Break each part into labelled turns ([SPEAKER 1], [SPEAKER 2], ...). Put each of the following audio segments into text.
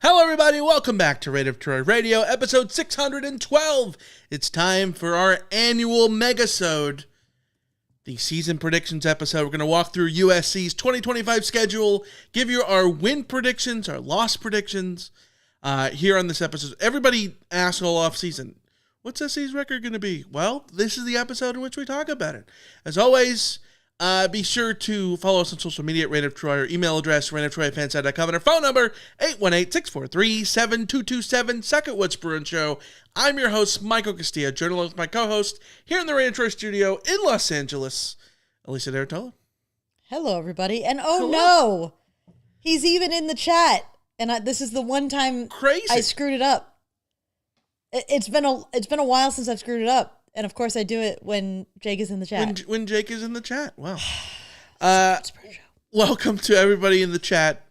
[SPEAKER 1] Hello, everybody. Welcome back to Rate of Troy Radio, episode 612. It's time for our annual megasode, the season predictions episode. We're going to walk through USC's 2025 schedule, give you our win predictions, our loss predictions here on this episode. Everybody asks all off season, what's SC's record going to be? Well, this is the episode in which we talk about it. As always, be sure to follow us on social media at Rant of Troy. Our email address, rantoftroy@fanside.com, and our phone number, 818-643-7227, Second Woods Bruin Show. I'm your host, Michael Castillo, journalist, my co-host, here in the Rant of Troy studio in Los Angeles, Alicia D'Artola.
[SPEAKER 2] Hello, everybody. And
[SPEAKER 1] Hello.
[SPEAKER 2] no, he's even in the chat. And this is the one time I screwed it up. It's been a while since I've screwed it up. And of course, I do it when Jake is in the chat.
[SPEAKER 1] When Jake is in the chat. Wow. Welcome to everybody in the chat.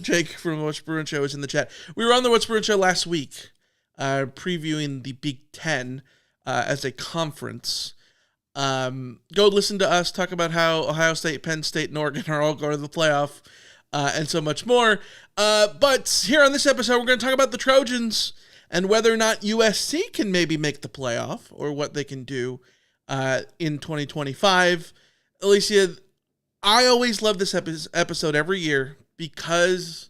[SPEAKER 1] Jake from the Woods Bruin Show is in the chat. We were on the Woods Bruin Show last week, previewing the Big Ten as a conference. Go listen to us talk about how Ohio State, Penn State, and Oregon are all going to the playoff, and so much more. But here on this episode, we're going to talk about the Trojans and whether or not USC can maybe make the playoff or what they can do in 2025. Alicia, I always love this episode every year because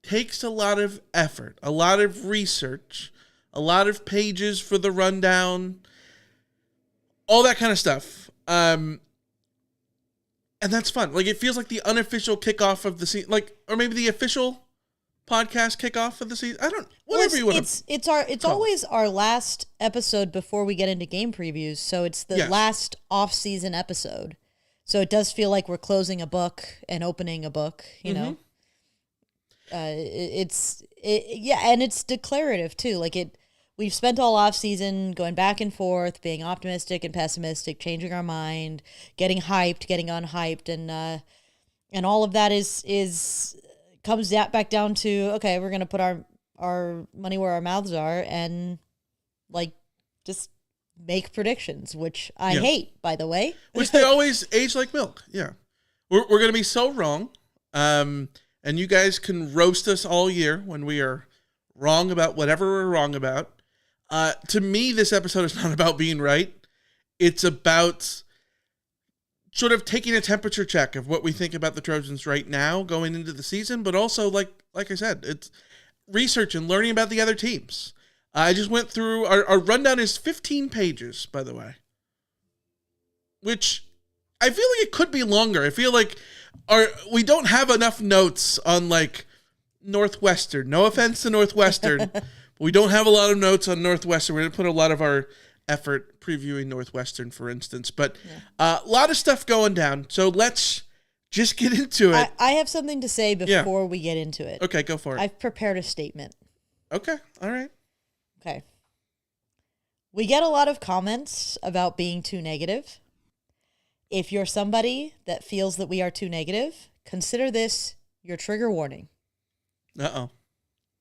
[SPEAKER 1] it takes a lot of effort, a lot of research, a lot of pages for the rundown, all that kind of stuff. And that's fun. Like, it feels like the unofficial kickoff of the season, or maybe the official podcast kickoff of the season. I don't. Whatever you want to.
[SPEAKER 2] It's always our last episode before we get into game previews. So it's the last off-season episode. So it does feel like we're closing a book and opening a book. You know. And it's declarative too. Like we've spent all off-season going back and forth, being optimistic and pessimistic, changing our mind, getting hyped, getting unhyped, and all of that comes back down to, okay, we're going to put our money where our mouths are and, just make predictions, which I hate, by the way.
[SPEAKER 1] Which they always age like milk. Yeah. We're going to be so wrong. And you guys can roast us all year when we are wrong about whatever we're wrong about. To me, this episode is not about being right. It's about sort of taking a temperature check of what we think about the Trojans right now going into the season, but also, like I said, it's research and learning about the other teams. I just went through, our rundown is 15 pages, by the way, which I feel like it could be longer. I feel like we don't have enough notes on, Northwestern. No offense to Northwestern, but we don't have a lot of notes on Northwestern. We're going to put a lot of our effort previewing Northwestern, for instance, but a lot of stuff going down. So let's just get into it.
[SPEAKER 2] I have something to say before we get into it.
[SPEAKER 1] Okay, go for it.
[SPEAKER 2] I've prepared a statement.
[SPEAKER 1] Okay, all right.
[SPEAKER 2] Okay. We get a lot of comments about being too negative. If you're somebody that feels that we are too negative, consider this your trigger warning.
[SPEAKER 1] Uh-oh.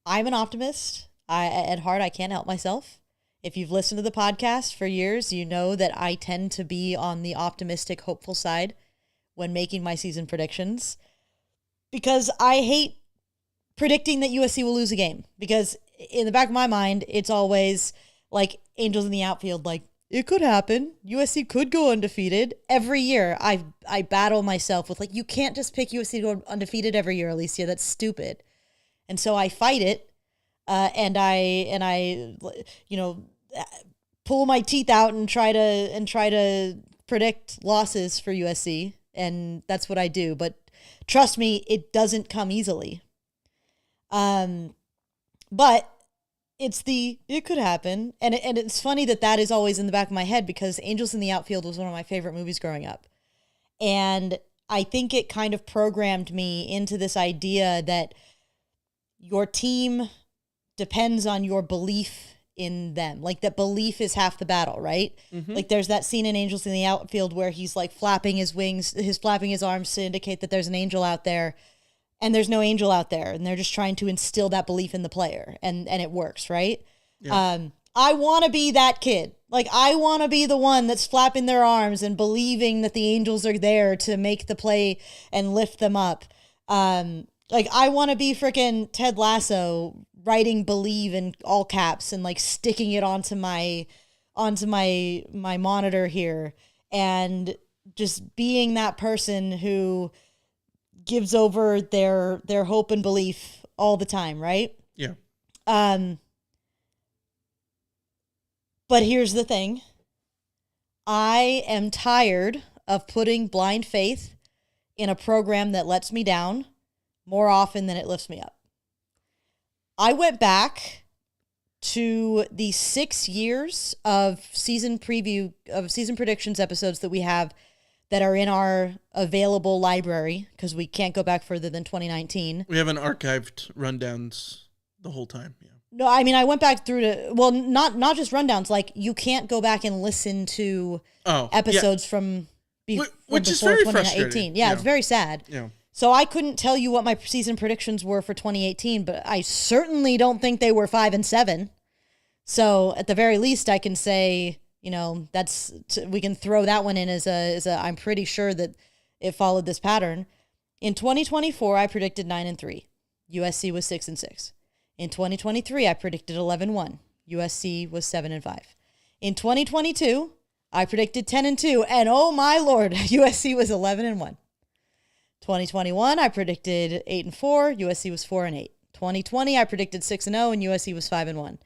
[SPEAKER 2] I'm an optimist. At heart, I can't help myself. If you've listened to the podcast for years, you know that I tend to be on the optimistic, hopeful side when making my season predictions because I hate predicting that USC will lose a game because in the back of my mind, it's always like angels in the outfield, like it could happen. USC could go undefeated. Every year, I battle myself with you can't just pick USC to go undefeated every year, Alicia. That's stupid. And so I fight it. And I pull my teeth out and try to predict losses for USC, and that's what I do. But trust me, it doesn't come easily. But it could happen, and it's funny that is always in the back of my head because Angels in the Outfield was one of my favorite movies growing up, and I think it kind of programmed me into this idea that your team depends on your belief in them. That belief is half the battle, right? Mm-hmm. There's that scene in Angels in the Outfield where he's flapping his wings, flapping his arms to indicate that there's an angel out there, and there's no angel out there, and they're just trying to instill that belief in the player, and it works, right? Yeah. I want to be that kid. I want to be the one that's flapping their arms and believing that the angels are there to make the play and lift them up. Like, I want to be freaking Ted Lasso writing "believe" in all caps and like sticking it onto my monitor here, and just being that person who gives over their hope and belief all the time, right?
[SPEAKER 1] Yeah.
[SPEAKER 2] But here's the thing. I am tired of putting blind faith in a program that lets me down more often than it lifts me up. I went back to the 6 years of season predictions episodes that we have that are in our available library, because we can't go back further than 2019.
[SPEAKER 1] We haven't archived rundowns the whole time. Yeah.
[SPEAKER 2] No, I mean, I went back through to, well, not just rundowns. Like, you can't go back and listen to episodes from
[SPEAKER 1] which is
[SPEAKER 2] before
[SPEAKER 1] very
[SPEAKER 2] 2018.
[SPEAKER 1] frustrating.
[SPEAKER 2] Yeah, it's very sad.
[SPEAKER 1] Yeah.
[SPEAKER 2] So I couldn't tell you what my season predictions were for 2018, but I certainly don't think they were 5 and 7. So at the very least, I can say, you know, we can throw that one in as a. I'm pretty sure that it followed this pattern. In 2024, I predicted 9 and 3. USC was 6 and 6. In 2023, I predicted 11-1. USC was 7 and 5. In 2022, I predicted 10 and 2, and oh my lord, USC was 11 and 1. 2021, I predicted 8 and 4. USC was 4 and 8. 2020, I predicted 6 and 0, and USC was 5 and 1.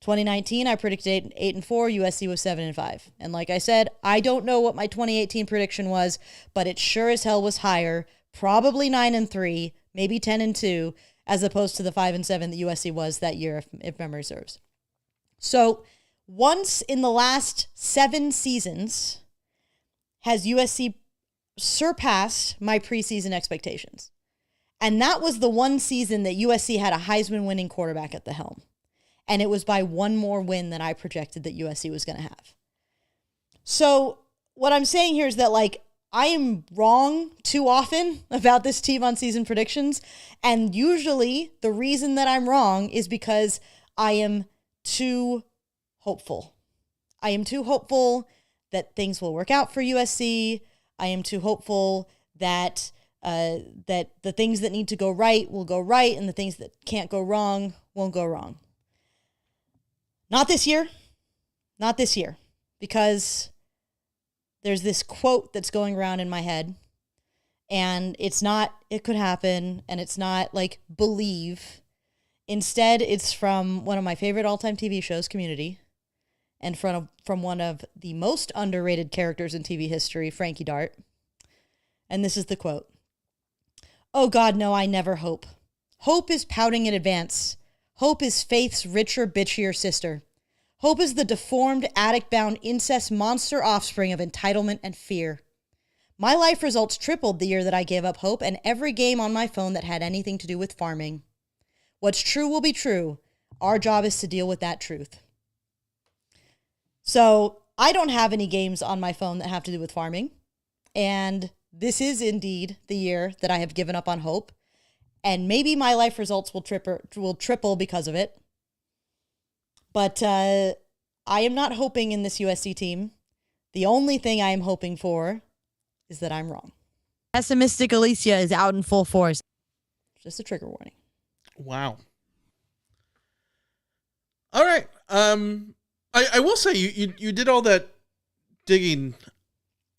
[SPEAKER 2] 2019, I predicted 8 and 4. USC was 7 and 5. And like I said, I don't know what my 2018 prediction was, but it sure as hell was higher. Probably 9 and 3, maybe 10 and 2, as opposed to the 5 and 7 that USC was that year, if memory serves. So once in the last 7 seasons has USC surpassed my preseason expectations. And that was the one season that USC had a Heisman winning quarterback at the helm. And it was by one more win than I projected that USC was going to have. So what I'm saying here is that, like, I am wrong too often about this team on season predictions. And usually the reason that I'm wrong is because I am too hopeful. I am too hopeful that things will work out for USC. I am too hopeful that that the things that need to go right will go right, and the things that can't go wrong won't go wrong. Not this year. Not this year. Because there's this quote that's going around in my head, and it's not, it could happen, and it's not like believe. Instead, it's from one of my favorite all-time TV shows, Community, and from one of the most underrated characters in TV history, Frankie Dart. And this is the quote. "Oh God, no, I never hope. Hope is pouting in advance. Hope is faith's richer, bitchier sister. Hope is the deformed, attic-bound, incest monster offspring of entitlement and fear. My life results tripled the year that I gave up hope and every game on my phone that had anything to do with farming. What's true will be true. Our job is to deal with that truth." So I don't have any games on my phone that have to do with farming. And this is indeed the year that I have given up on hope. And maybe my life results will triple because of it. But I am not hoping in this USC team. The only thing I am hoping for is that I'm wrong. Pessimistic Alicia is out in full force. Just a trigger warning.
[SPEAKER 1] Wow. All right. I will say you did all that digging.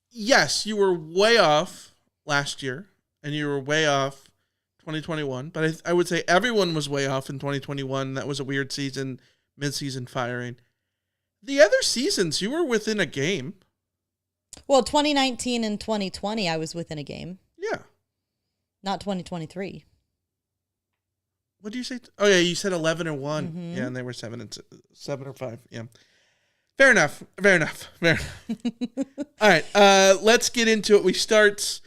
[SPEAKER 1] Yes, you were way off last year, and you were way off 2021. But I would say everyone was way off in 2021. That was a weird season, mid-season firing. The other seasons, you were within a game.
[SPEAKER 2] Well, 2019 and 2020, I was within a game.
[SPEAKER 1] Yeah.
[SPEAKER 2] Not 2023.
[SPEAKER 1] What do you say? Oh, yeah, you said 11 and 1.
[SPEAKER 2] Mm-hmm.
[SPEAKER 1] Yeah, and they were 7 or 5. Yeah. Fair enough. All right, let's get into it. We start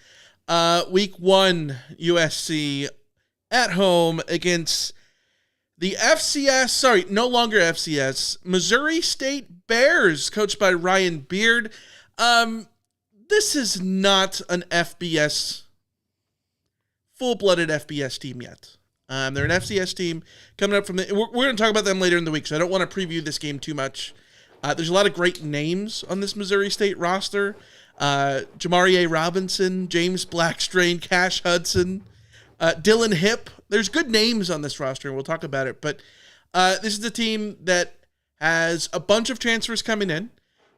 [SPEAKER 1] week 1, USC at home against the no longer FCS, Missouri State Bears, coached by Ryan Beard. This is not an FBS, full-blooded FBS team yet. They're an FCS team coming up from we're going to talk about them later in the week, so I don't want to preview this game too much. There's a lot of great names on this Missouri State roster. Jamari A. Robinson, James Blackstrain, Cash Hudson. Dylan Hipp. There's good names on this roster, and we'll talk about it. But this is a team that has a bunch of transfers coming in,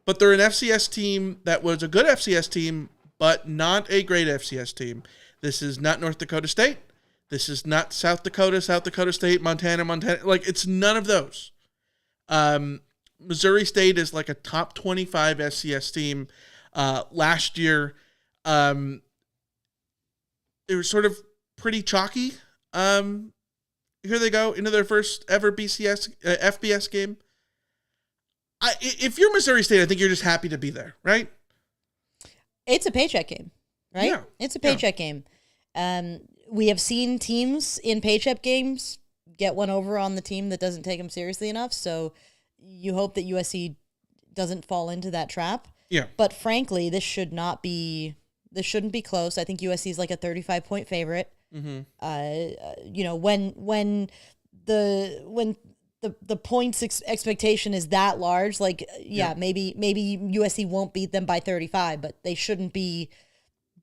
[SPEAKER 1] but they're an FCS team that was a good FCS team, but not a great FCS team. This is not North Dakota State. This is not South Dakota State, Montana. Like, it's none of those. Missouri State is like a top 25 FCS team. Last year, they were sort of pretty chalky. Here they go into their first ever FBS game. If you're Missouri State, I think you're just happy to be there, right?
[SPEAKER 2] It's a paycheck game, right?
[SPEAKER 1] Yeah.
[SPEAKER 2] It's a paycheck game. We have seen teams in paycheck games get one over on the team that doesn't take them seriously enough. So you hope that USC doesn't fall into that trap.
[SPEAKER 1] Yeah.
[SPEAKER 2] But frankly, this shouldn't be close. I think USC is like a 35-point favorite. Mm-hmm. When the points expectation is that large, like, maybe USC won't beat them by 35, but they shouldn't be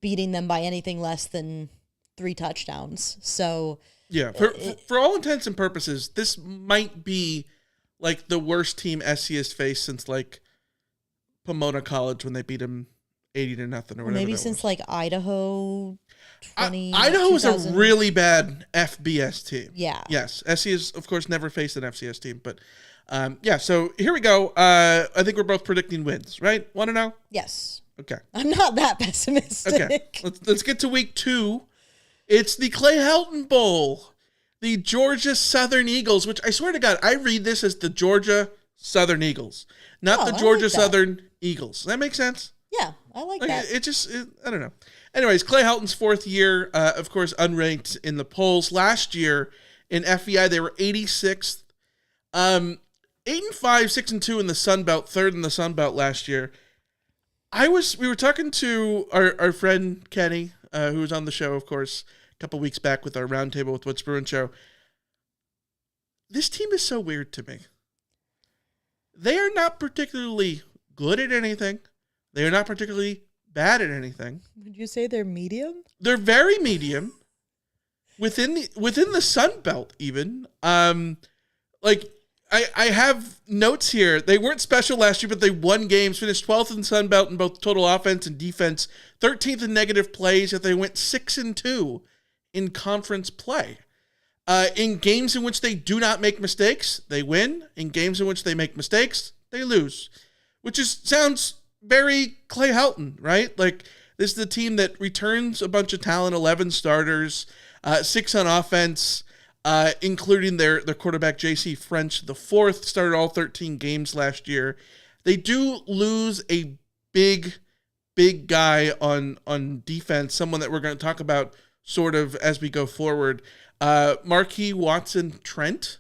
[SPEAKER 2] beating them by anything less than 3 touchdowns. So
[SPEAKER 1] yeah, for all intents and purposes, this might be like the worst team SC has faced since like Pomona College when they beat them 80-0 or whatever.
[SPEAKER 2] Maybe since like Idaho.
[SPEAKER 1] Idaho was a really bad FBS team.
[SPEAKER 2] Yeah.
[SPEAKER 1] Yes, SC has of course never faced an FCS team, but So here we go. I think we're both predicting wins, right? Want to know?
[SPEAKER 2] Yes.
[SPEAKER 1] Okay.
[SPEAKER 2] I'm not that pessimistic.
[SPEAKER 1] Okay. Let's get to week 2. It's the Clay Helton Bowl. The Georgia Southern Eagles, which I swear to God, I read this as the Georgia Southern Eagles, not the Georgia Southern Eagles. Does that make sense?
[SPEAKER 2] Yeah, I like that.
[SPEAKER 1] I don't know. Anyways, Clay Helton's 4th year, of course, unranked in the polls. Last year in FEI, they were 86th. 8-5, 6-2 in the Sun Belt, 3rd in the Sun Belt last year. We were talking to our friend Kenny, who was on the show, of course, a couple weeks back with our roundtable with What's Brewing show. This team is so weird to me. They are not particularly good at anything. They are not particularly bad at anything.
[SPEAKER 2] Would you say they're medium?
[SPEAKER 1] They're very medium. Within the Sun Belt, even. I have notes here. They weren't special last year, but they won games, finished 12th in Sun Belt in both total offense and defense, 13th in negative plays, yet they went 6-2 in conference play. In games in which they do not make mistakes, they win. In games in which they make mistakes, they lose. Which sounds very Clay Helton, right? Like, this is the team that returns a bunch of talent, 11 starters, 6 on offense, including their quarterback, J.C. French, the 4th, started all 13 games last year. They do lose a big guy on defense, someone that we're going to talk about sort of as we go forward. Marquis Watson-Trent.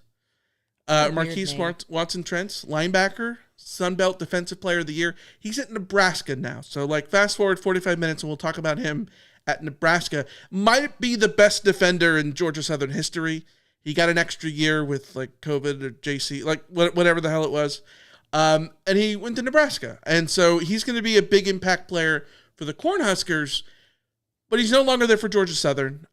[SPEAKER 1] Watson-Trent, linebacker, Sun Belt Defensive Player of the Year. He's at Nebraska now. So, fast forward 45 minutes, and we'll talk about him at Nebraska. Might be the best defender in Georgia Southern history. He got an extra year with, COVID or JC, whatever the hell it was. And he went to Nebraska. And so he's going to be a big impact player for the Cornhuskers, but he's no longer there for Georgia Southern.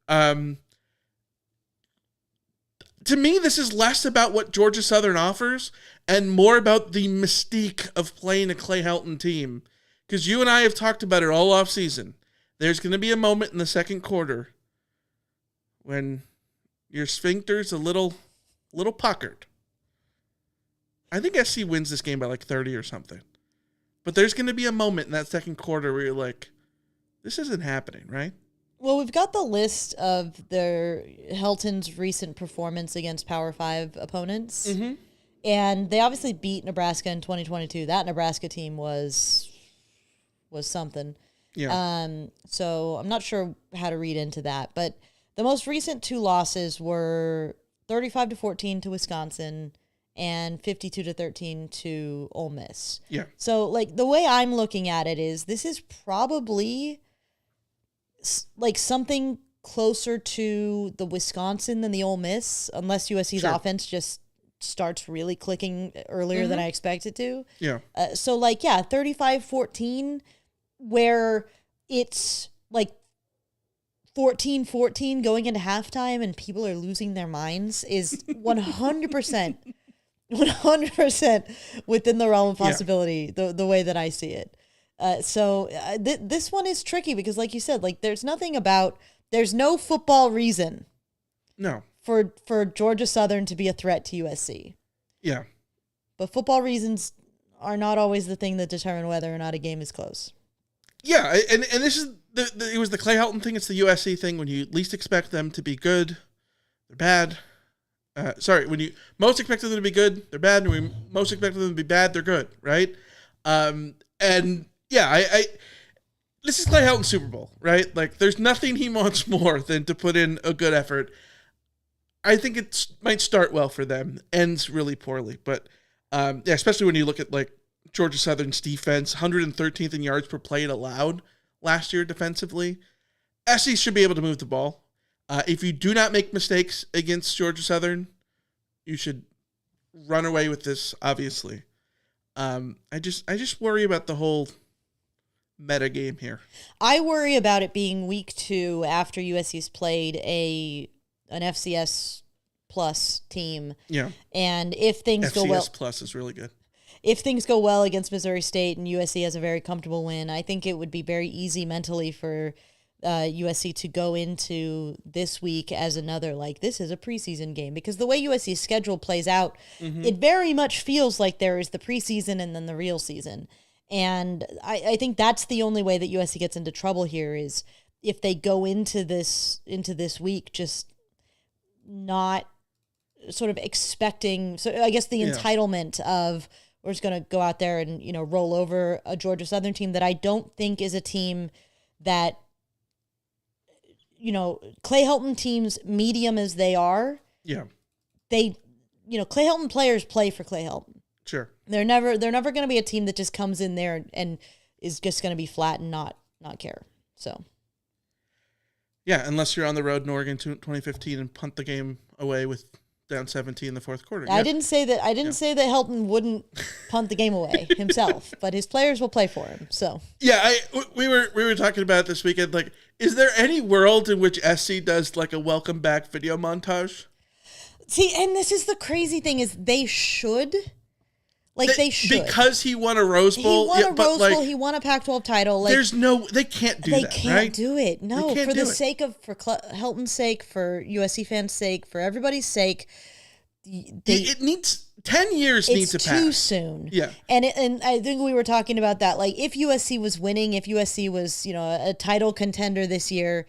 [SPEAKER 1] To me, this is less about what Georgia Southern offers and more about the mystique of playing a Clay Helton team. Because you and I have talked about it all offseason. There's going to be a moment in the second quarter when your sphincter's a little puckered. I think SC wins this game by 30 or something. But there's going to be a moment in that second quarter where you're like, this isn't happening, right?
[SPEAKER 2] Well, we've got the list of Helton's recent performance against Power 5 opponents. Mm-hmm. And they obviously beat Nebraska in 2022. That Nebraska team was something. Yeah. So I'm not sure how to read into that. But the most recent 2 losses were 35-14 to Wisconsin and 52-13 to Ole Miss.
[SPEAKER 1] Yeah.
[SPEAKER 2] So, the way I'm looking at it is this is probably something closer to the Wisconsin than the Ole Miss, unless USC's offense just starts really clicking earlier than I expect it to.
[SPEAKER 1] Yeah.
[SPEAKER 2] 35-14, where it's 14-14 going into halftime and people are losing their minds is 100%, 100% within the realm of possibility, the way that I see it. This one is tricky because, like you said, like there's no football reason for Georgia Southern to be a threat to USC.
[SPEAKER 1] Yeah.
[SPEAKER 2] But football reasons are not always the thing that determine whether or not a game is close.
[SPEAKER 1] Yeah, and this is it was the Clay Helton thing. It's the USC thing. When you least expect them to be good, they're bad. When you most expect them to be good, they're bad. And when we most expect them to be bad, they're good, right? And yeah, this is Clay Helton's Super Bowl, right? Like, there's nothing he wants more than to put in a good effort. I think it might start well for them, ends really poorly, but especially when you look at like Georgia Southern's defense, 113th in yards per play allowed last year defensively. SC should be able to move the ball. If you do not make mistakes against Georgia Southern, you should run away with this, obviously. I just worry about the whole meta game here.
[SPEAKER 2] I worry about it being week 2 after USC's played an FCS plus team.
[SPEAKER 1] Yeah.
[SPEAKER 2] And if things go well,
[SPEAKER 1] FCS plus is really good.
[SPEAKER 2] If things go well against Missouri State and USC has a very comfortable win, I think it would be very easy mentally for USC to go into this week as another, like, this is a preseason game. Because the way USC's schedule plays out, it very much feels like there is the preseason and then the real season. And I think that's the only way that USC gets into trouble here is if they go into this week just not sort of expecting, so I guess the entitlement of we're just going to go out there and, roll over a Georgia Southern team that I don't think is a team that, Clay Helton teams, medium as they are. Yeah. They, Clay Helton players play for Clay Helton.
[SPEAKER 1] Sure.
[SPEAKER 2] They're never going to be a team that just comes in there and is just going to be flat and not care. So.
[SPEAKER 1] Yeah, unless you're on the road in Oregon 2015 and punt the game away with down 17 in the fourth quarter.
[SPEAKER 2] I didn't say that. Say that Helton wouldn't punt the game away himself, but his players will play for him. So
[SPEAKER 1] yeah, we were talking about it this weekend. Like, is there any world in which SC does like a welcome back video montage?
[SPEAKER 2] See, and this is the crazy thing is they should. They should.
[SPEAKER 1] Because he won a Rose Bowl.
[SPEAKER 2] He won a Rose Bowl. He won a Pac-12 title. Like,
[SPEAKER 1] they can't do that, right? They can't
[SPEAKER 2] do it. No, for the sake of, for Helton's sake, for USC fans' sake, for everybody's sake.
[SPEAKER 1] It needs, 10 years needs to pass.
[SPEAKER 2] It's too soon.
[SPEAKER 1] Yeah.
[SPEAKER 2] And I think we were talking about that. Like, if USC was winning, if USC was, a title contender this year,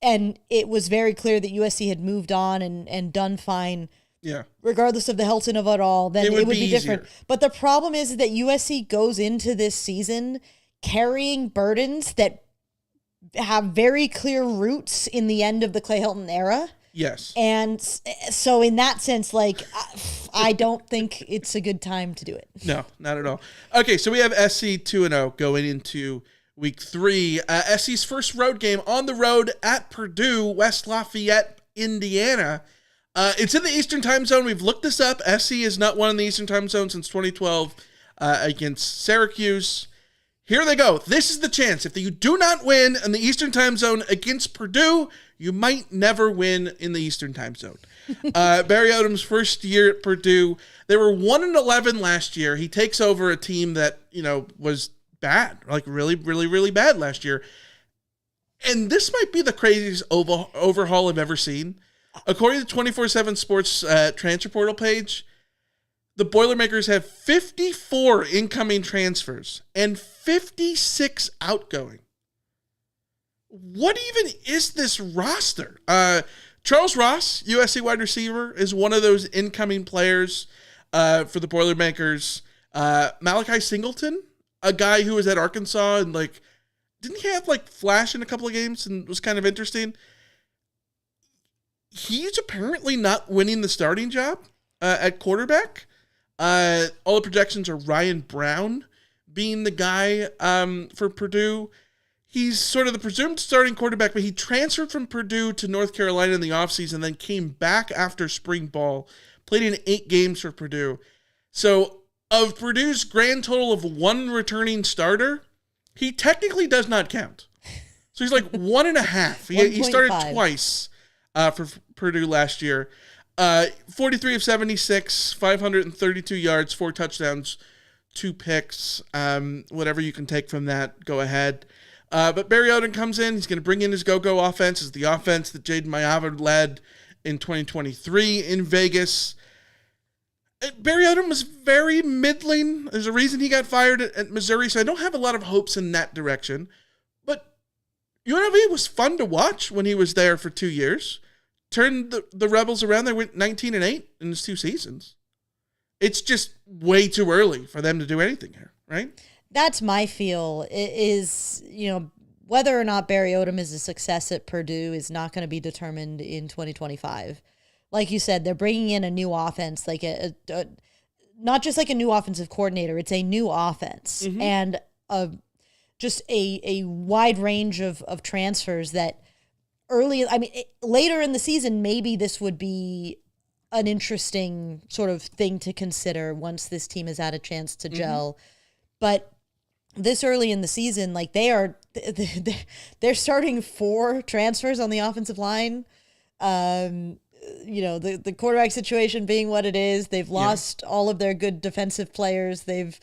[SPEAKER 2] and it was very clear that USC had moved on and done fine.
[SPEAKER 1] Yeah.
[SPEAKER 2] Regardless of the Helton of it all, then it would be different. But the problem is that USC goes into this season carrying burdens that have very clear roots in the end of the Clay Helton era.
[SPEAKER 1] Yes.
[SPEAKER 2] And so in that sense, like, I don't think it's a good time to do it.
[SPEAKER 1] No, not at all. Okay, so we have SC 2-0 going into week 3. SC's first road game on the road at Purdue, West Lafayette, Indiana. It's in the Eastern time zone. We've looked this up. SC has not won in the Eastern time zone since 2012 against Syracuse. Here they go. This is the chance. If you do not win in the Eastern time zone against Purdue, you might never win in the Eastern time zone. Barry Odom's first year at Purdue, they were 1-11 last year. He takes over a team that, was bad, like really, really, really bad last year. And this might be the craziest overhaul I've ever seen. According to 24/7 Sports transfer portal page, the Boilermakers have 54 incoming transfers and 56 outgoing. What even is this roster? Charles Ross, USC wide receiver, is one of those incoming players for the Boilermakers. Malachi Singleton, a guy who was at Arkansas and didn't he have flash in a couple of games and was kind of interesting? He's apparently not winning the starting job at quarterback. All the projections are Ryan Brown being the guy for Purdue. He's sort of the presumed starting quarterback, but he transferred from Purdue to North Carolina in the offseason, then came back after spring ball, played in 8 games for Purdue. So of Purdue's grand total of 1 returning starter, he technically does not count. So he's like 1.5. He started
[SPEAKER 2] 1.5.
[SPEAKER 1] twice for Purdue last year. 43 of 76, 532 yards, 4 touchdowns, 2 picks. Whatever you can take from that, go ahead. But Barry Odom comes in. He's going to bring in his go-go offense. It's the offense that Jaden Mayava led in 2023 in Vegas. Barry Odom was very middling. There's a reason he got fired at Missouri, so I don't have a lot of hopes in that direction. But UNLV was fun to watch when he was there for 2 years. Turned the Rebels around. They went 19-8 in his 2 seasons. It's just way too early for them to do anything here, right?
[SPEAKER 2] That's my feel. It is, whether or not Barry Odom is a success at Purdue is not going to be determined in 2025. Like you said, they're bringing in a new offense, like not just like a new offensive coordinator. It's a new offense and just a wide range of transfers that later in the season, maybe this would be an interesting sort of thing to consider once this team has had a chance to gel. But this early in the season, like they're starting 4 transfers on the offensive line. The quarterback situation being what it is, they've lost all of their good defensive players. It's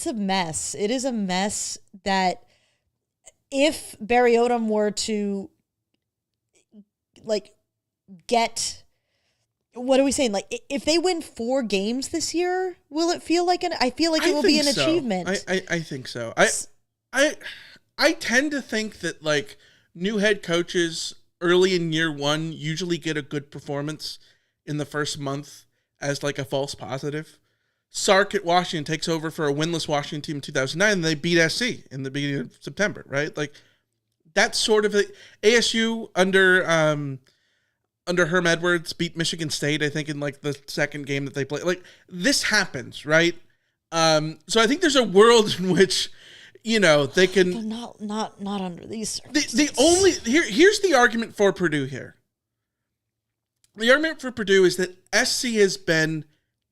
[SPEAKER 2] a mess. It is a mess that if Barry Odom were to get, what are we saying? Like if they win 4 games this year, will it feel like I feel like it will be an achievement.
[SPEAKER 1] I think so. I tend to think that like new head coaches early in year 1 usually get a good performance in the first month as like a false positive. Sark at Washington takes over for a winless Washington team in 2009, and they beat SC in the beginning of September, right? Like that's sort of ASU under Herm Edwards beat Michigan State, I think, in like the second game that they played. Like this happens, right? So I think there's a world in which they can,
[SPEAKER 2] but not under these circumstances.
[SPEAKER 1] Here's the argument for Purdue here. The argument for Purdue is that SC has been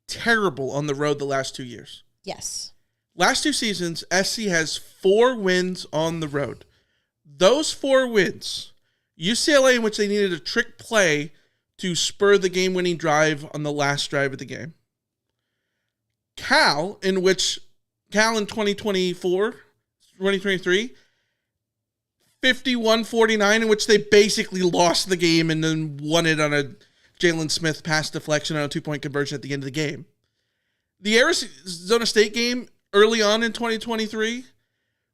[SPEAKER 1] terrible on the road the last 2 years.
[SPEAKER 2] Yes.
[SPEAKER 1] Last 2 seasons, SC has 4 wins on the road. Those 4 wins, UCLA, in which they needed a trick play to spur the game-winning drive on the last drive of the game. Cal in 2023, 51-49, in which they basically lost the game and then won it on a Jalen Smith pass deflection on a 2-point conversion at the end of the game. The Arizona State game early on in 2023,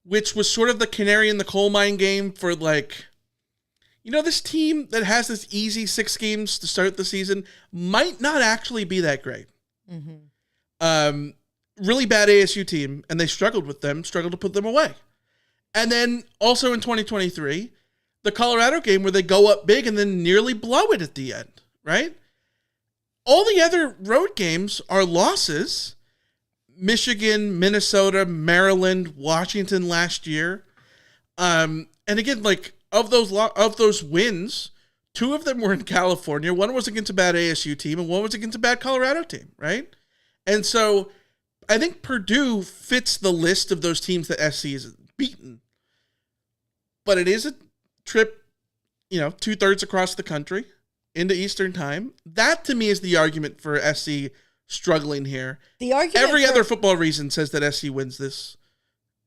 [SPEAKER 1] which was sort of the canary in the coal mine game for this team that has this easy 6 games to start the season might not actually be that great. Really bad ASU team, and they struggled to put them away. And then also in 2023, the Colorado game where they go up big and then nearly blow it at the end, right? All the other road games are losses. Michigan, Minnesota, Maryland, Washington last year. And again, like of those wins, 2 of them were in California. One was against a bad ASU team and one was against a bad Colorado team, right? And so I think Purdue fits the list of those teams that SC has beaten. But it is a trip, 2/3 across the country into Eastern time. That to me is the argument for SC struggling here. Every other football reason says that SC wins this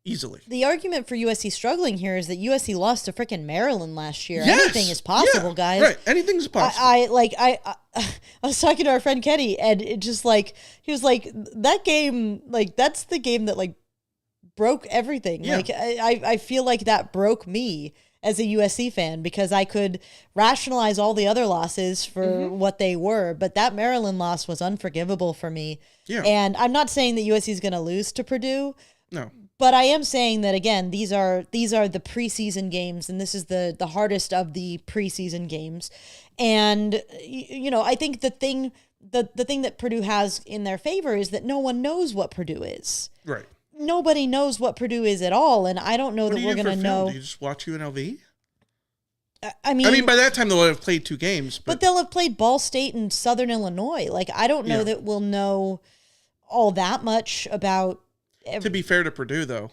[SPEAKER 1] easily.
[SPEAKER 2] The argument for USC struggling here is that USC lost to freaking Maryland last year. Yes. Anything is possible, guys.
[SPEAKER 1] Right, anything's possible.
[SPEAKER 2] I was talking to our friend Kenny, and it just he was like, that game, that's the game that broke everything. Yeah. I feel like that broke me as a USC fan because I could rationalize all the other losses for what they were, but that Maryland loss was unforgivable for me. Yeah. And I'm not saying that USC is going to lose to Purdue. No. But I am saying that, again, these are the preseason games, and this is the hardest of the preseason games. And, I think the thing that Purdue has in their favor is that no one knows what Purdue is. Right. Nobody knows what Purdue is at all, and I don't know that we're going to know.
[SPEAKER 1] Do you just watch UNLV? I mean, by that time they'll have played 2 games.
[SPEAKER 2] But they'll have played Ball State and Southern Illinois. I don't know that we'll know all that much about.
[SPEAKER 1] To be fair to Purdue, though,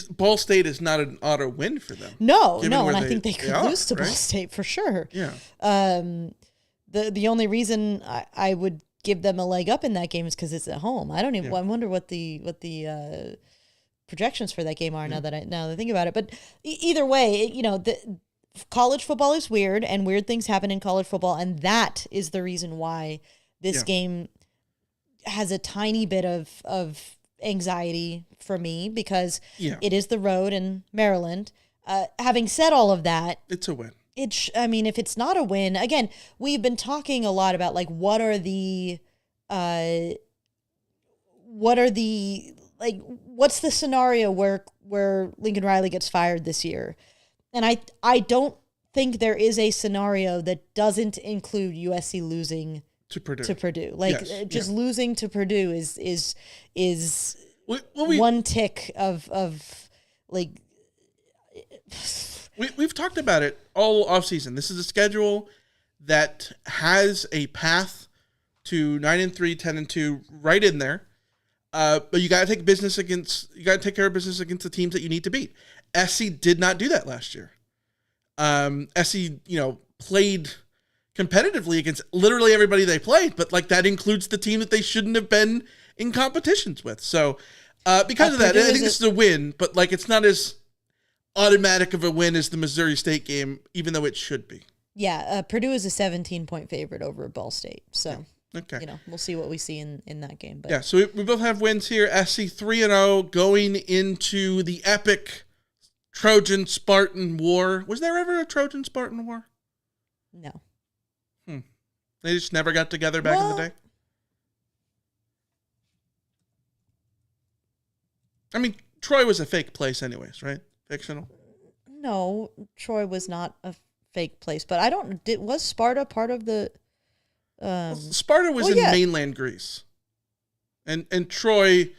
[SPEAKER 1] Ball State is not an auto win for them.
[SPEAKER 2] No,
[SPEAKER 1] and
[SPEAKER 2] I think they could lose to Ball State for sure.
[SPEAKER 1] Yeah.
[SPEAKER 2] The only reason I would give them a leg up in that game is because it's at home. I don't even. Yeah. I wonder what the projections for that game are now that I think about it. But either way, the college football is weird, and weird things happen in college football, and that is the reason why this game has a tiny bit of anxiety for me, because it is the road in Maryland. Having said all of that,
[SPEAKER 1] it's a win.
[SPEAKER 2] If it's not a win, again, we've been talking a lot about like what's the scenario where Lincoln Riley gets fired this year? And I don't think there is a scenario that doesn't include USC losing to Purdue. Losing to Purdue is one tick of like.
[SPEAKER 1] We've talked about it all offseason. This is a schedule that has a path to 9-3, 10-2 right in there. But you got to take care of business against the teams that you need to beat. SC did not do that last year. SC, played competitively against literally everybody they played, but like that includes the team that they shouldn't have been in competitions with. So because of that, I think this is a win, but like it's not as automatic of a win as the Missouri State game, even though it should be.
[SPEAKER 2] Yeah, Purdue is a 17-point favorite over Ball State. So,
[SPEAKER 1] okay.
[SPEAKER 2] We'll see what we see in that game. But.
[SPEAKER 1] Yeah, so we both have wins here. SC 3-0 going into the epic Trojan-Spartan War. Was there ever a Trojan-Spartan War?
[SPEAKER 2] No.
[SPEAKER 1] They just never got together back in the day? I mean, Troy was a fake place anyways, right? Fictional?
[SPEAKER 2] No, Troy was not a fake place, but was Sparta part of the...
[SPEAKER 1] Sparta was in mainland Greece. And Troy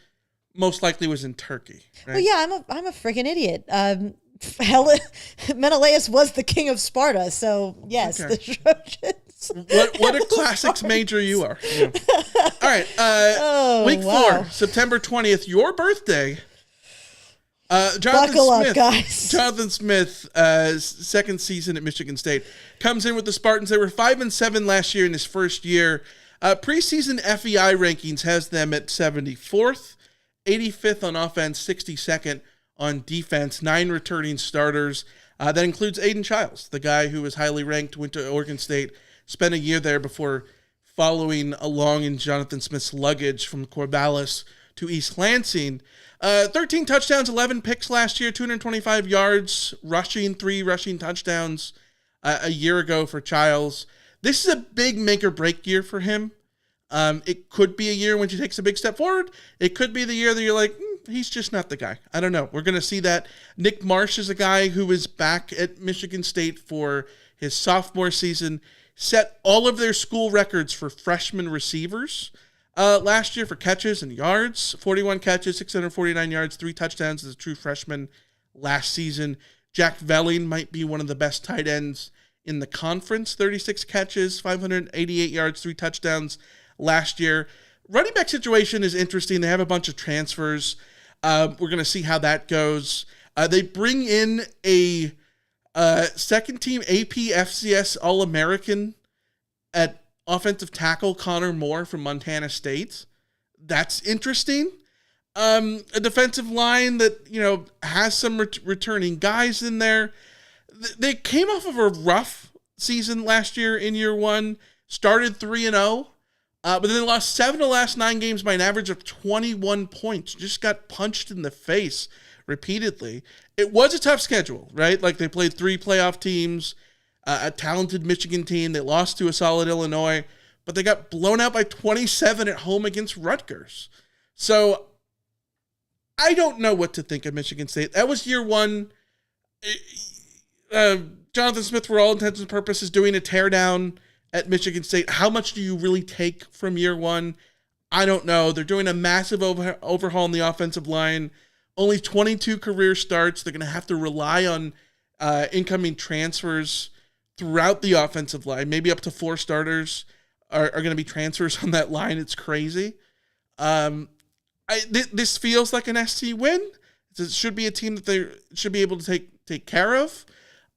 [SPEAKER 1] most likely was in Turkey. Right?
[SPEAKER 2] Well, yeah, I'm a freaking idiot. Menelaus was the king of Sparta, so yes, the Trojans.
[SPEAKER 1] What a classics major you are. Yeah. All right, week 4, September 20th, your birthday.
[SPEAKER 2] Buckle up, guys.
[SPEAKER 1] Jonathan Smith, second season at Michigan State, comes in with the Spartans. They were 5-7 last year in his first year. Preseason FEI rankings has them at 74th, 85th on offense, 62nd on defense, 9 returning starters. That includes Aiden Childs, the guy who was highly ranked, went to Oregon State, spent a year there before following along in Jonathan Smith's luggage from Corvallis to East Lansing. 13 touchdowns, 11 picks last year, 225 yards, rushing, 3 rushing touchdowns a year ago for Childs. This is a big make-or-break year for him. It could be a year when he takes a big step forward. It could be the year that you're like, he's just not the guy. I don't know. We're going to see that. Nick Marsh is a guy who is back at Michigan State for his sophomore season, set all of their school records for freshman receivers last year for catches and yards. 41 catches, 649 yards, 3 touchdowns as a true freshman last season. Jack Velling might be one of the best tight ends in the conference. 36 catches, 588 yards, 3 touchdowns last year. Running back situation is interesting. They have a bunch of transfers. We're going to see how that goes. They bring in a second-team AP FCS All-American at offensive tackle, Connor Moore from Montana State. That's interesting. A defensive line that, has some returning guys in there. They came off of a rough season last year in year 1, started 3-0, but then they lost 7 of the last 9 games by an average of 21 points. Just got punched in the face repeatedly. It was a tough schedule, right? Like they played 3 playoff teams, a talented Michigan team. They lost to a solid Illinois, but they got blown out by 27 at home against Rutgers. So I don't know what to think of Michigan State. That was year 1. Jonathan Smith, for all intents and purposes, doing a teardown at Michigan State. How much do you really take from year 1? I don't know. They're doing a massive overhaul in the offensive line. Only 22 career starts. They're going to have to rely on incoming transfers throughout the offensive line. Maybe up to 4 starters are going to be transfers on that line. It's crazy. This feels like an SC win. It It should be a team that they should be able to take care of.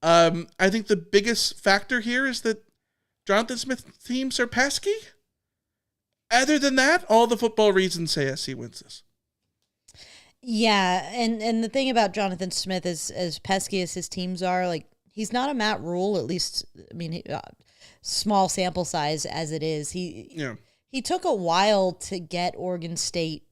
[SPEAKER 1] I think the biggest factor here is that Jonathan Smith teams are pesky. Other than that, all the football reasons say SC wins this.
[SPEAKER 2] Yeah, and the thing about Jonathan Smith is, as pesky as his teams are, like, he's not a Matt Rule, at least, I mean, small sample size as it is. He took a while to get Oregon State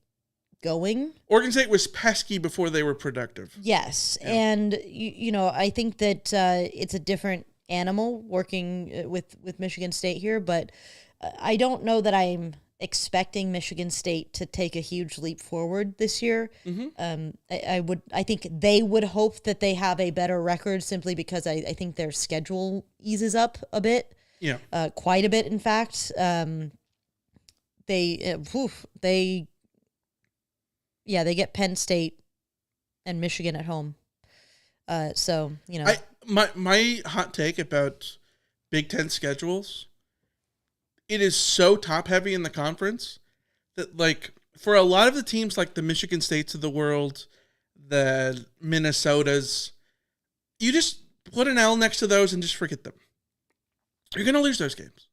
[SPEAKER 2] going.
[SPEAKER 1] Oregon State was pesky before they were productive.
[SPEAKER 2] Yes, yeah. And I think that it's a different animal working with Michigan State here, but I don't know that I'm expecting Michigan State to take a huge leap forward this year. Mm-hmm. I think they would hope that they have a better record simply because I think their schedule eases up a bit.
[SPEAKER 1] Yeah,
[SPEAKER 2] quite a bit, in fact. They get Penn State and Michigan at home. So
[SPEAKER 1] my hot take about Big Ten schedules. It is so top heavy in the conference that, like, for a lot of the teams like the Michigan States of the world, the Minnesotas, you just put an L next to those and just forget them. You're going to lose those games.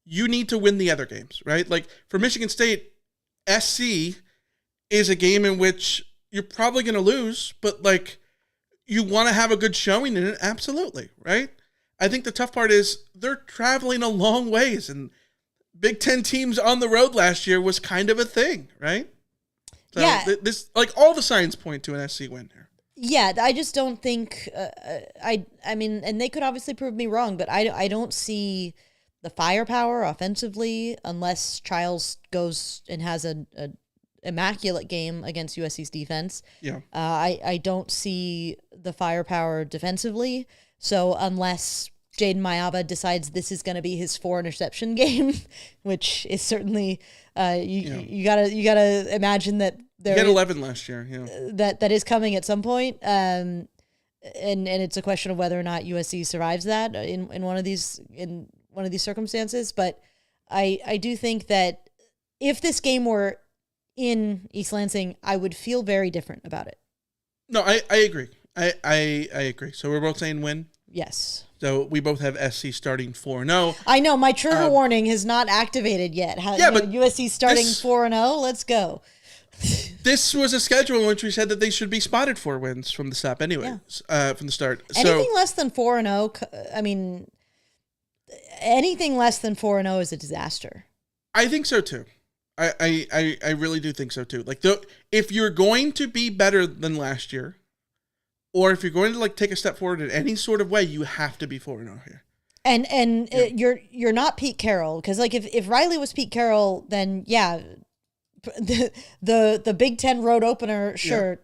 [SPEAKER 1] You need to win the other games, right? Like, for Michigan State, SC is a game in which you're probably going to lose, but, like, you want to have a good showing in it, absolutely, right? I think the tough part is they're traveling a long ways, and Big Ten teams on the road last year was kind of a thing, right? So
[SPEAKER 2] yeah.
[SPEAKER 1] This, like, all the signs point to an SC win here.
[SPEAKER 2] Yeah, I just don't think I mean, and they could obviously prove me wrong, but I don't see the firepower offensively unless Childs goes and has a immaculate game against USC's defense.
[SPEAKER 1] Yeah.
[SPEAKER 2] I don't see the firepower defensively. So unless Jaden Mayaba decides this is going to be his 4 interception game, which is certainly you gotta imagine that
[SPEAKER 1] he had 11 last year. Yeah,
[SPEAKER 2] that is coming at some point. And it's a question of whether or not USC survives that in one of these circumstances. But I do think that if this game were in East Lansing, I would feel very different about it.
[SPEAKER 1] No, I agree. I agree. So we're both saying win?
[SPEAKER 2] Yes.
[SPEAKER 1] So we both have SC starting 4-0.
[SPEAKER 2] I know. My trigger warning has not activated yet. But USC starting 4-0. Let's go.
[SPEAKER 1] This was a schedule in which we said that they should be spotted 4 wins from the stop anyway, from the start.
[SPEAKER 2] Anything less than 4-0, I mean, anything less than 4-0 is a disaster.
[SPEAKER 1] I think so too. I really do think so too. Like, if you're going to be better than last year, or if you're going to, like, take a step forward in any sort of way, you have to be 4-0 here.
[SPEAKER 2] And you're not Pete Carroll, because, like, if Riley was Pete Carroll, then the Big Ten road opener,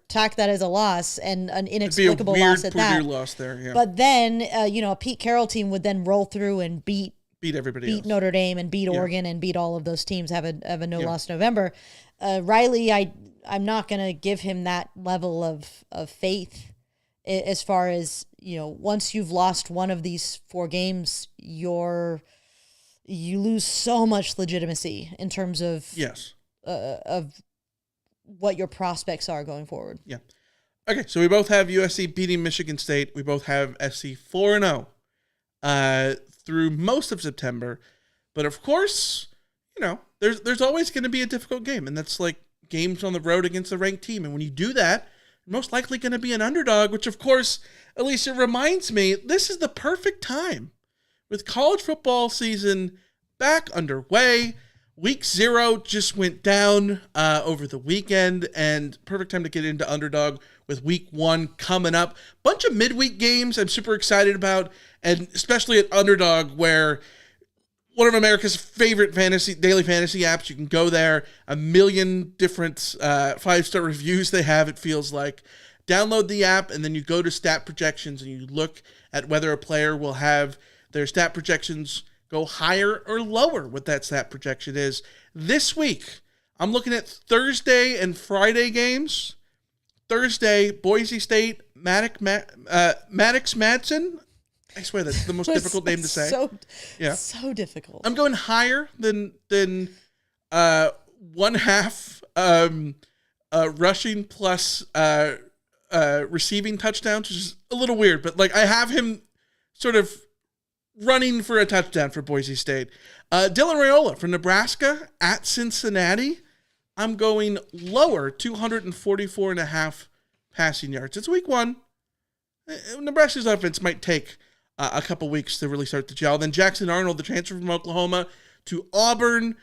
[SPEAKER 2] tack that as a loss, and an inexplicable loss at that.
[SPEAKER 1] Purdue loss there, yeah.
[SPEAKER 2] But then a Pete Carroll team would then roll through and beat
[SPEAKER 1] everybody else.
[SPEAKER 2] Notre Dame and beat Oregon and beat all of those teams, have a no loss November. Riley, I'm not going to give him that level of faith as far as, once you've lost one of these 4 games, you lose so much legitimacy in terms of of what your prospects are going forward.
[SPEAKER 1] Yeah. Okay, so we both have USC beating Michigan State. We both have SC 4-0 through most of September. But of course, there's always going to be a difficult game, and that's like games on the road against a ranked team. And when you do that, you're most likely going to be an underdog, which, of course, Alicia, reminds me, this is the perfect time with college football season back underway. Week 0 just went down over the weekend, and perfect time to get into Underdog with Week 1 coming up. Bunch of midweek games I'm super excited about, and especially at Underdog, where one of America's favorite daily fantasy apps. You can go there. 1 million different 5-star reviews they have, it feels like. Download the app, and then you go to stat projections, and you look at whether a player will have their stat projections go higher or lower, what that stat projection is. This week, I'm looking at Thursday and Friday games. Thursday, Boise State, Maddox Madsen. I swear that's the most difficult name to say.
[SPEAKER 2] So difficult.
[SPEAKER 1] I'm going higher than 1/2 rushing plus receiving touchdowns, which is a little weird, but like I have him sort of running for a touchdown for Boise State. Dylan Raiola from Nebraska at Cincinnati. I'm going lower, 244.5 passing yards. It's week one. Nebraska's offense might take a couple weeks to really start to gel. Then Jackson Arnold, the transfer from Oklahoma to Auburn.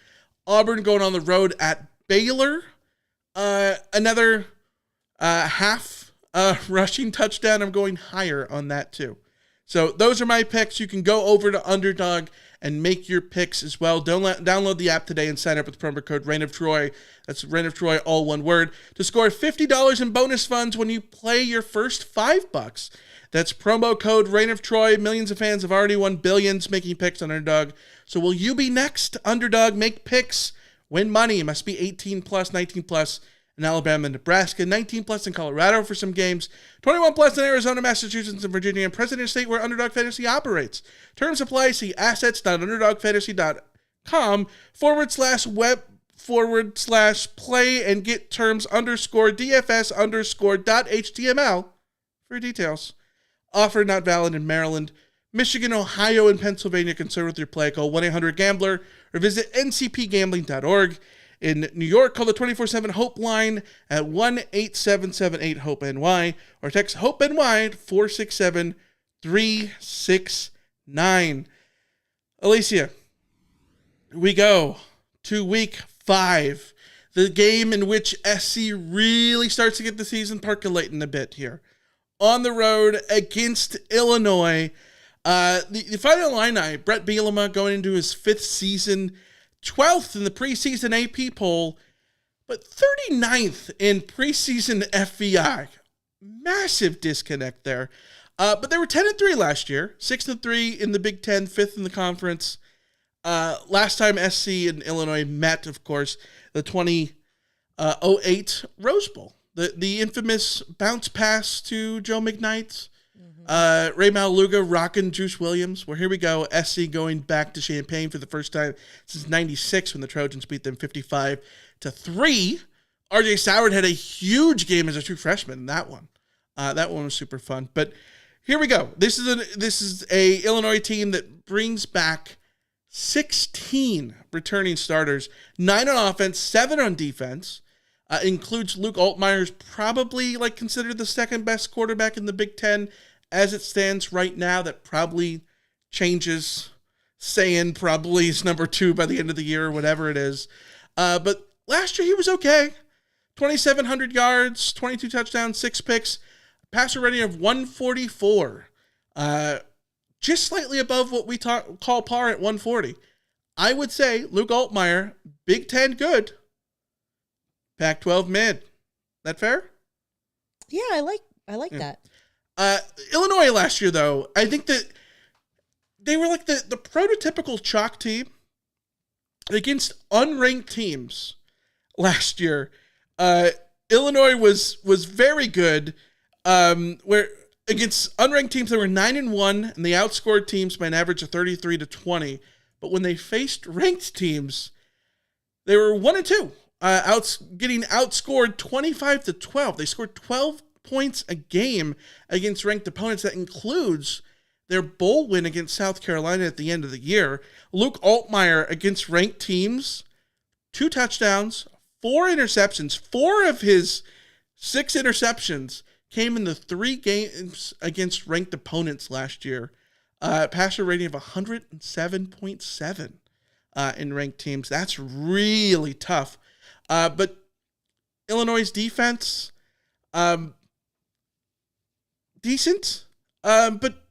[SPEAKER 1] Auburn going on the road at Baylor. Another half rushing touchdown. I'm going higher on that too. So those are my picks. You can go over to Underdog and make your picks as well. Download the app today and sign up with promo code Reign of Troy. That's Reign of Troy, all one word, to score $50 in bonus funds when you play your first $5. That's promo code Reign of Troy. Millions of fans have already won billions making picks on Underdog. So will you be next? Underdog, make picks, win money. It must be 18 plus, 19 plus in Alabama and Nebraska, 19 plus in Colorado for some games, 21 plus in Arizona, Massachusetts, and Virginia, and President State where Underdog Fantasy operates. Terms apply. See assets.underdogfantasy.com/web/play and get terms _DFS_.html for details. Offer not valid in Maryland, Michigan, Ohio, and Pennsylvania. Concerned with your play, call 1-800-GAMBLER or visit ncpgambling.org. In New York, call the 24/7 HOPE line at 1-877-8-HOPE-NY or text HOPE-NY at 467-369. Alicia, we go to week 5, the game in which SC really starts to get the season percolating a bit here. On the road against Illinois. The final Illini, Brett Bielema going into his 5th season, 12th in the preseason AP poll, but 39th in preseason FVI. Massive disconnect there. But they were 10-3 last year, 6-3 in the Big Ten, 5th in the conference. Last time SC and Illinois met, of course, the 2008 Rose Bowl. The infamous bounce pass to Joe McKnight. Ray Maluga rocking Juice Williams. Well, here we go. SC going back to Champaign for the first time since '96 when the Trojans beat them 55-3. RJ Soward had a huge game as a true freshman in that one. That one was super fun. But here we go. This is a Illinois team that brings back 16 returning starters, 9 on offense, 7 on defense. Includes Luke Altmaier's probably considered the second best quarterback in the Big Ten as it stands right now. That probably changes. Saying probably is number 2 by the end of the year or whatever it is. But last year he was okay. 2,700 yards, 22 touchdowns, 6 picks, passer rating of 144. Just slightly above what we call par at 140. I would say Luke Altmaier, Big Ten good. Pac-12 mid. That fair?
[SPEAKER 2] Yeah, I like that.
[SPEAKER 1] Illinois last year, though, I think that they were like the prototypical chalk team against unranked teams last year. Illinois was very good. Where against unranked teams, they were 9-1, and they outscored teams by an average of 33-20. But when they faced ranked teams, they were 1-2. Getting outscored 25-12. They scored 12 points a game against ranked opponents. That includes their bowl win against South Carolina at the end of the year. Luke Altmaier against ranked teams, 2 touchdowns, 4 interceptions. 4 of his 6 interceptions came in the 3 games against ranked opponents last year. Passer rating of 107.7 in ranked teams. That's really tough. But Illinois' defense, decent. But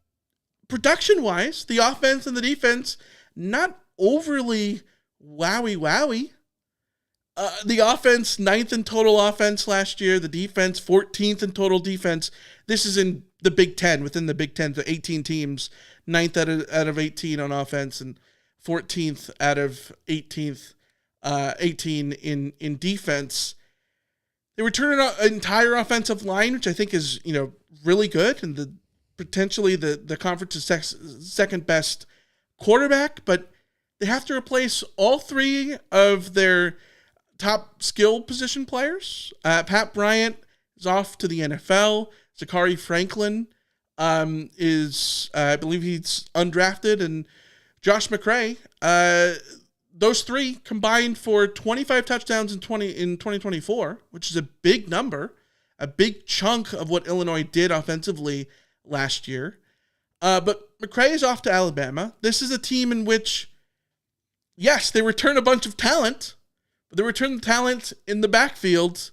[SPEAKER 1] production-wise, the offense and the defense, not overly wowie. The offense, 9th in total offense last year. The defense, 14th in total defense. This is in the Big Ten, within the Big Ten, so 18 teams, 9th out of 18 on offense, and 14th out of 18 in defense. They return an entire offensive line, which I think is really good, and potentially the conference's second best quarterback. But they have to replace all 3 of their top skill position players. Pat Bryant is off to the NFL. Zachary Franklin is, I believe he's undrafted, and Josh McCray. Those three combined for 25 touchdowns in 2024, which is a big number, a big chunk of what Illinois did offensively last year. But McCray is off to Alabama. This is a team in which, yes, they return a bunch of talent, but they return the talent in the backfield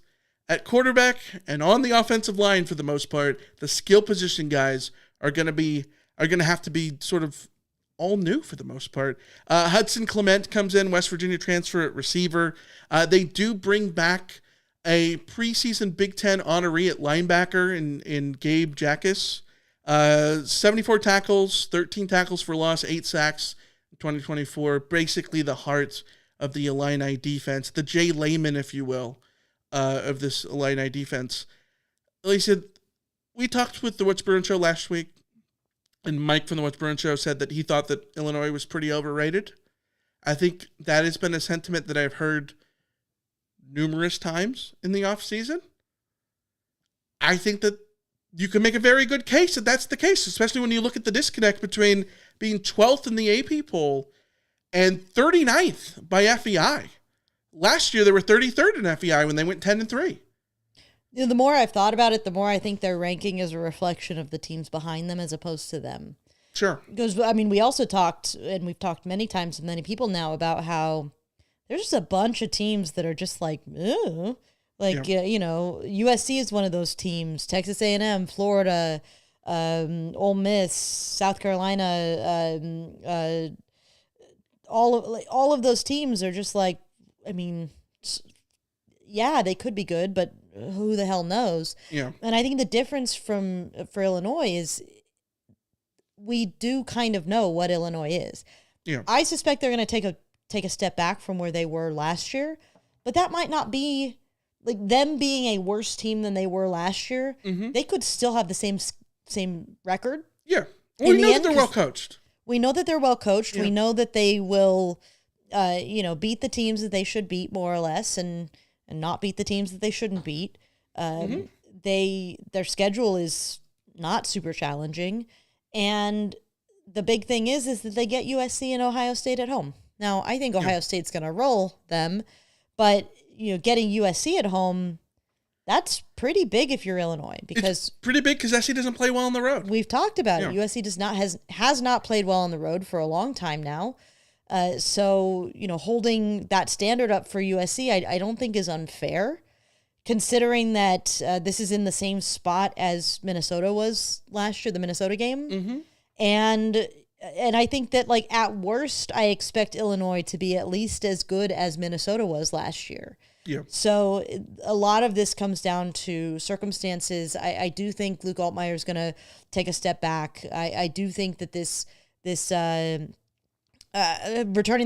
[SPEAKER 1] at quarterback and on the offensive line for the most part. The skill position guys are going to have to be sort of all new for the most part. Hudson Clement comes in, West Virginia transfer at receiver. They do bring back a preseason Big Ten honoree at linebacker in Gabe Jackus. 74 tackles, 13 tackles for loss, 8 sacks in 2024. Basically the heart of the Illini defense, the Jay Lehman, if you will, of this Illini defense. Like I said, we talked with the What's Burn Show last week, and Mike from the What's Burn Show said that he thought that Illinois was pretty overrated. I think that has been a sentiment that I've heard numerous times in the offseason. I think that you can make a very good case that that's the case, especially when you look at the disconnect between being 12th in the AP poll and 39th by FEI. Last year, they were 33rd in FEI when they went 10-3.
[SPEAKER 2] You know, the more I've thought about it, the more I think their ranking is a reflection of the teams behind them as opposed to them.
[SPEAKER 1] Sure.
[SPEAKER 2] Because, I mean, we also talked, and we've talked many times with many people now about how there's just a bunch of teams that are just like, ugh. Like, you know, USC is one of those teams. Texas A&M, Florida, Ole Miss, South Carolina, all of those teams are just like, I mean, yeah, they could be good, but who the hell knows?
[SPEAKER 1] Yeah.
[SPEAKER 2] And I think the difference for Illinois is we do kind of know what Illinois is.
[SPEAKER 1] Yeah.
[SPEAKER 2] I suspect they're going to take a step back from where they were last year, but that might not be like them being a worse team than they were last year. Mm-hmm. They could still have the same record.
[SPEAKER 1] Yeah. Well, we know that they're well coached.
[SPEAKER 2] We know that they're well coached.
[SPEAKER 1] Yeah.
[SPEAKER 2] We know that they will, beat the teams that they should beat more or less, and not beat the teams that they shouldn't beat. Their schedule is not super challenging, and the big thing is that they get USC and Ohio State at home. Now, I think Ohio State's going to roll them, but getting USC at home, that's pretty big if you're Illinois, because
[SPEAKER 1] it's pretty big because SC doesn't play well on the road.
[SPEAKER 2] We've talked about it. USC has not played well on the road for a long time now. So holding that standard up for USC, I don't think is unfair, considering that this is in the same spot as Minnesota was last year, the Minnesota game. Mm-hmm. And I think that, like, at worst, I expect Illinois to be at least as good as Minnesota was last year.
[SPEAKER 1] Yeah.
[SPEAKER 2] So a lot of this comes down to circumstances. I do think Luke Altmaier is going to take a step back. I do think that this returning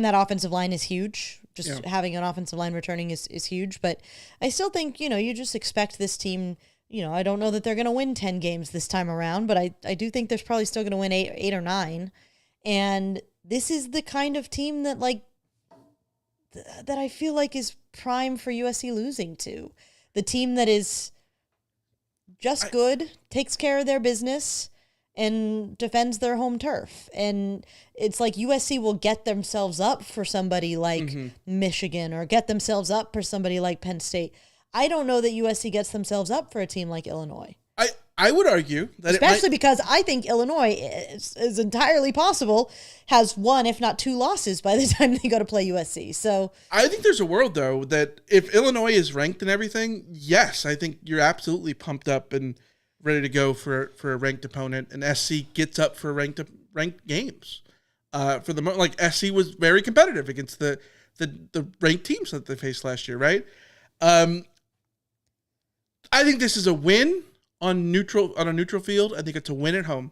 [SPEAKER 2] that offensive line is huge. Just having an offensive line returning is huge. But I still think, you just expect this team. I don't know that they're going to win 10 games this time around, but I do think they're probably still going to win eight or 9. And this is the kind of team that, like, that I feel like is prime for USC losing to. The team that is just good, takes care of their business, and defends their home turf. And it's like USC will get themselves up for somebody like Michigan, or get themselves up for somebody like Penn State. I don't know that USC gets themselves up for a team like Illinois.
[SPEAKER 1] I would argue that
[SPEAKER 2] especially because I think Illinois is entirely possible has 1, if not 2 losses by the time they go to play USC. So
[SPEAKER 1] I think there's a world, though, that if Illinois is ranked and everything, yes, I think you're absolutely pumped up and ready to go for a ranked opponent, and SC gets up for ranked games. Like SC was very competitive against the ranked teams that they faced last year, right? I think this is a win on a neutral field. I think it's a win at home.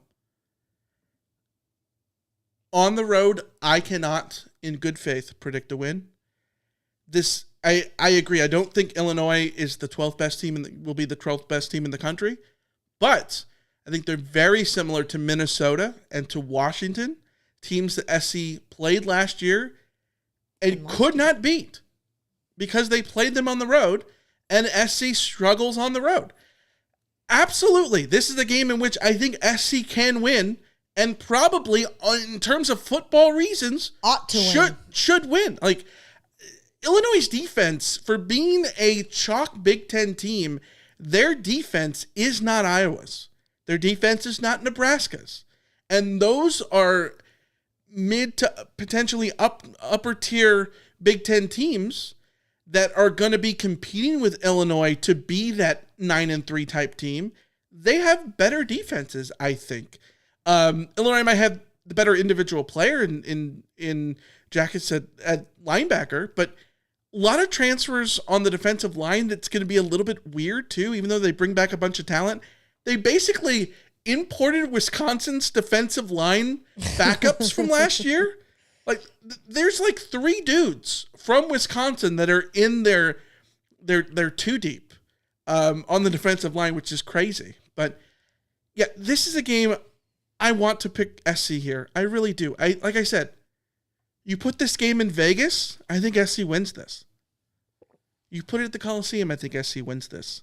[SPEAKER 1] On the road, I cannot, in good faith, predict a win. I agree. I don't think Illinois is the 12th best team will be the 12th best team in the country, but I think they're very similar to Minnesota and to Washington, teams that SC played last year and could not beat because they played them on the road, and SC struggles on the road. Absolutely. This is a game in which I think SC can win, and probably, in terms of football reasons,
[SPEAKER 2] ought to
[SPEAKER 1] should win. Like, Illinois' defense, for being a chalk Big Ten team, their defense is not Iowa's. Their defense is not Nebraska's. And those are mid to potentially upper tier Big Ten teams that are going to be competing with Illinois to be that 9-3 type team. They have better defenses, I think. Illinois might have the better individual player in Jackets at linebacker, but a lot of transfers on the defensive line that's going to be a little bit weird too, even though they bring back a bunch of talent. They basically imported Wisconsin's defensive line backups from last year. Like, there's like 3 dudes from Wisconsin that are in their two deep on the defensive line, which is crazy. But yeah, this is a game I want to pick SC here. I really do. Like I said, you put this game in Vegas, I think SC wins this. You put it at the Coliseum, I think SC wins this.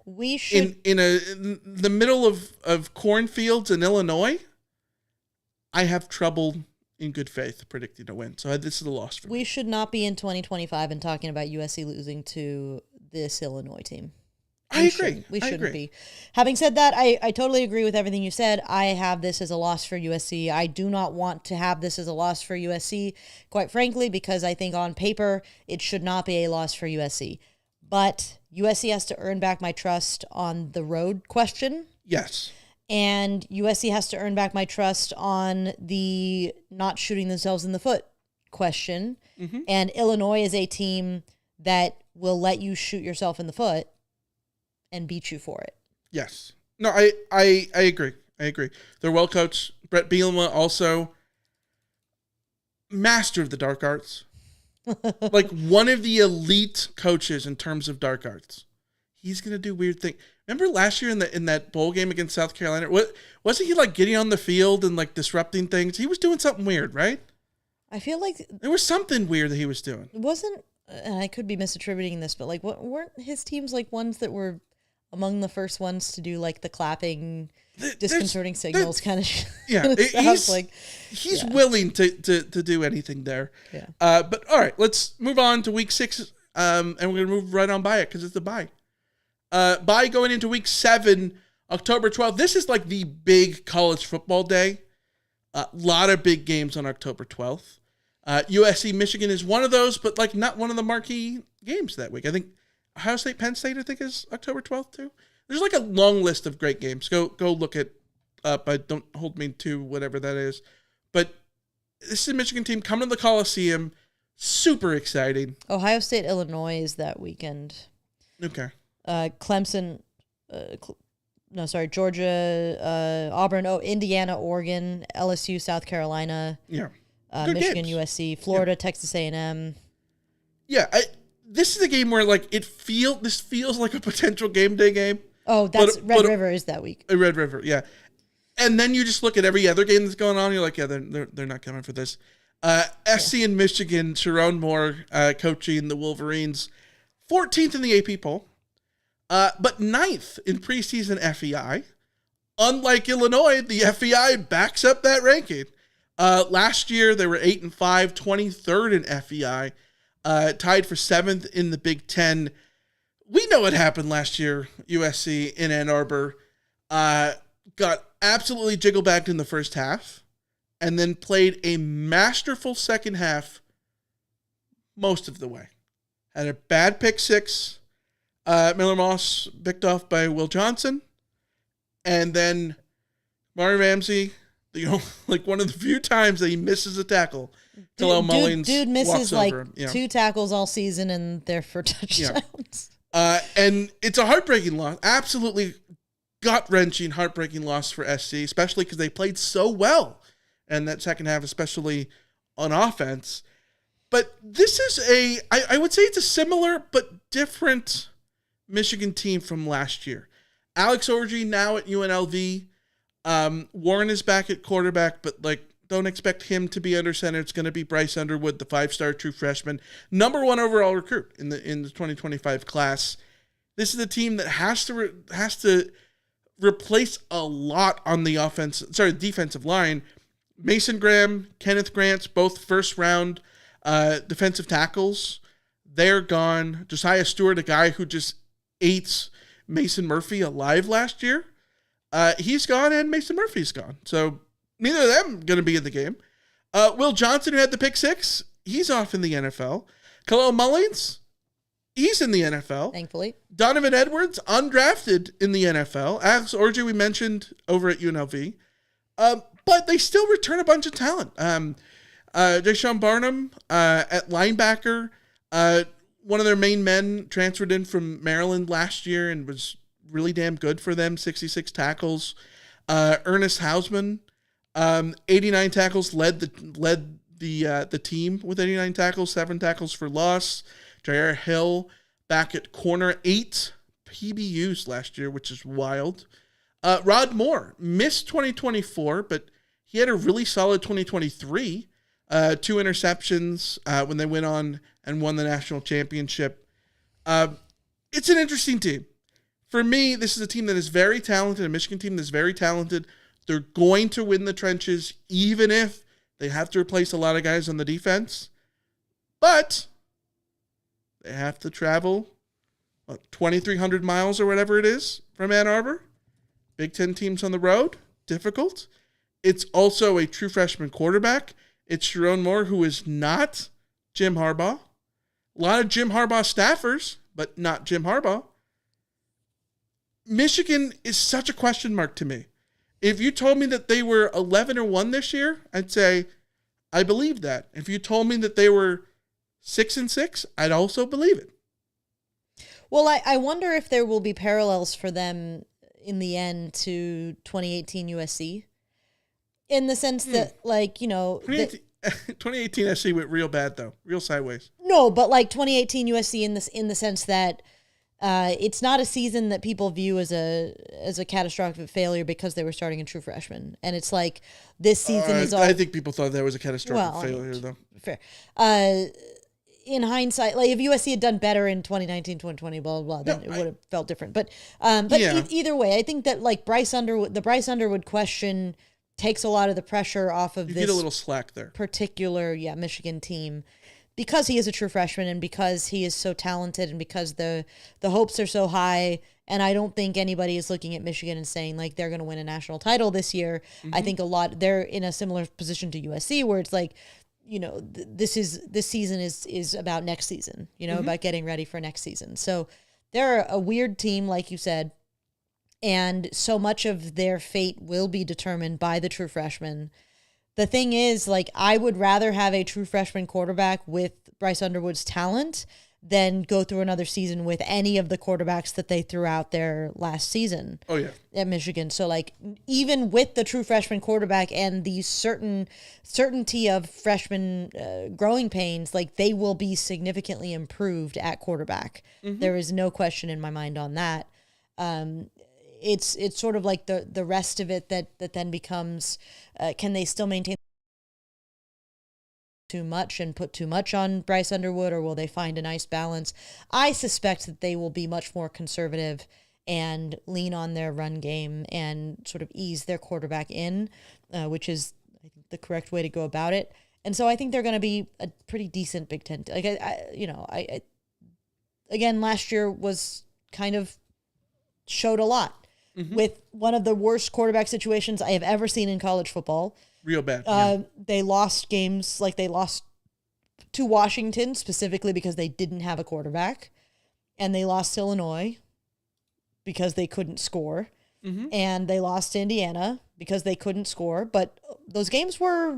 [SPEAKER 2] We should
[SPEAKER 1] in the middle of cornfields in Illinois. I have trouble in good faith predicting a win. So this is a loss for me.
[SPEAKER 2] We should not be in 2025 and talking about USC losing to this Illinois team.
[SPEAKER 1] I agree.
[SPEAKER 2] We shouldn't be. Having said that, I totally agree with everything you said. I have this as a loss for USC. I do not want to have this as a loss for USC, quite frankly, because I think on paper it should not be a loss for USC. But USC has to earn back my trust on the road question.
[SPEAKER 1] Yes.
[SPEAKER 2] And USC has to earn back my trust on the not shooting themselves in the foot question. Mm-hmm. And Illinois is a team that will let you shoot yourself in the foot and beat you for it.
[SPEAKER 1] Yes. No, I agree. I agree. They're well coached. Brett Bielema also master of the dark arts. Like one of the elite coaches in terms of dark arts. He's going to do weird things. Remember last year in that bowl game against South Carolina? Wasn't he like getting on the field and like disrupting things? He was doing something weird, right?
[SPEAKER 2] I feel like
[SPEAKER 1] there was something weird that he was doing.
[SPEAKER 2] It wasn't, and I could be misattributing this, but like weren't his teams like ones that were among the first ones to do like the clapping, disconcerting signals kind of shit?
[SPEAKER 1] Yeah, he's willing to do anything there.
[SPEAKER 2] Yeah.
[SPEAKER 1] But all right, let's move on to week 6, and we're gonna move right on by it because it's the bye. Bye going into week 7, October 12th. This is like the big college football day. A lot of big games on October 12th. USC Michigan is one of those, but like not one of the marquee games that week. I think Ohio State, Penn State, I think is October 12th too. There's like a long list of great games. Go look it up. Don't hold me to whatever that is. But this is a Michigan team coming to the Coliseum. Super exciting.
[SPEAKER 2] Ohio State, Illinois is that weekend.
[SPEAKER 1] Okay.
[SPEAKER 2] Clemson, Georgia, Auburn, Indiana, Oregon, LSU, South Carolina.
[SPEAKER 1] Yeah.
[SPEAKER 2] Michigan,
[SPEAKER 1] games.
[SPEAKER 2] USC, Florida, Texas A&M.
[SPEAKER 1] Yeah, this is a game where like this feels like a potential game day game.
[SPEAKER 2] Oh, Red River is that week.
[SPEAKER 1] Red River, yeah. And then you just look at every other game that's going on. You're like, yeah, they're not coming for this. SC in Michigan, Sharon Moore coaching the Wolverines, 14th in the AP poll, but 9th in preseason FEI. Unlike Illinois, the FEI backs up that ranking. Last year, they were 8-5, 23rd in FEI, tied for 7th in the Big Ten. We know what happened last year, USC in Ann Arbor. Got absolutely jiggle-bagged in the first half, and then played a masterful second half most of the way. Had a bad pick 6. Miller Moss picked off by Will Johnson. And then Mari Ramsey, like one of the few times that he misses a tackle. Mullins
[SPEAKER 2] dude misses like
[SPEAKER 1] over,
[SPEAKER 2] 2 tackles all season and they're for touchdowns.
[SPEAKER 1] Yeah. And it's a heartbreaking loss. Absolutely gut-wrenching, heartbreaking loss for SC, especially because they played so well in that second half, especially on offense. But this is I would say it's a similar but different Michigan team from last year. Alex Orji now at UNLV. Warren is back at quarterback, but like Don't expect him to be under center. It's going to be Bryce Underwood, the 5-star true freshman, number 1 overall recruit in the 2025 class. This is a team that has to replace a lot on the defensive line. Mason Graham, Kenneth Grants, both first-round defensive tackles. They're gone. Josiah Stewart, a guy who just ate Mason Murphy alive last year, he's gone, and Mason Murphy's gone. So neither of them going to be in the game. Will Johnson, who had the pick 6, he's off in the NFL. Khalil Mullins, he's in the NFL.
[SPEAKER 2] Thankfully.
[SPEAKER 1] Donovan Edwards, undrafted in the NFL. Alex Orji, we mentioned over at UNLV. But they still return a bunch of talent. Deshaun Barnum at linebacker. One of their main men transferred in from Maryland last year and was really damn good for them. 66 tackles. Ernest Hausman, 89 tackles, led the team with 89 tackles, 7 tackles for loss. Jair Hill back at corner, 8 PBUs last year, which is wild. Rod Moore missed 2024, but he had a really solid 2023. 2 interceptions when they went on and won the national championship. It's an interesting team. For me, this is a team that is very talented, a Michigan team that's very talented. They're going to win the trenches, even if they have to replace a lot of guys on the defense. But they have to travel 2,300 miles or whatever it is from Ann Arbor. Big Ten teams on the road, difficult. It's also a true freshman quarterback. It's Sharon Moore, who is not Jim Harbaugh. A lot of Jim Harbaugh staffers, but not Jim Harbaugh. Michigan is such a question mark to me. If you told me that they were 11-1 this year, I'd say I believe that. If you told me that they were 6-6, I'd also believe it.
[SPEAKER 2] Well, I wonder if there will be parallels for them in the end to 2018 USC. In the sense that, like, you know...
[SPEAKER 1] 2018 SC went real bad, though. Real sideways.
[SPEAKER 2] No, but like 2018 USC in the sense that it's not a season that people view as a catastrophic failure because they were starting a true freshman. And it's like this season is all...
[SPEAKER 1] I think people thought that was a catastrophic failure, though.
[SPEAKER 2] Fair. In hindsight, like if USC had done better in 2019, 2020, blah, blah, blah, then it would have felt different. But yeah. Either way, I think that like the Bryce Underwood question takes a lot of the pressure off of this.
[SPEAKER 1] You get a little slack there.
[SPEAKER 2] Particular, Michigan team, because he is a true freshman and because he is so talented and because the hopes are so high. And I don't think anybody is looking at Michigan and saying like they're going to win a national title this year. Mm-hmm. I think they're in a similar position to USC where it's like, you know, this season is about next season, you know, about getting ready for next season. So they're a weird team, like you said. And so much of their fate will be determined by the true freshman. The thing is, like, I would rather have a true freshman quarterback with Bryce Underwood's talent than go through another season with any of the quarterbacks that they threw out there last season.
[SPEAKER 1] Oh, yeah.
[SPEAKER 2] At Michigan. So, like, even with the true freshman quarterback and the certainty of freshman growing pains, like, they will be significantly improved at quarterback. Mm-hmm. There is no question in my mind on that. It's sort of like the rest of it that then becomes, can they still maintain too much and put too much on Bryce Underwood, or will they find a nice balance? I suspect that they will be much more conservative and lean on their run game and sort of ease their quarterback in, which is, I think, the correct way to go about it. And so I think they're going to be a pretty decent Big Ten. Like I again, last year was kind of showed a lot. Mm-hmm. With one of the worst quarterback situations I have ever seen in college football.
[SPEAKER 1] Real bad. Yeah.
[SPEAKER 2] They lost games, like they lost to Washington specifically because they didn't have a quarterback. And they lost to Illinois because they couldn't score. Mm-hmm. And they lost to Indiana because they couldn't score. But those games were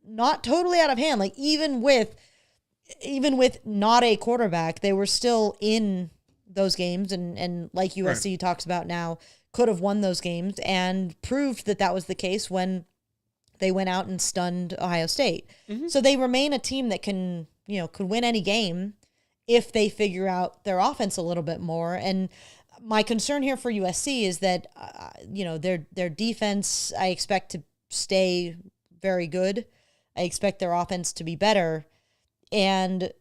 [SPEAKER 2] not totally out of hand. Like even with not a quarterback, they were still in those games. And like USC talks about now, could have won those games and proved that was the case when they went out and stunned Ohio State. Mm-hmm. So they remain a team that can, could win any game if they figure out their offense a little bit more. And my concern here for USC is that, their defense, I expect to stay very good. I expect their offense to be better. And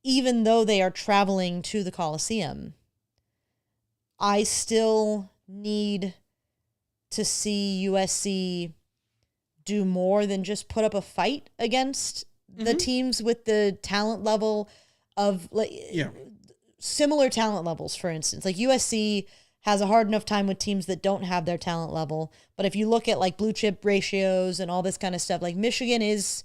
[SPEAKER 2] even though they are traveling to the Coliseum, I still need to see USC do more than just put up a fight against the teams with the talent level of similar talent levels, for instance. Like USC has a hard enough time with teams that don't have their talent level. But if you look at like blue chip ratios and all this kind of stuff, like Michigan is,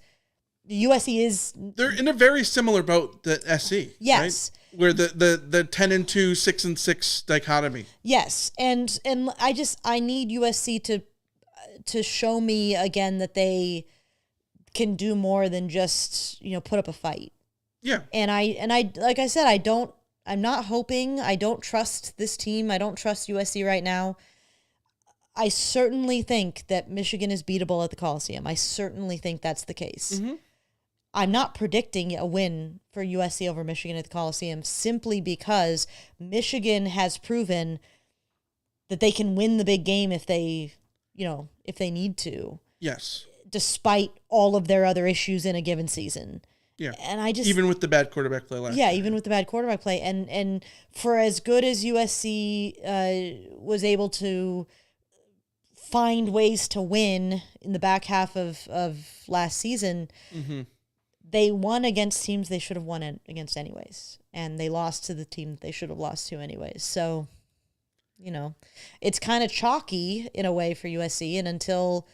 [SPEAKER 2] USC is.
[SPEAKER 1] They're in a very similar boat to SC.
[SPEAKER 2] Yes.
[SPEAKER 1] Right? Where the 10-2, 6-6 dichotomy.
[SPEAKER 2] Yes. And I need USC to show me again that they can do more than just, put up a fight.
[SPEAKER 1] Yeah.
[SPEAKER 2] And I like I said, I'm not hoping. I don't trust this team. I don't trust USC right now. I certainly think that Michigan is beatable at the Coliseum. I certainly think that's the case. Mm-hmm. I'm not predicting a win for USC over Michigan at the Coliseum simply because Michigan has proven that they can win the big game if they need to.
[SPEAKER 1] Yes.
[SPEAKER 2] Despite all of their other issues in a given season.
[SPEAKER 1] Yeah.
[SPEAKER 2] And I just
[SPEAKER 1] even with the bad quarterback play last year.
[SPEAKER 2] Even with the bad quarterback play. And for as good as USC was able to find ways to win in the back half of last season, they won against teams they should have won against anyways. And they lost to the team they should have lost to anyways. So, it's kind of chalky in a way for USC. And until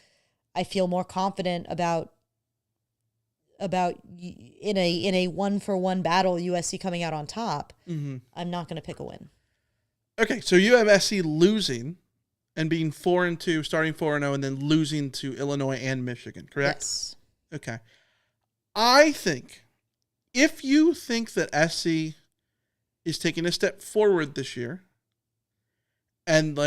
[SPEAKER 2] I feel more confident about in a 1-for-1 battle, USC coming out on top, I'm not going to pick a win.
[SPEAKER 1] Okay, so you have SC losing and being 4-2, starting 4-0, and then losing to Illinois and Michigan, correct?
[SPEAKER 2] Yes.
[SPEAKER 1] Okay. I think if you think that SC is taking a step forward this year and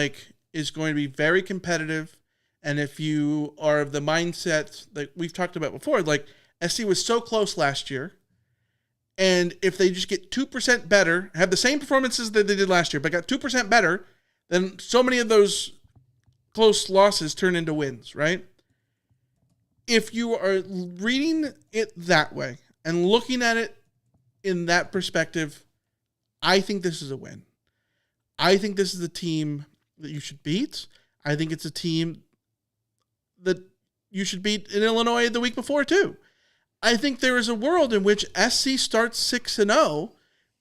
[SPEAKER 1] is going to be very competitive, and if you are of the mindset that we've talked about before, SC was so close last year, and if they just get 2% better, have the same performances that they did last year, but got 2% better, then so many of those close losses turn into wins, right? If you are reading it that way and looking at it in that perspective, I think this is a win. I think this is a team that you should beat. I think it's a team that you should beat in Illinois the week before, too. I think there is a world in which SC starts 6-0,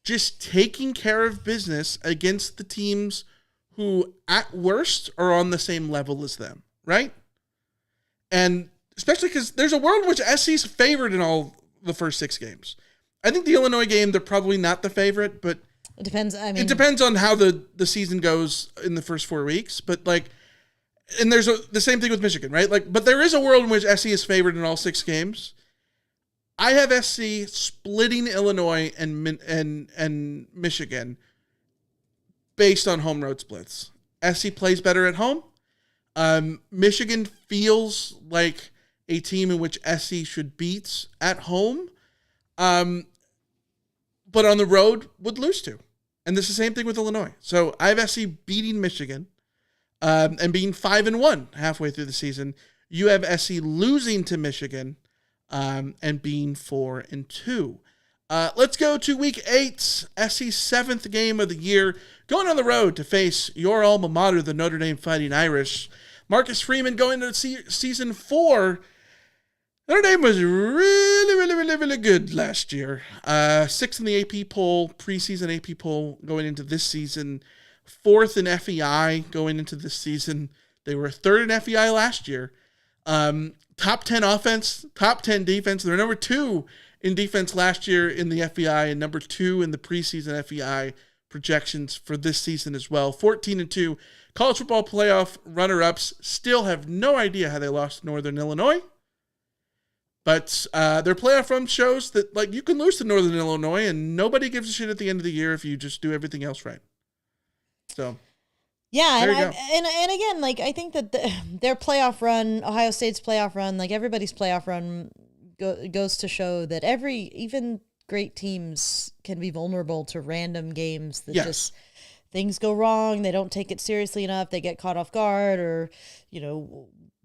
[SPEAKER 1] just taking care of business against the teams who, at worst, are on the same level as them, right? And especially because there's a world in which SC's favored in all the first 6 games. I think the Illinois game, they're probably not the favorite, but
[SPEAKER 2] it depends.
[SPEAKER 1] It depends on how the season goes in the first 4 weeks, but and there's the same thing with Michigan, right? But there is a world in which SC is favored in all 6 games. I have SC splitting Illinois and Michigan based on home road splits. SC plays better at home. Michigan feels like a team in which SC should beat at home, but on the road would lose to. And this is the same thing with Illinois. So I have SC beating Michigan and being 5-1 halfway through the season. You have SC losing to Michigan and being 4-2. Let's go to week 8, SC's 7th game of the year, going on the road to face your alma mater, the Notre Dame Fighting Irish. Marcus Freeman going into season 4. Notre Dame was really good last year. 6th in the AP poll, preseason AP poll going into this season. 4th in FEI going into this season. They were 3rd in FEI last year. Top 10 offense, top 10 defense. They're number 2 in defense last year in the FEI and number 2 in the preseason FEI projections for this season as well. 14-2. College football playoff runner-ups still have no idea how they lost to Northern Illinois. But their playoff run shows that you can lose to Northern Illinois and nobody gives a shit at the end of the year if you just do everything else right. So
[SPEAKER 2] yeah, and again, I think that their playoff run, Ohio State's playoff run, everybody's playoff run goes to show that even great teams can be vulnerable to random games that just things go wrong. They don't take it seriously enough. They get caught off guard, or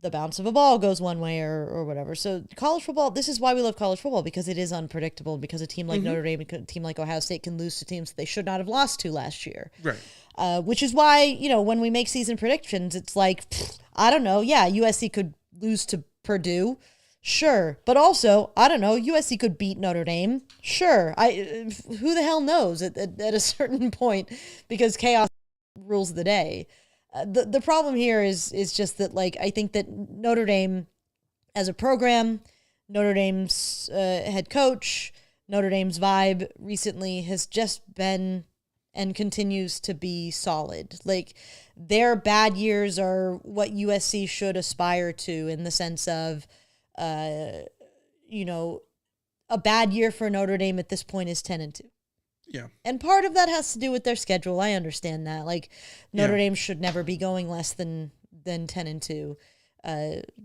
[SPEAKER 2] the bounce of a ball goes one way or whatever. So college football, this is why we love college football, because it is unpredictable, because a team like Notre Dame, a team like Ohio State can lose to teams that they should not have lost to last year.
[SPEAKER 1] Right.
[SPEAKER 2] Which is why, when we make season predictions, it's like, I don't know. Yeah, USC could lose to Purdue. Sure. But also, I don't know, USC could beat Notre Dame. Sure. Who the hell knows at a certain point, because chaos rules the day. The problem here is just that, like, I think that Notre Dame as a program, Notre Dame's head coach, Notre Dame's vibe recently has just been and continues to be solid. Like, their bad years are what USC should aspire to, in the sense of, a bad year for Notre Dame at this point is 10-2.
[SPEAKER 1] Yeah.
[SPEAKER 2] And part of that has to do with their schedule. I understand that. Like, Notre Dame should never be going less than 10-2,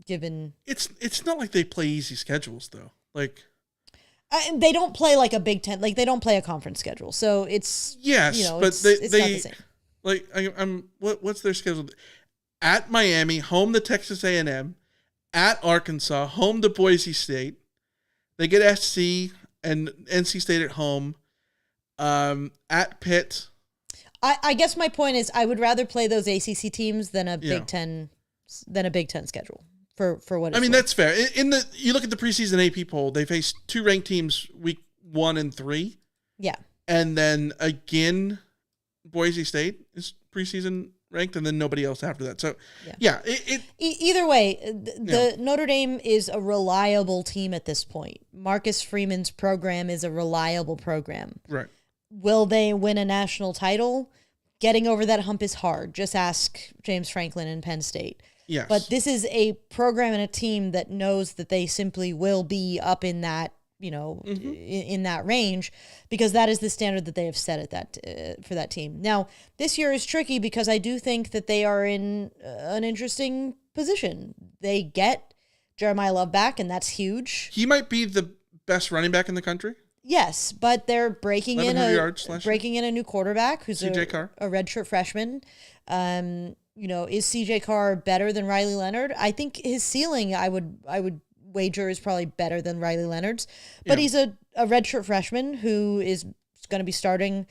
[SPEAKER 2] given
[SPEAKER 1] it's not like they play easy schedules though. Like,
[SPEAKER 2] they don't play like a Big Ten, like they don't play a conference schedule. So it's
[SPEAKER 1] but
[SPEAKER 2] it's
[SPEAKER 1] they
[SPEAKER 2] not the same.
[SPEAKER 1] like what's their schedule? At Miami, home to Texas A&M, at Arkansas, home to Boise State. They get SC and NC State at home. At Pitt.
[SPEAKER 2] I guess my point is, I would rather play those ACC teams than a Big Ten schedule for what it's
[SPEAKER 1] I mean,
[SPEAKER 2] worth.
[SPEAKER 1] that's fair. You look at the preseason AP poll, they faced 2 ranked teams week 1 and 3.
[SPEAKER 2] Yeah.
[SPEAKER 1] And then again, Boise State is preseason ranked, and then nobody else after that. So
[SPEAKER 2] either way, the Notre Dame is a reliable team at this point. Marcus Freeman's program is a reliable program.
[SPEAKER 1] Right.
[SPEAKER 2] Will they win a national title? Getting over that hump is hard. Just ask James Franklin and Penn State.
[SPEAKER 1] Yes.
[SPEAKER 2] But this is a program and a team that knows that they simply will be up in that, in that range, because that is the standard that they have set at that for that team. Now, this year is tricky because I do think that they are in an interesting position. They get Jeremiah Love back, and that's huge.
[SPEAKER 1] He might be the best running back in the country.
[SPEAKER 2] Yes, but they're breaking in a new quarterback who's a redshirt freshman. Is CJ Carr better than Riley Leonard? I think his ceiling, I would wager, is probably better than Riley Leonard's. But he's a redshirt freshman who is going to be starting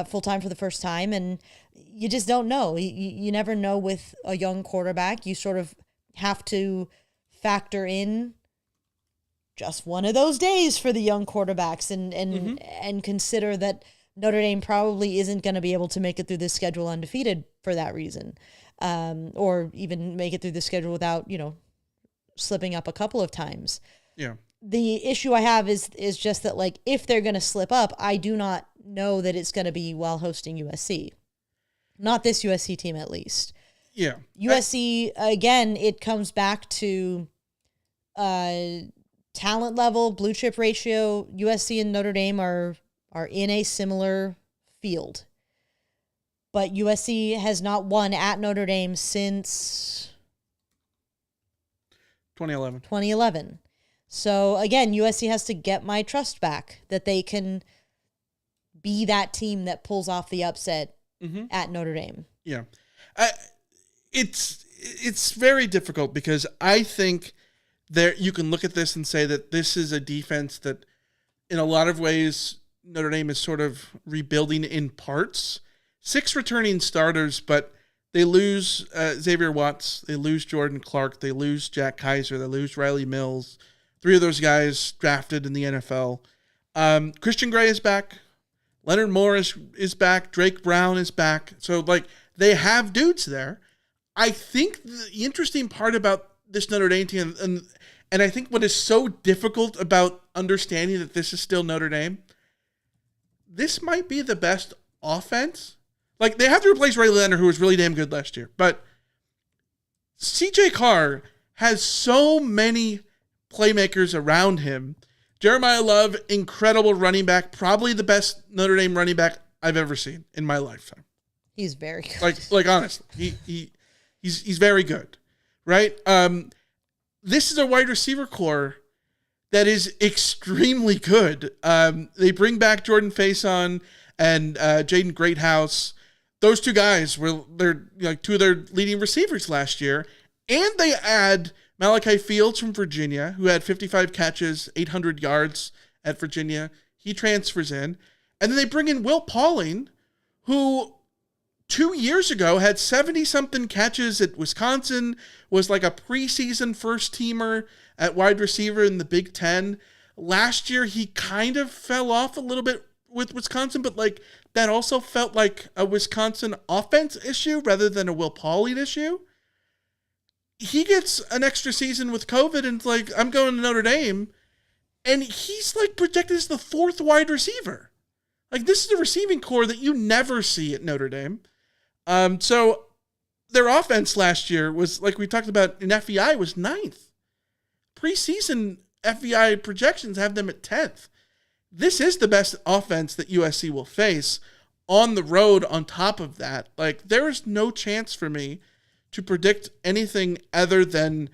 [SPEAKER 2] full-time for the first time, and you just don't know. You never know with a young quarterback. You sort of have to factor in just one of those days for the young quarterbacks and consider that Notre Dame probably isn't going to be able to make it through this schedule undefeated for that reason, or even make it through the schedule without, slipping up a couple of times.
[SPEAKER 1] Yeah.
[SPEAKER 2] The issue I have is just that, like, if they're going to slip up, I do not know that it's going to be while hosting USC. Not this USC team, at least.
[SPEAKER 1] Yeah.
[SPEAKER 2] USC, again, it comes back to talent level, blue chip ratio. USC and Notre Dame are in a similar field. But USC has not won at Notre Dame since 2011. So again, USC has to get my trust back that they can be that team that pulls off the upset at Notre Dame.
[SPEAKER 1] Yeah. It's very difficult because I think you can look at this and say that this is a defense that in a lot of ways Notre Dame is sort of rebuilding in parts. 6 returning starters, but they lose Xavier Watts, they lose Jordan Clark, they lose Jack Kaiser, they lose Riley Mills. 3 of those guys drafted in the NFL. Christian Gray is back. Leonard Moore is back. Drake Brown is back. So, like, they have dudes there. I think the interesting part about this Notre Dame team, and I think what is so difficult about understanding that this is still Notre Dame, this might be the best offense. Like, they have to replace Ray Leonard, who was really damn good last year. But CJ Carr has so many playmakers around him. Jeremiah Love, incredible running back, probably the best Notre Dame running back I've ever seen in my lifetime.
[SPEAKER 2] He's very good.
[SPEAKER 1] Like honestly, he's very good, right? This is a wide receiver core that is extremely good. They bring back Jordan Faison and Jaden Greathouse. Those 2 guys were 2 of their leading receivers last year, And they add Malachi Fields from Virginia, who had 55 catches, 800 yards at Virginia. He transfers in. And then they bring in Will Pauling, who 2 years ago had 70-something catches at Wisconsin, was like a preseason first-teamer at wide receiver in the Big Ten. Last year, he kind of fell off a little bit with Wisconsin, but like that also felt like a Wisconsin offense issue rather than a Will Pauling issue. He gets an extra season with COVID and it's like, I'm going to Notre Dame. And he's like projected as the fourth wide receiver. Like, this is a receiving core that you never see at Notre Dame. So their offense last year was, like we talked about in FEI, was 9th. Preseason FEI projections have them at 10th. This is the best offense that USC will face on the road. On top of that, like, there is no chance for me to predict anything other than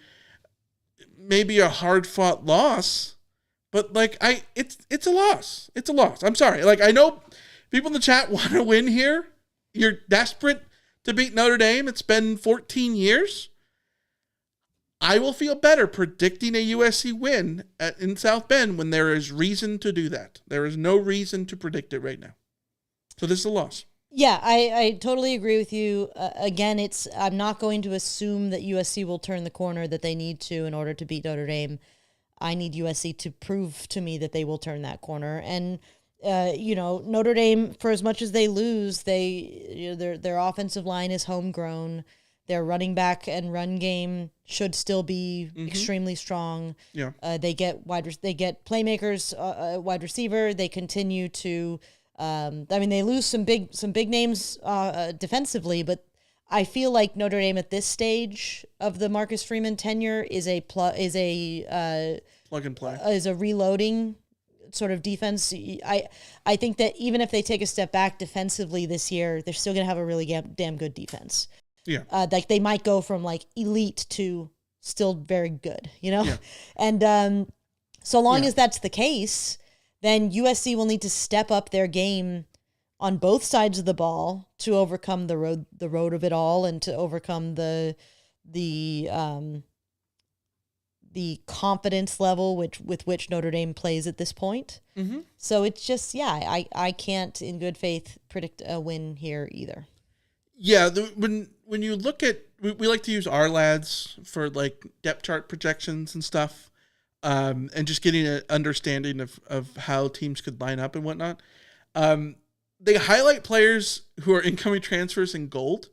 [SPEAKER 1] maybe a hard-fought loss. But like, it's a loss. It's a loss. I'm sorry. Like, I know people in the chat want to win here. You're desperate to beat Notre Dame. It's been 14 years. I will feel better predicting a USC win in South Bend when there is reason to do that. There is no reason to predict it right now. So this is a loss.
[SPEAKER 2] Yeah, I totally agree with you. Again, I'm not going to assume that USC will turn the corner that they need to in order to beat Notre Dame. I need USC to prove to me that they will turn that corner. And, Notre Dame, for as much as they lose, their offensive line is homegrown. Their running back and run game should still be extremely strong.
[SPEAKER 1] Yeah.
[SPEAKER 2] They get playmakers, wide receiver. They continue to, they lose some big names defensively, but I feel like Notre Dame at this stage of the Marcus Freeman tenure is a plug and play, is a reloading sort of defense. I think that even if they take a step back defensively this year, they're still going to have a really damn good defense.
[SPEAKER 1] Yeah.
[SPEAKER 2] Like they might go from like elite to still very good,
[SPEAKER 1] Yeah.
[SPEAKER 2] And so long as that's the case, then USC will need to step up their game on both sides of the ball to overcome the road of it all, and to overcome the confidence level with which Notre Dame plays at this point.
[SPEAKER 1] Mm-hmm.
[SPEAKER 2] So it's just, I can't in good faith predict a win here either.
[SPEAKER 1] Yeah, when you look at, we like to use our lads for like depth chart projections and stuff, and just getting an understanding of how teams could line up and whatnot. They highlight players who are incoming transfers in gold.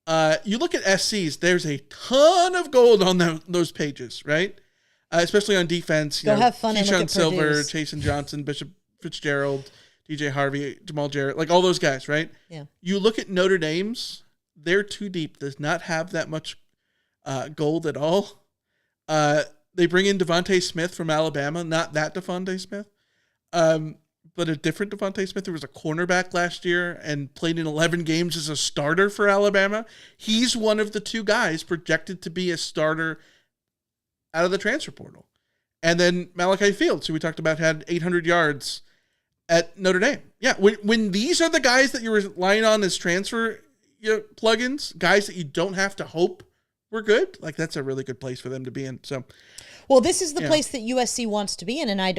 [SPEAKER 1] You look at SCs, there's a ton of gold on those pages, right? Especially on defense.
[SPEAKER 2] Go have fun and look
[SPEAKER 1] Keyshawn
[SPEAKER 2] at
[SPEAKER 1] Silver,
[SPEAKER 2] Purdue's.
[SPEAKER 1] Chasen Johnson, Bishop Fitzgerald, DJ Harvey, Jamal Jarrett, like all those guys, right?
[SPEAKER 2] Yeah.
[SPEAKER 1] You look at Notre Dame's, they're too deep, does not have that much gold at all. They bring in Devontae Smith from Alabama, not that Devontae Smith, but a different Devontae Smith. There was a cornerback last year and played in 11 games as a starter for Alabama. He's one of the two guys projected to be a starter out of the transfer portal. And then Malachi Fields, who we talked about, had 800 yards at Notre Dame. Yeah, when these are the guys that you're relying on as transfer plugins, guys that you don't have to hope were good, like that's a really good place for them to be in. So,
[SPEAKER 2] well, this is the place that USC wants to be in, and I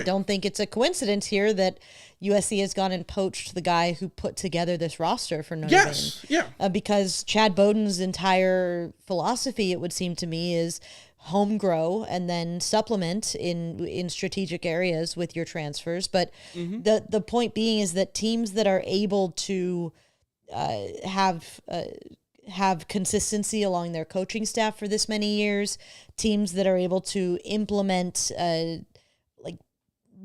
[SPEAKER 2] don't think it's a coincidence here that USC has gone and poached the guy who put together this roster for Notre Dame.
[SPEAKER 1] Yeah.
[SPEAKER 2] Because Chad Bowden's entire philosophy, it would seem to me, is home grow and then supplement in strategic areas with your transfers. But the point being is that teams that are able to have consistency along their coaching staff for this many years, teams that are able to implement like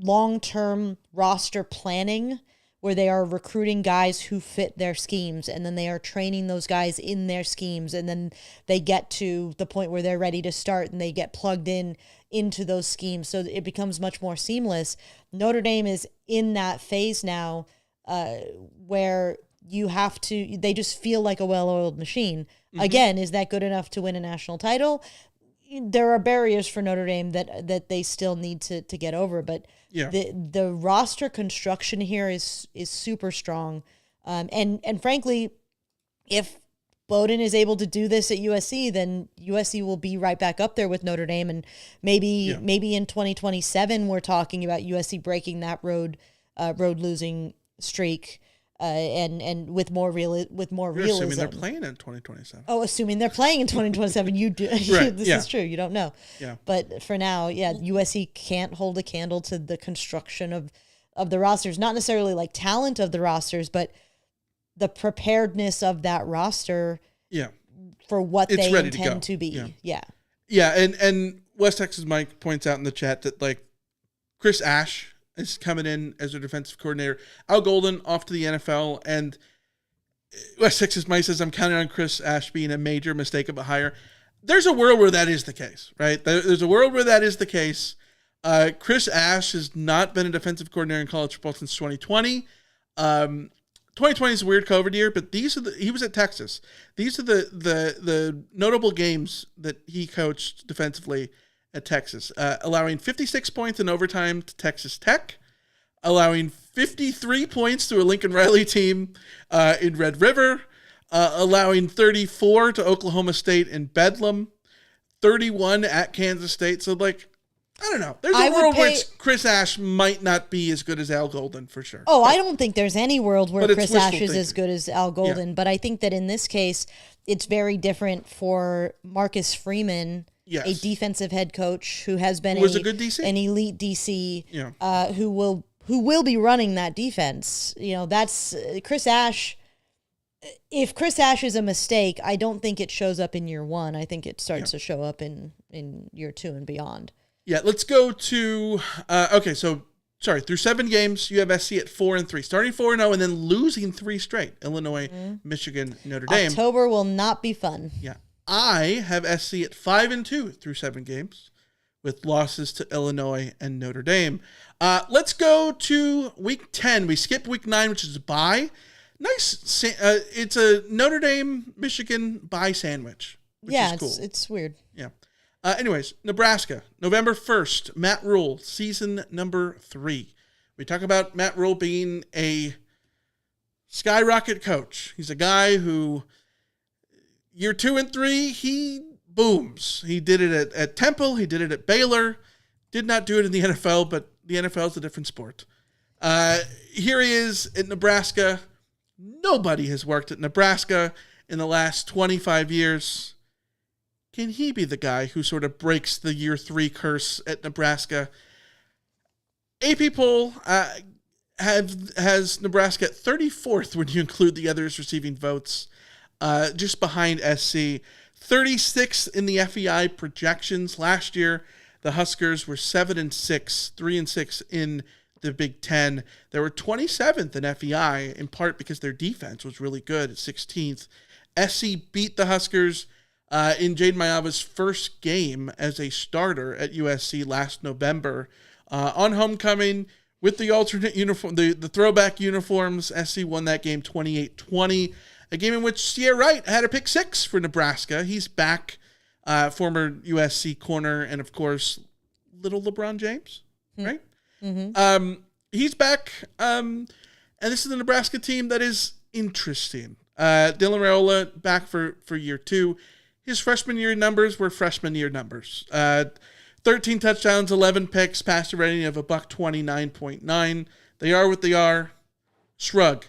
[SPEAKER 2] long-term roster planning where they are recruiting guys who fit their schemes, and then they are training those guys in their schemes, and then they get to the point where they're ready to start and they get plugged into those schemes, so it becomes much more seamless. Notre Dame is in that phase now where they just feel like a well-oiled machine. Mm-hmm. Again, is that good enough to win a national title? There are barriers for Notre Dame that they still need to get over, but the roster construction here is super strong. And frankly, if Bowden is able to do this at USC, then USC will be right back up there with Notre Dame, and maybe in 2027 we're talking about USC breaking that road losing streak, and with more realism.
[SPEAKER 1] Assuming they're playing in 2027.
[SPEAKER 2] Oh, assuming they're playing in 2027, you do.
[SPEAKER 1] Right,
[SPEAKER 2] This is true. You don't know.
[SPEAKER 1] Yeah.
[SPEAKER 2] But for now, USC can't hold a candle to the construction of the rosters, not necessarily like talent of the rosters, but the preparedness of that roster for what they intend to be.
[SPEAKER 1] Yeah, and West Texas Mike points out in the chat that like Chris Ash is coming in as their defensive coordinator. Al Golden off to the NFL, and West Texas Mike says, I'm counting on Chris Ash being a major mistake of a hire. There's a world where that is the case, right? There's a world where that is the case. Chris Ash has not been a defensive coordinator in college football since 2020. 2020 is a weird COVID year, but he was at Texas. These are the notable games that he coached defensively at Texas, allowing 56 points in overtime to Texas Tech, allowing 53 points to a Lincoln Riley team in Red River, allowing 34 to Oklahoma State in Bedlam, 31 at Kansas State. So like, I don't know. There's a world where Chris Ash might not be as good as Al Golden for sure.
[SPEAKER 2] Oh, I don't think there's any world where Chris Ash is as good as Al Golden. Yeah. But I think that in this case, it's very different for Marcus Freeman, a defensive head coach who has been
[SPEAKER 1] a good DC.
[SPEAKER 2] An elite DC, who will be running that defense. You know, that's Chris Ash. If Chris Ash is a mistake, I don't think it shows up in year one. I think it starts to show up in year two and beyond.
[SPEAKER 1] Yeah, let's go to through 7 games, you have SC at 4-3, starting 4-0 and then losing 3 straight. Illinois, Michigan, Notre Dame.
[SPEAKER 2] October will not be fun.
[SPEAKER 1] Yeah. I have SC at 5-2 through 7 games with losses to Illinois and Notre Dame. Let's go to week 10. We skipped week 9, which is a bye. Nice. It's a Notre Dame, Michigan bye sandwich, which is cool.
[SPEAKER 2] It's weird.
[SPEAKER 1] Yeah. Anyways, Nebraska, November 1st, Matt Rule, season number 3. We talk about Matt Rule being a skyrocket coach. He's a guy who, year 2 and 3, he booms. He did it at Temple. He did it at Baylor. Did not do it in the NFL, but the NFL is a different sport. Here he is at Nebraska. Nobody has worked at Nebraska in the last 25 years. Can he be the guy who sort of breaks the year 3 curse at Nebraska? AP poll has Nebraska at 34th when you include the others receiving votes, just behind SC. 36th in the FEI projections. Last year, the Huskers were 7-6, 3-6 in the Big Ten. They were 27th in FEI, in part because their defense was really good at 16th. SC beat the Huskers in Jaden Mayava's first game as a starter at USC last November. On homecoming with the alternate uniform, the throwback uniforms, SC won that game 28-20, a game in which Sierra Wright had a pick 6 for Nebraska. He's back, former USC corner, and of course, little LeBron James, right? Mm-hmm. He's back, and this is the Nebraska team that is interesting. Dylan Raiola back for year 2. His freshman year numbers were freshman year numbers. 13 touchdowns, 11 picks, passer rating of $129.9. They are what they are. Shrug.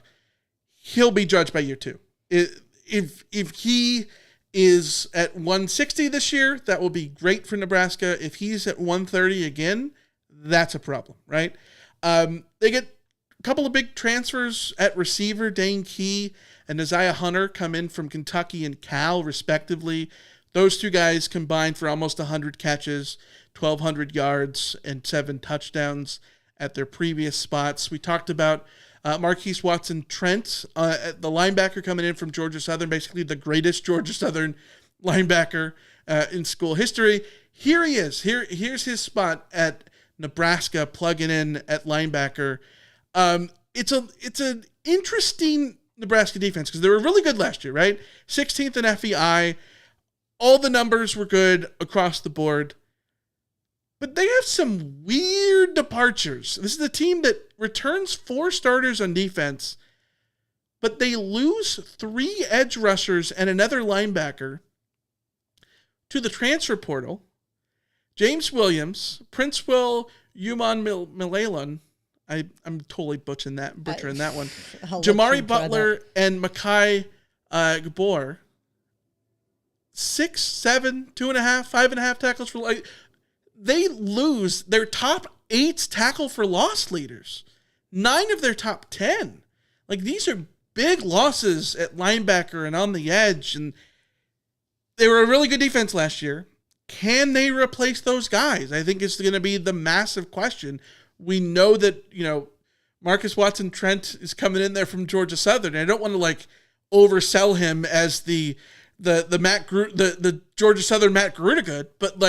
[SPEAKER 1] He'll be judged by year 2. If he is at 160 this year, that will be great for Nebraska. If he's at 130 again, that's a problem, right? They get a couple of big transfers at receiver. Dane Key and Isaiah Hunter come in from Kentucky and Cal, respectively. Those 2 guys combined for almost 100 catches, 1,200 yards, and 7 touchdowns at their previous spots. We talked about Marquise Watson-Trent, the linebacker coming in from Georgia Southern, basically the greatest Georgia Southern linebacker in school history. Here he is. Here's his spot at Nebraska, plugging in at linebacker. It's an interesting Nebraska defense because they were really good last year, right? 16th in FEI. All the numbers were good across the board. But they have some weird departures. This is a team that returns 4 starters on defense, but they lose 3 edge rushers and another linebacker to the transfer portal. James Williams, Princewell Uman-Milalon, I'm totally butchering that one. Jamari Butler and Makai Gabor. 6, 7, 2.5, 5.5 tackles for they lose their top 8 tackle for loss leaders. 9 of their top 10. Like, these are big losses at linebacker and on the edge, and they were a really good defense last year. Can they replace those guys? I think it's going to be the massive question. We know that, Marcus Watson-Trent is coming in there from Georgia Southern. And I don't want to oversell him as the Georgia Southern Matt Garuda, but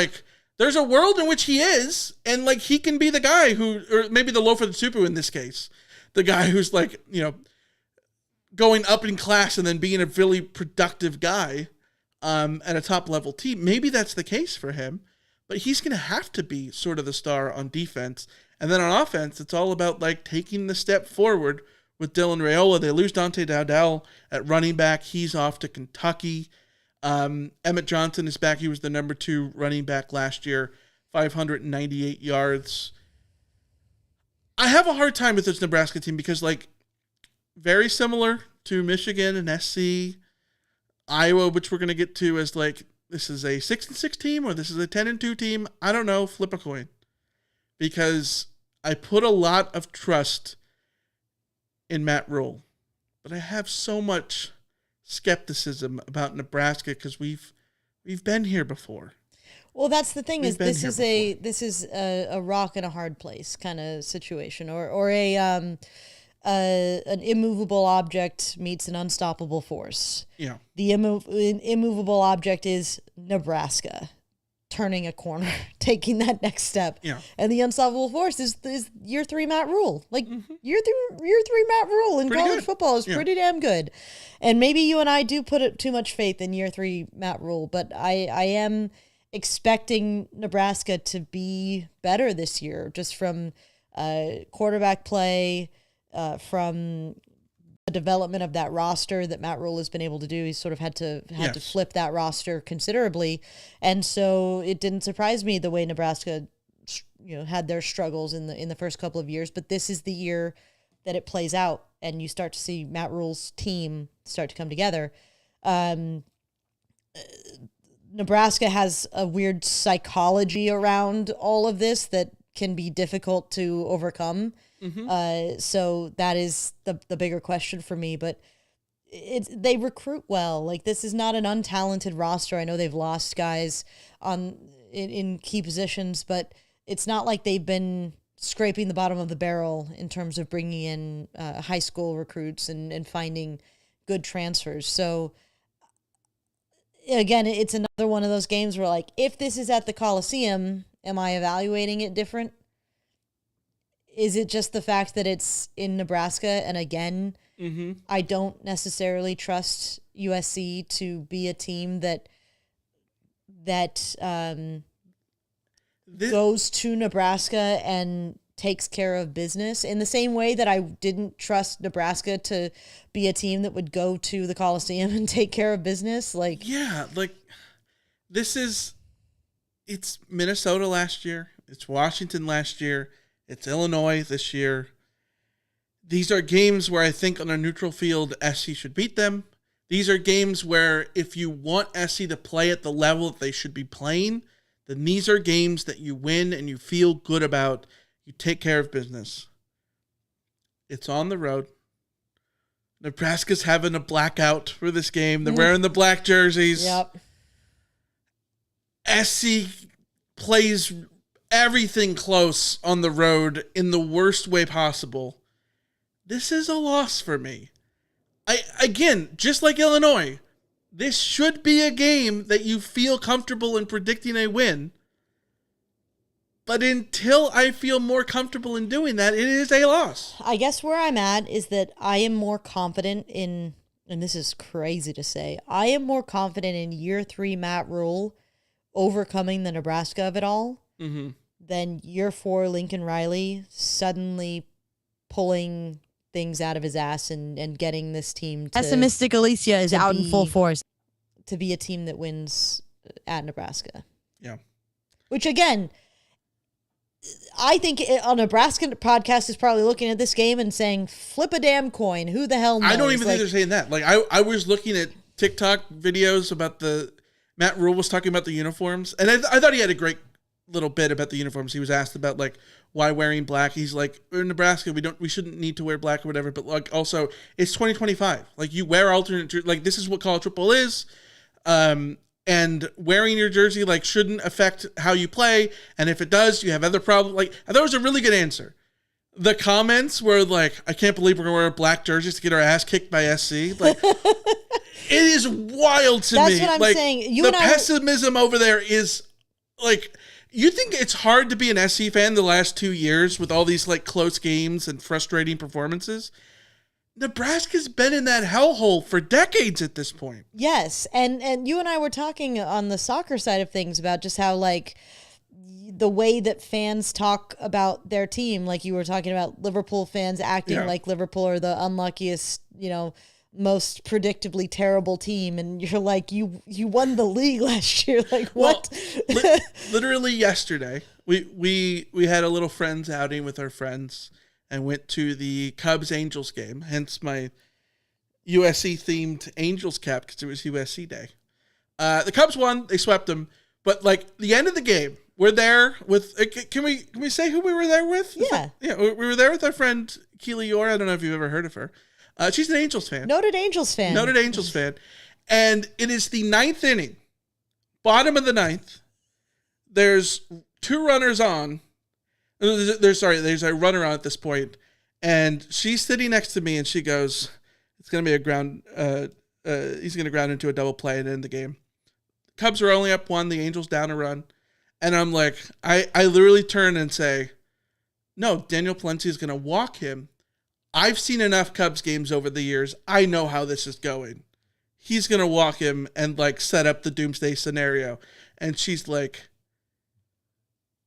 [SPEAKER 1] there's a world in which he is, and he can be the guy who, or maybe the loaf of the Supu in this case, the guy who's going up in class and then being a really productive guy at a top level team. Maybe that's the case for him, but he's going to have to be sort of the star on defense. And then on offense, it's all about taking the step forward with Dylan Raiola. They lose Dante Dowdell at running back. He's off to Kentucky. Emmett Johnson is back. He was the number 2 running back last year, 598 yards. I have a hard time with this Nebraska team because, very similar to Michigan and SC, Iowa, which we're going to get to as, this is a 6-6 team or this is a 10-2 team. I don't know. Flip a coin. Because I put a lot of trust in Matt Rule, but I have so much skepticism about Nebraska because we've been here before.
[SPEAKER 2] Well, that's the thing, this is a rock and a hard place kind of situation, or an immovable object meets an unstoppable force.
[SPEAKER 1] Yeah.
[SPEAKER 2] The immovable object is Nebraska turning a corner, taking that next step.
[SPEAKER 1] Yeah.
[SPEAKER 2] And the unstoppable force is year 3 Matt Rule. Year three Matt Rule in
[SPEAKER 1] pretty
[SPEAKER 2] college
[SPEAKER 1] good.
[SPEAKER 2] Football is pretty damn good. And maybe you and I do put too much faith in year 3 Matt Rule, but I am expecting Nebraska to be better this year, just from quarterback play, from the development of that roster that Matt Rule has been able to do. He's sort of had to flip that roster considerably. And so it didn't surprise me the way Nebraska, had their struggles in the first couple of years, but this is the year that it plays out and you start to see Matt Rule's team start to come together. Nebraska has a weird psychology around all of this that can be difficult to overcome. So that is the bigger question for me, but they recruit well. This is not an untalented roster. I know they've lost guys in key positions, but it's not like they've been scraping the bottom of the barrel in terms of bringing in high school recruits and finding good transfers. So again, it's another one of those games where if this is at the Coliseum, am I evaluating it different? Is it just the fact that it's in Nebraska? And again, I don't necessarily trust USC to be a team that goes to Nebraska and takes care of business in the same way that I didn't trust Nebraska to be a team that would go to the Coliseum and take care of business.
[SPEAKER 1] It's Minnesota last year. It's Washington last year. It's Illinois this year. These are games where I think on a neutral field, SC should beat them. These are games where if you want SC to play at the level that they should be playing, then these are games that you win and you feel good about. You take care of business. It's on the road. Nebraska's having a blackout for this game. They're wearing the black jerseys.
[SPEAKER 2] Yep.
[SPEAKER 1] SC plays everything close on the road in the worst way possible. This is a loss for me. Again, just like Illinois, this should be a game that you feel comfortable in predicting a win. But until I feel more comfortable in doing that, it is a loss.
[SPEAKER 2] I guess where I'm at is that I am more confident in, and this is crazy to say, I am more confident in year 3 Matt Rule overcoming the Nebraska of it all than year 4 Lincoln Riley suddenly pulling things out of his ass and getting this team to
[SPEAKER 3] Pessimistic Alicia is out in full force.
[SPEAKER 2] to be a team that wins at Nebraska.
[SPEAKER 1] Yeah.
[SPEAKER 2] Which again, I think a Nebraska podcast is probably looking at this game and saying, flip a damn coin. Who the hell knows?
[SPEAKER 1] I don't even think they're saying that. Like, I was looking at TikTok videos about Matt Rule was talking about the uniforms, and I thought he had a great little bit about the uniforms. He was asked about, like, why wearing black. He's like, in Nebraska, we shouldn't need to wear black or whatever, but, like, also, it's 2025. Like, you wear alternate, like, this is what college football is. And wearing your jersey, like, shouldn't affect how you play. And if it does, you have other problems. Like, I thought it was a really good answer. The comments were like, I can't believe we're going to wear black jerseys to get our ass kicked by SC. Like, it is wild to me.
[SPEAKER 2] That's what I'm
[SPEAKER 1] like,
[SPEAKER 2] saying.
[SPEAKER 1] The pessimism over there is, like, you think it's hard to be an SC fan the last 2 years with all these, like, close games and frustrating performances? Nebraska's been in that hellhole for decades at this point.
[SPEAKER 2] Yes, and you and I were talking on the soccer side of things about just how, like, the way that fans talk about their team, like you were talking about Liverpool fans acting like Liverpool are the unluckiest, most predictably terrible team, and you're like, you won the league last year, like, what?
[SPEAKER 1] Well, literally yesterday, we had a little friends outing with our friends and went to the Cubs-Angels game, hence my USC-themed Angels cap, because it was USC Day. The Cubs won. They swept them. But, like, the end of the game, we're there with... Can we say who we were there with?
[SPEAKER 2] Yeah.
[SPEAKER 1] We were there with our friend Keely Yor. I don't know if you've ever heard of her. She's an Angels fan.
[SPEAKER 2] Noted Angels fan.
[SPEAKER 1] And it is the 9th inning. Bottom of the 9th. There's 2 runners on. There's a runner on at this point, and she's sitting next to me, and she goes, "It's going to be a ground. He's going to ground into a double play and end the game." Cubs are only up 1. The Angels down a run, and I'm like, I literally turn and say, "No, Daniel Palencia is going to walk him. I've seen enough Cubs games over the years. I know how this is going. He's going to walk him and, like, set up the doomsday scenario." And she's like,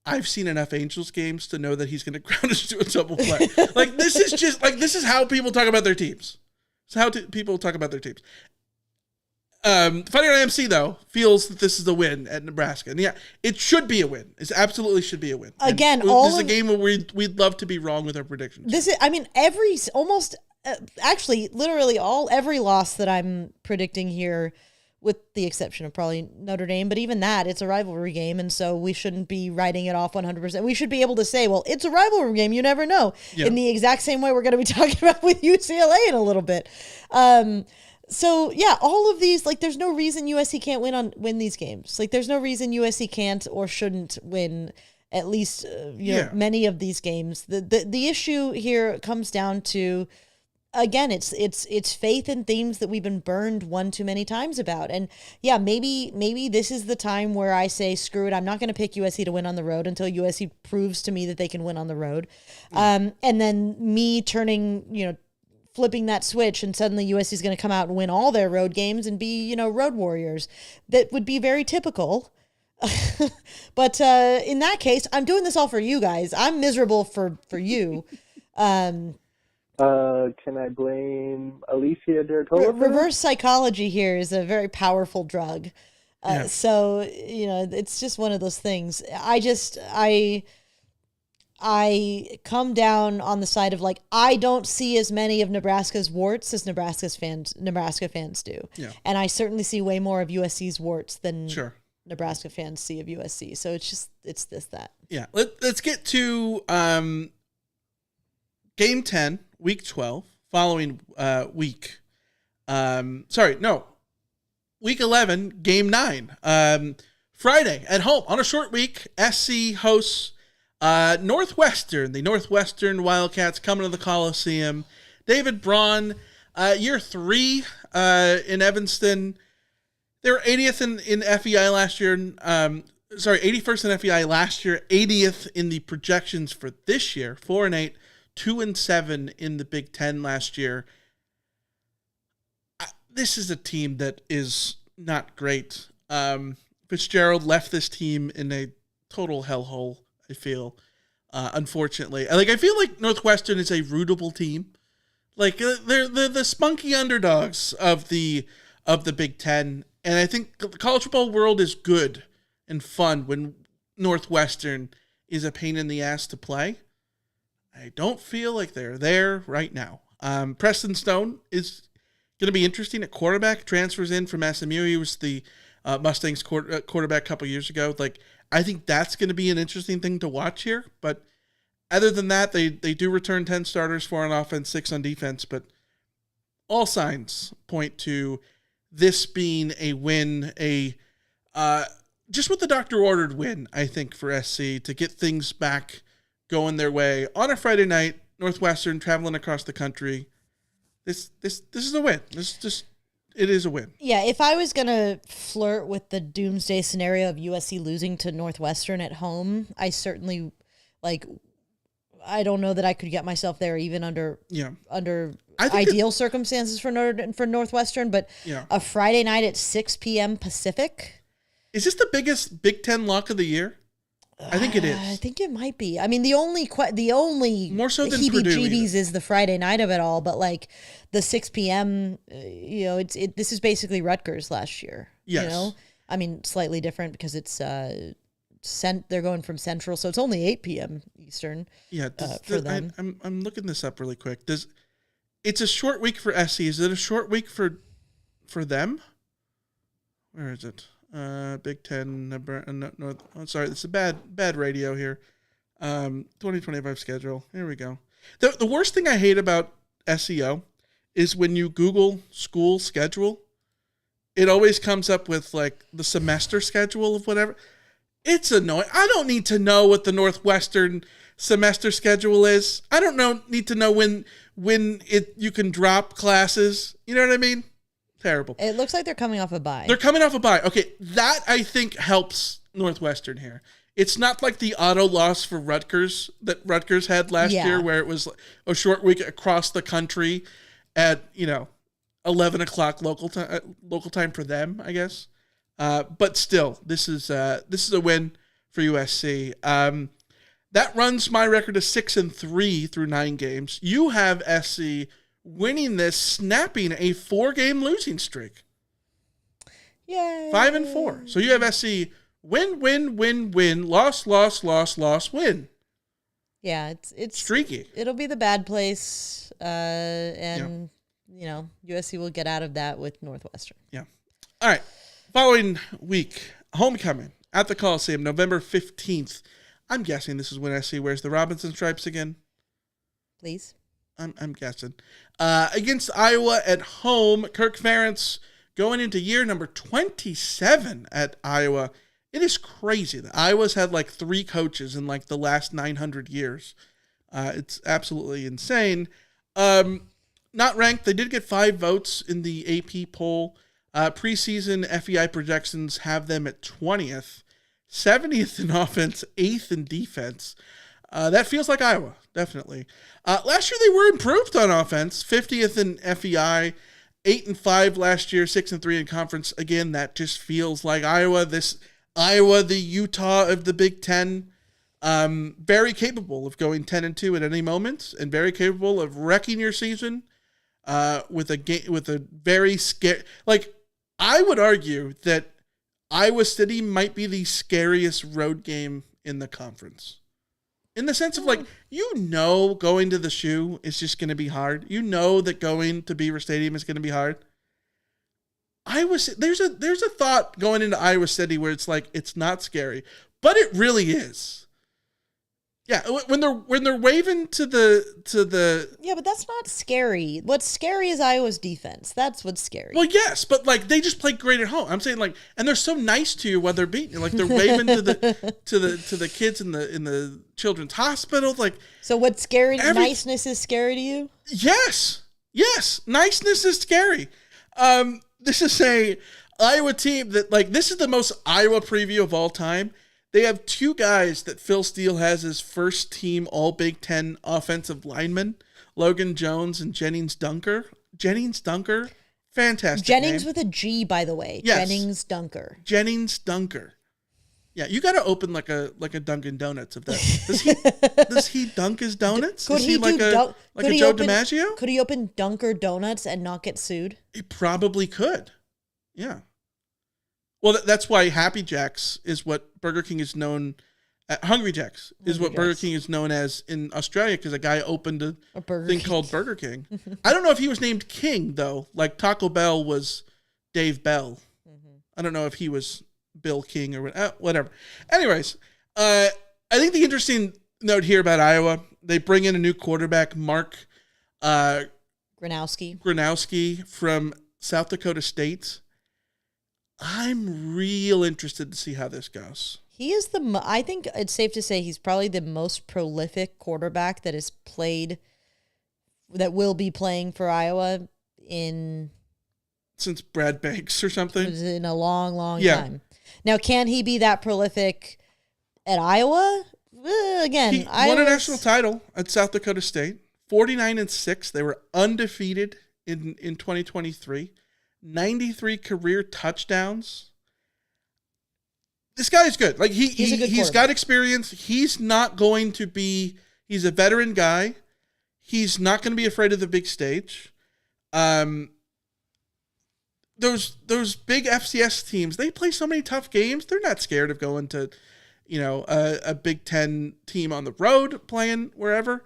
[SPEAKER 1] I've seen enough Angels games to know that he's going to ground into a double play. Like, this is just, like, this is how people talk about their teams. It's how people talk about their teams. Fighting on MC, though, feels that this is a win at Nebraska. And yeah, it should be a win. It absolutely should be a win.
[SPEAKER 2] Again,
[SPEAKER 1] and this is a game where we'd love to be wrong with our predictions.
[SPEAKER 2] Literally every loss that I'm predicting here, with the exception of probably Notre Dame, but even that, it's a rivalry game, and so we shouldn't be writing it off 100%. We should be able to say, well, it's a rivalry game, you never know, in the exact same way we're going to be talking about with UCLA in a little bit. So, yeah, all of these, like, there's no reason USC can't win these games. Like, there's no reason USC can't or shouldn't win at least many of these games. The issue here comes down to, again, it's faith in themes that we've been burned one too many times about. And yeah, maybe this is the time where I say, screw it, I'm not going to pick USC to win on the road until USC proves to me that they can win on the road. And then me flipping that switch, and suddenly USC is going to come out and win all their road games and be, road warriors. That would be very typical. But in that case, I'm doing this all for you guys. I'm miserable for you.
[SPEAKER 4] Can I blame Alicia Dertola?
[SPEAKER 2] Reverse psychology here is a very powerful drug. So, it's just one of those things. I come down on the side of, like, I don't see as many of Nebraska's warts as Nebraska fans do. Yeah. And I certainly see way more of USC's warts than Nebraska fans see of USC. So it's that. Yeah.
[SPEAKER 1] Let's get to Game 10, Week 12, following week. Week 11, Game 9. Friday at home on a short week. SC hosts Northwestern. The Northwestern Wildcats coming to the Coliseum. David Braun, year 3 in Evanston. They were 80th in FEI last year. 81st in FEI last year. 80th in the projections for this year. 4-8. 2-7 in the Big Ten last year. This is a team that is not great. Fitzgerald left this team in a total hellhole, I feel, unfortunately. I feel like Northwestern is a rootable team. Like they're the spunky underdogs of the Big Ten, and I think the college football world is good and fun when Northwestern is a pain in the ass to play. I don't feel like they're there right now. Preston Stone is going to be interesting at quarterback. Transfers in from SMU. He was the Mustangs quarterback a couple years ago. Like, I think that's going to be an interesting thing to watch here. But other than that, they do return 10 starters, 4 on offense, 6 on defense. But all signs point to this being a win, just what the doctor ordered win, I think, for SC to get things back going their way on a Friday night. Northwestern traveling across the country. This is a win. It is a win.
[SPEAKER 2] Yeah, if I was gonna flirt with the doomsday scenario of USC losing to Northwestern at home, I certainly I don't know that I could get myself there even under ideal circumstances for Northwestern. But a Friday night at 6 p.m. Pacific.
[SPEAKER 1] Is this the biggest Big Ten lock of the year? I think it is.
[SPEAKER 2] I think it might be. I mean, the only
[SPEAKER 1] more so than Purdue
[SPEAKER 2] heebie-jeebies is the Friday night of it all, but like the 6 p.m. This is basically Rutgers last year.
[SPEAKER 1] Yes.
[SPEAKER 2] You know, I mean, slightly different because it's they're going from Central, so it's only 8 p.m. Eastern.
[SPEAKER 1] Yeah,
[SPEAKER 2] for them.
[SPEAKER 1] I'm looking this up really quick. It's a short week for SC? Is it a short week for them? Where is it? Big Ten, North. Oh, sorry, this is bad radio here. 2025 schedule. Here we go. The worst thing I hate about SEO is when you Google school schedule, it always comes up with like the semester schedule of whatever. It's annoying. I don't need to know what the Northwestern semester schedule is. I don't need to know when you can drop classes. You know what I mean? Terrible.
[SPEAKER 2] It looks like they're coming off a bye.
[SPEAKER 1] They're coming off a bye. Okay, that I think helps Northwestern here. It's not like the auto loss for Rutgers that Rutgers had last year, where it was a short week across the country at 11 o'clock local time for them, I guess. But still, this is a win for USC. That runs my record to 6-3 through 9 games. You have SC winning this, snapping a 4-game losing streak.
[SPEAKER 2] Yay.
[SPEAKER 1] 5-4. So you have SC win, loss, win.
[SPEAKER 2] Yeah, it's
[SPEAKER 1] streaky.
[SPEAKER 2] It'll be the bad place, and USC will get out of that with Northwestern.
[SPEAKER 1] Yeah. All right. Following week, homecoming at the Coliseum, November 15th. I'm guessing this is when SC wears the Robinson stripes again.
[SPEAKER 2] Please.
[SPEAKER 1] I'm guessing. Against Iowa at home, Kirk Ferentz going into year number 27 at Iowa. It is crazy that Iowa's had like 3 coaches in like the last 900 years. It's absolutely insane. Not ranked. They did get 5 votes in the AP poll. Preseason FEI projections have them at 20th, 70th in offense, 8th in defense. That feels like Iowa, definitely. Last year they were improved on offense, 50th in FEI, 8-5 last year, 6-3 in conference. Again, that just feels like Iowa. Iowa, the Utah of the Big Ten, very capable of going 10-2 at any moment, and very capable of wrecking your season with a very scary. Like, I would argue that Iowa City might be the scariest road game in the conference. In the sense of like, going to the Shoe is just going to be hard. That going to Beaver Stadium is going to be hard. There's a thought going into Iowa City where it's like, it's not scary, but it really is. Yeah, when they're waving to the
[SPEAKER 2] Yeah, but that's not scary. What's scary is Iowa's defense. That's what's scary.
[SPEAKER 1] Well, yes, but like they just play great at home. I'm saying like, and they're so nice to you while they're beating you. Like they're waving to the kids in the children's hospital. Like,
[SPEAKER 2] so what's scary? Niceness is scary to you?
[SPEAKER 1] Yes, niceness is scary. This is a Iowa team that like this is the most Iowa preview of all time. They have 2 guys that Phil Steele has as first team All Big Ten offensive linemen, Logan Jones and Jennings Dunker. Fantastic
[SPEAKER 2] Jennings
[SPEAKER 1] name.
[SPEAKER 2] with a G, by the way.
[SPEAKER 1] Yes.
[SPEAKER 2] Jennings Dunker.
[SPEAKER 1] Yeah, you got to open like a Dunkin' Donuts of that. Does he dunk his donuts?
[SPEAKER 2] Could
[SPEAKER 1] Is
[SPEAKER 2] he
[SPEAKER 1] like
[SPEAKER 2] do
[SPEAKER 1] a Joe DiMaggio?
[SPEAKER 2] Could he open Dunker Donuts and not get sued?
[SPEAKER 1] He probably could. Yeah. Well, that's why Happy Jacks is what Burger King is known. Hungry Jacks is what Burger King is known as in Australia because a guy opened a thing called Burger King. I don't know if he was named King though. Like Taco Bell was Dave Bell. I don't know if he was Bill King or whatever. Anyways, I think the interesting note here about Iowa, they bring in a new quarterback, Mark
[SPEAKER 2] Gronowski
[SPEAKER 1] from South Dakota State. I'm real interested to see how this goes.
[SPEAKER 2] He is I think it's safe to say he's probably the most prolific quarterback that will be playing for Iowa
[SPEAKER 1] since Brad Banks or something.
[SPEAKER 2] In a long, long time. Now, can he be that prolific at Iowa? Again,
[SPEAKER 1] he won a national title at South Dakota State, 49-6. They were undefeated in 2023, 93 career touchdowns. This guy is good. Like he's got experience. He's not going to be. He's a veteran guy. He's not going to be afraid of the big stage. Those big FCS teams, they play so many tough games. They're not scared of going to, a Big Ten team on the road playing wherever.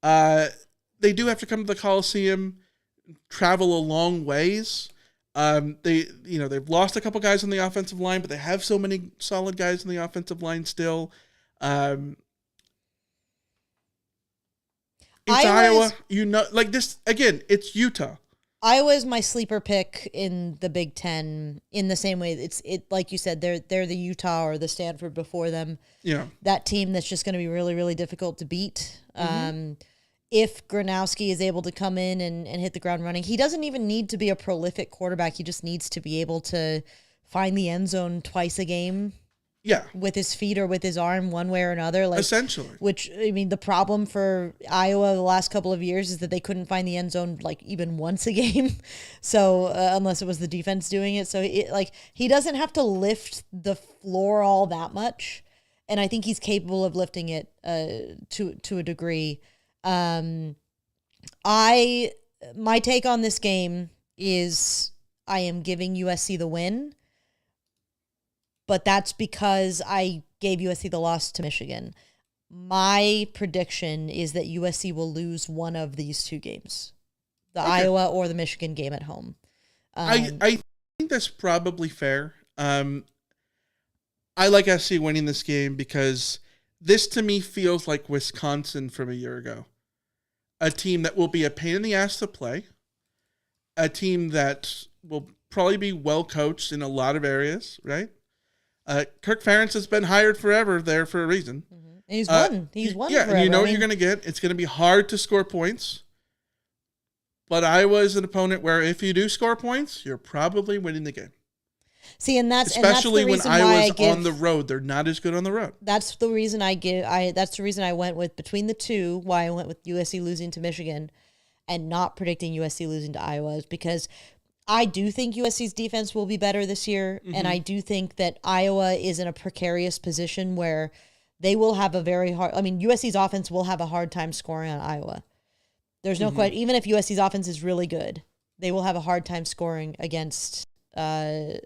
[SPEAKER 1] They do have to come to the Coliseum, travel a long ways. They've lost a couple guys on the offensive line, but they have so many solid guys on the offensive line still. It's Iowa, like this again. It's Utah.
[SPEAKER 2] Iowa is my sleeper pick in the Big Ten in the same way. It's like you said, they're the Utah or the Stanford before them.
[SPEAKER 1] Yeah,
[SPEAKER 2] that team that's just going to be really, really difficult to beat. If Gronowski is able to come in and hit the ground running, he doesn't even need to be a prolific quarterback. He just needs to be able to find the end zone twice a game.
[SPEAKER 1] Yeah.
[SPEAKER 2] With his feet or with his arm, one way or another.
[SPEAKER 1] Essentially.
[SPEAKER 2] Which, I mean, the problem for Iowa the last couple of years is that they couldn't find the end zone, even once a game. So, unless it was the defense doing it. So, he doesn't have to lift the floor all that much. And I think he's capable of lifting it to a degree. My take on this game is I am giving USC the win. But that's because I gave USC the loss to Michigan. My prediction is that USC will lose one of these two games, the Iowa or the Michigan game at home.
[SPEAKER 1] I think that's probably fair. I like SC winning this game because this to me feels like Wisconsin from a year ago. A team that will be a pain in the ass to play. A team that will probably be well coached in a lot of areas, right? Kirk Ferentz has been hired forever there for a reason.
[SPEAKER 2] Mm-hmm. And he's won. He's won forever.
[SPEAKER 1] And you know what you're going to get. It's going to be hard to score points. But Iowa is an opponent where if you do score points, you're probably winning the game.
[SPEAKER 2] See,
[SPEAKER 1] especially when Iowa's on the road, they're not as good on the road.
[SPEAKER 2] That's the reason that's the reason I went with between the two. Why I went with USC losing to Michigan, and not predicting USC losing to Iowa is because I do think USC's defense will be better this year, and I do think that Iowa is in a precarious position where they will have USC's offense will have a hard time scoring on Iowa. There's no question. Even if USC's offense is really good, they will have a hard time scoring against Iowa.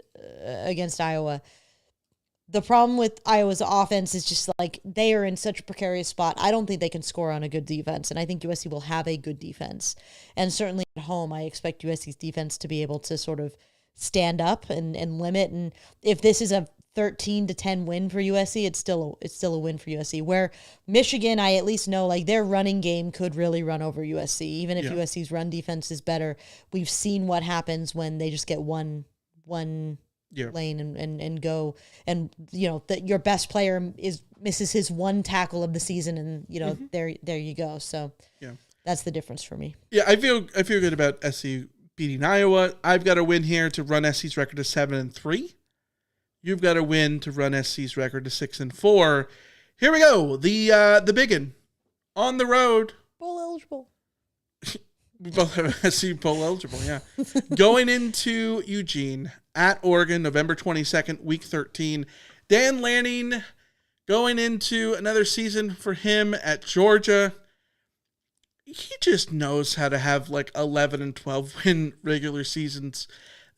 [SPEAKER 2] The problem with Iowa's offense is just they are in such a precarious spot. I don't think they can score on a good defense, and I think USC will have a good defense. And certainly at home, I expect USC's defense to be able to sort of stand up and limit. And if this is a 13-10 win for USC, it's still a win for USC. Where Michigan, I at least know their running game could really run over USC, even if USC's run defense is better. We've seen what happens when they just get one lane and go, and your best player misses his one tackle of the season, and there you go. So that's the difference for me. Yeah,
[SPEAKER 1] I feel good about SC beating Iowa. I've got a win here to run SC's record to 7-3. You've got a win to run SC's record to 6-4. Here we go. The biggin on the road.
[SPEAKER 2] Bowl eligible.
[SPEAKER 1] We both have SC bowl eligible, yeah. Going into Eugene at Oregon, November 22nd, week 13. Dan Lanning going into another season for him at Georgia. He just knows how to have like 11 and 12 win regular seasons.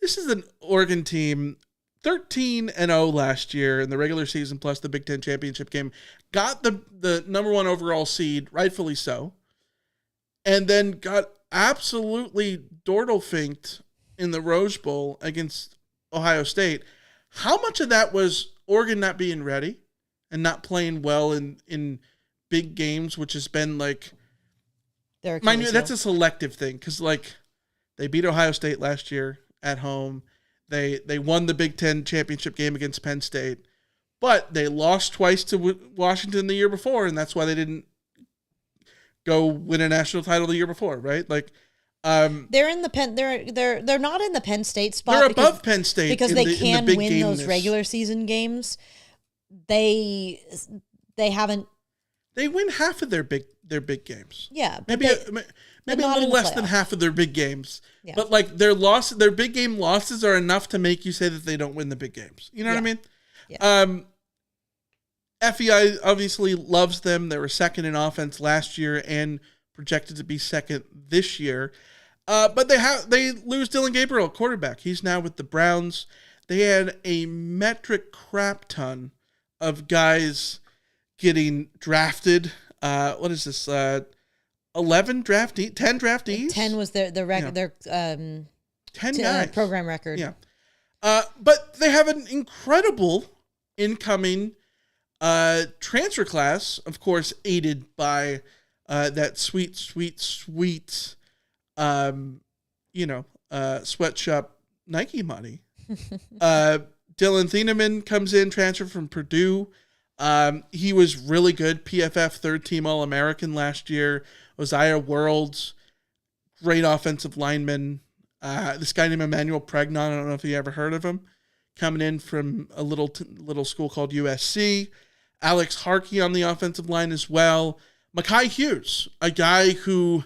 [SPEAKER 1] This is an Oregon team, 13-0 last year in the regular season plus the Big Ten championship game. Got the number one overall seed, rightfully so, and then got absolutely dordle-finked in the Rose Bowl against Ohio State. How much of that was Oregon not being ready and not playing well in big games, which has been like, mind you, that's a selective thing because like they beat Ohio State last year at home. They won the Big Ten championship game against Penn State, but they lost twice to Washington the year before, and that's why they didn't go win a national title the year before, right? Like,
[SPEAKER 2] they're in the Penn. They're not in the Penn State spot.
[SPEAKER 1] They're above Penn State
[SPEAKER 2] because they can win
[SPEAKER 1] gameness.
[SPEAKER 2] Those regular season games. They haven't.
[SPEAKER 1] They win half of their big games.
[SPEAKER 2] Yeah,
[SPEAKER 1] maybe a little less than half of their big games. Yeah. But like their big game losses are enough to make you say that they don't win the big games. You know what I mean? Yeah. FEI obviously loves them. They were second in offense last year and projected to be second this year. But they lose Dylan Gabriel, quarterback. He's now with the Browns. They had a metric crap ton of guys getting drafted. What is this? 11 draftees, 10 draftees.
[SPEAKER 2] 10 was their
[SPEAKER 1] 10 guys.
[SPEAKER 2] Program record.
[SPEAKER 1] Yeah. But they have an incredible incoming transfer class, of course, aided by that sweet sweatshop Nike money. Dylan Thieneman comes in, transfer from Purdue. He was really good. PFF third team All-American last year. Osiah Worlds, great offensive lineman. This guy named Emmanuel Pregnon, I don't know if you ever heard of him, coming in from a little school called USC. Alex Harkey on the offensive line as well. Mekhi Hughes, a guy who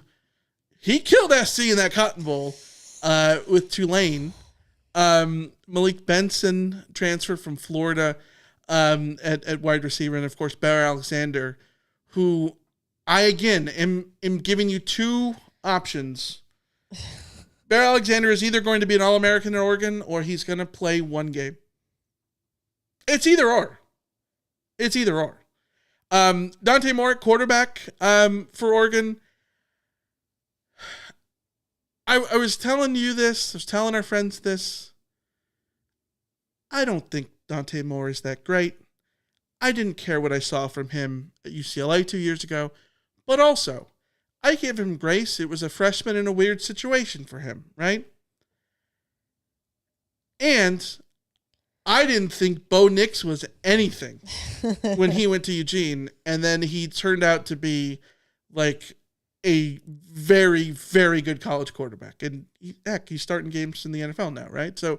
[SPEAKER 1] he killed SC in that Cotton Bowl with Tulane. Malik Benson, transfer from Florida at wide receiver. And, of course, Bear Alexander, who I, again, am giving you two options. Bear Alexander is either going to be an All-American in Oregon or he's going to play one game. It's either or. Dante Moore, quarterback for Oregon. I was telling you this. I was telling our friends this. I don't think Dante Moore is that great. I didn't care what I saw from him at UCLA 2 years ago. But also, I gave him grace. It was a freshman in a weird situation for him, right? And I didn't think Bo Nix was anything when he went to Eugene. And then he turned out to be like a very, very good college quarterback. And he's starting games in the NFL now, right? So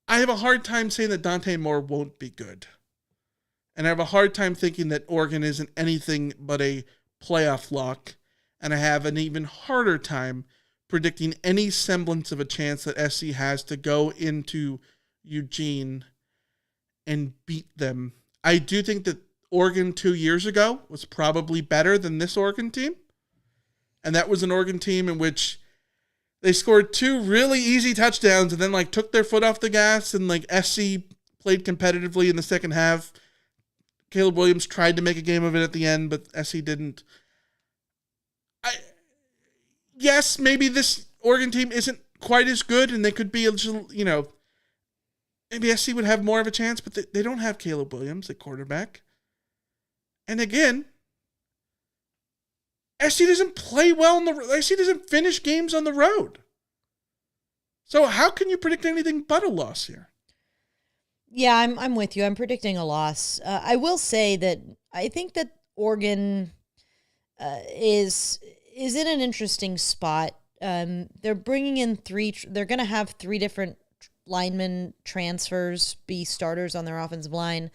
[SPEAKER 1] I have a hard time saying that Dante Moore won't be good. And I have a hard time thinking that Oregon isn't anything but a playoff lock. And I have an even harder time predicting any semblance of a chance that SC has to go into Eugene and beat them. I do think that Oregon 2 years ago was probably better than this Oregon team. And that was an Oregon team in which they scored two really easy touchdowns and then like took their foot off the gas and like SC played competitively in the second half. Caleb Williams tried to make a game of it at the end, but SC didn't. Yes, maybe this Oregon team isn't quite as good and they could be, maybe SC would have more of a chance, but they don't have Caleb Williams at quarterback. And again, SC doesn't play well SC doesn't finish games on the road. So how can you predict anything but a loss here?
[SPEAKER 2] Yeah, I'm with you. I'm predicting a loss. I will say that I think that Oregon is in an interesting spot. They're bringing in they're going to have three different linemen transfers be starters on their offensive line.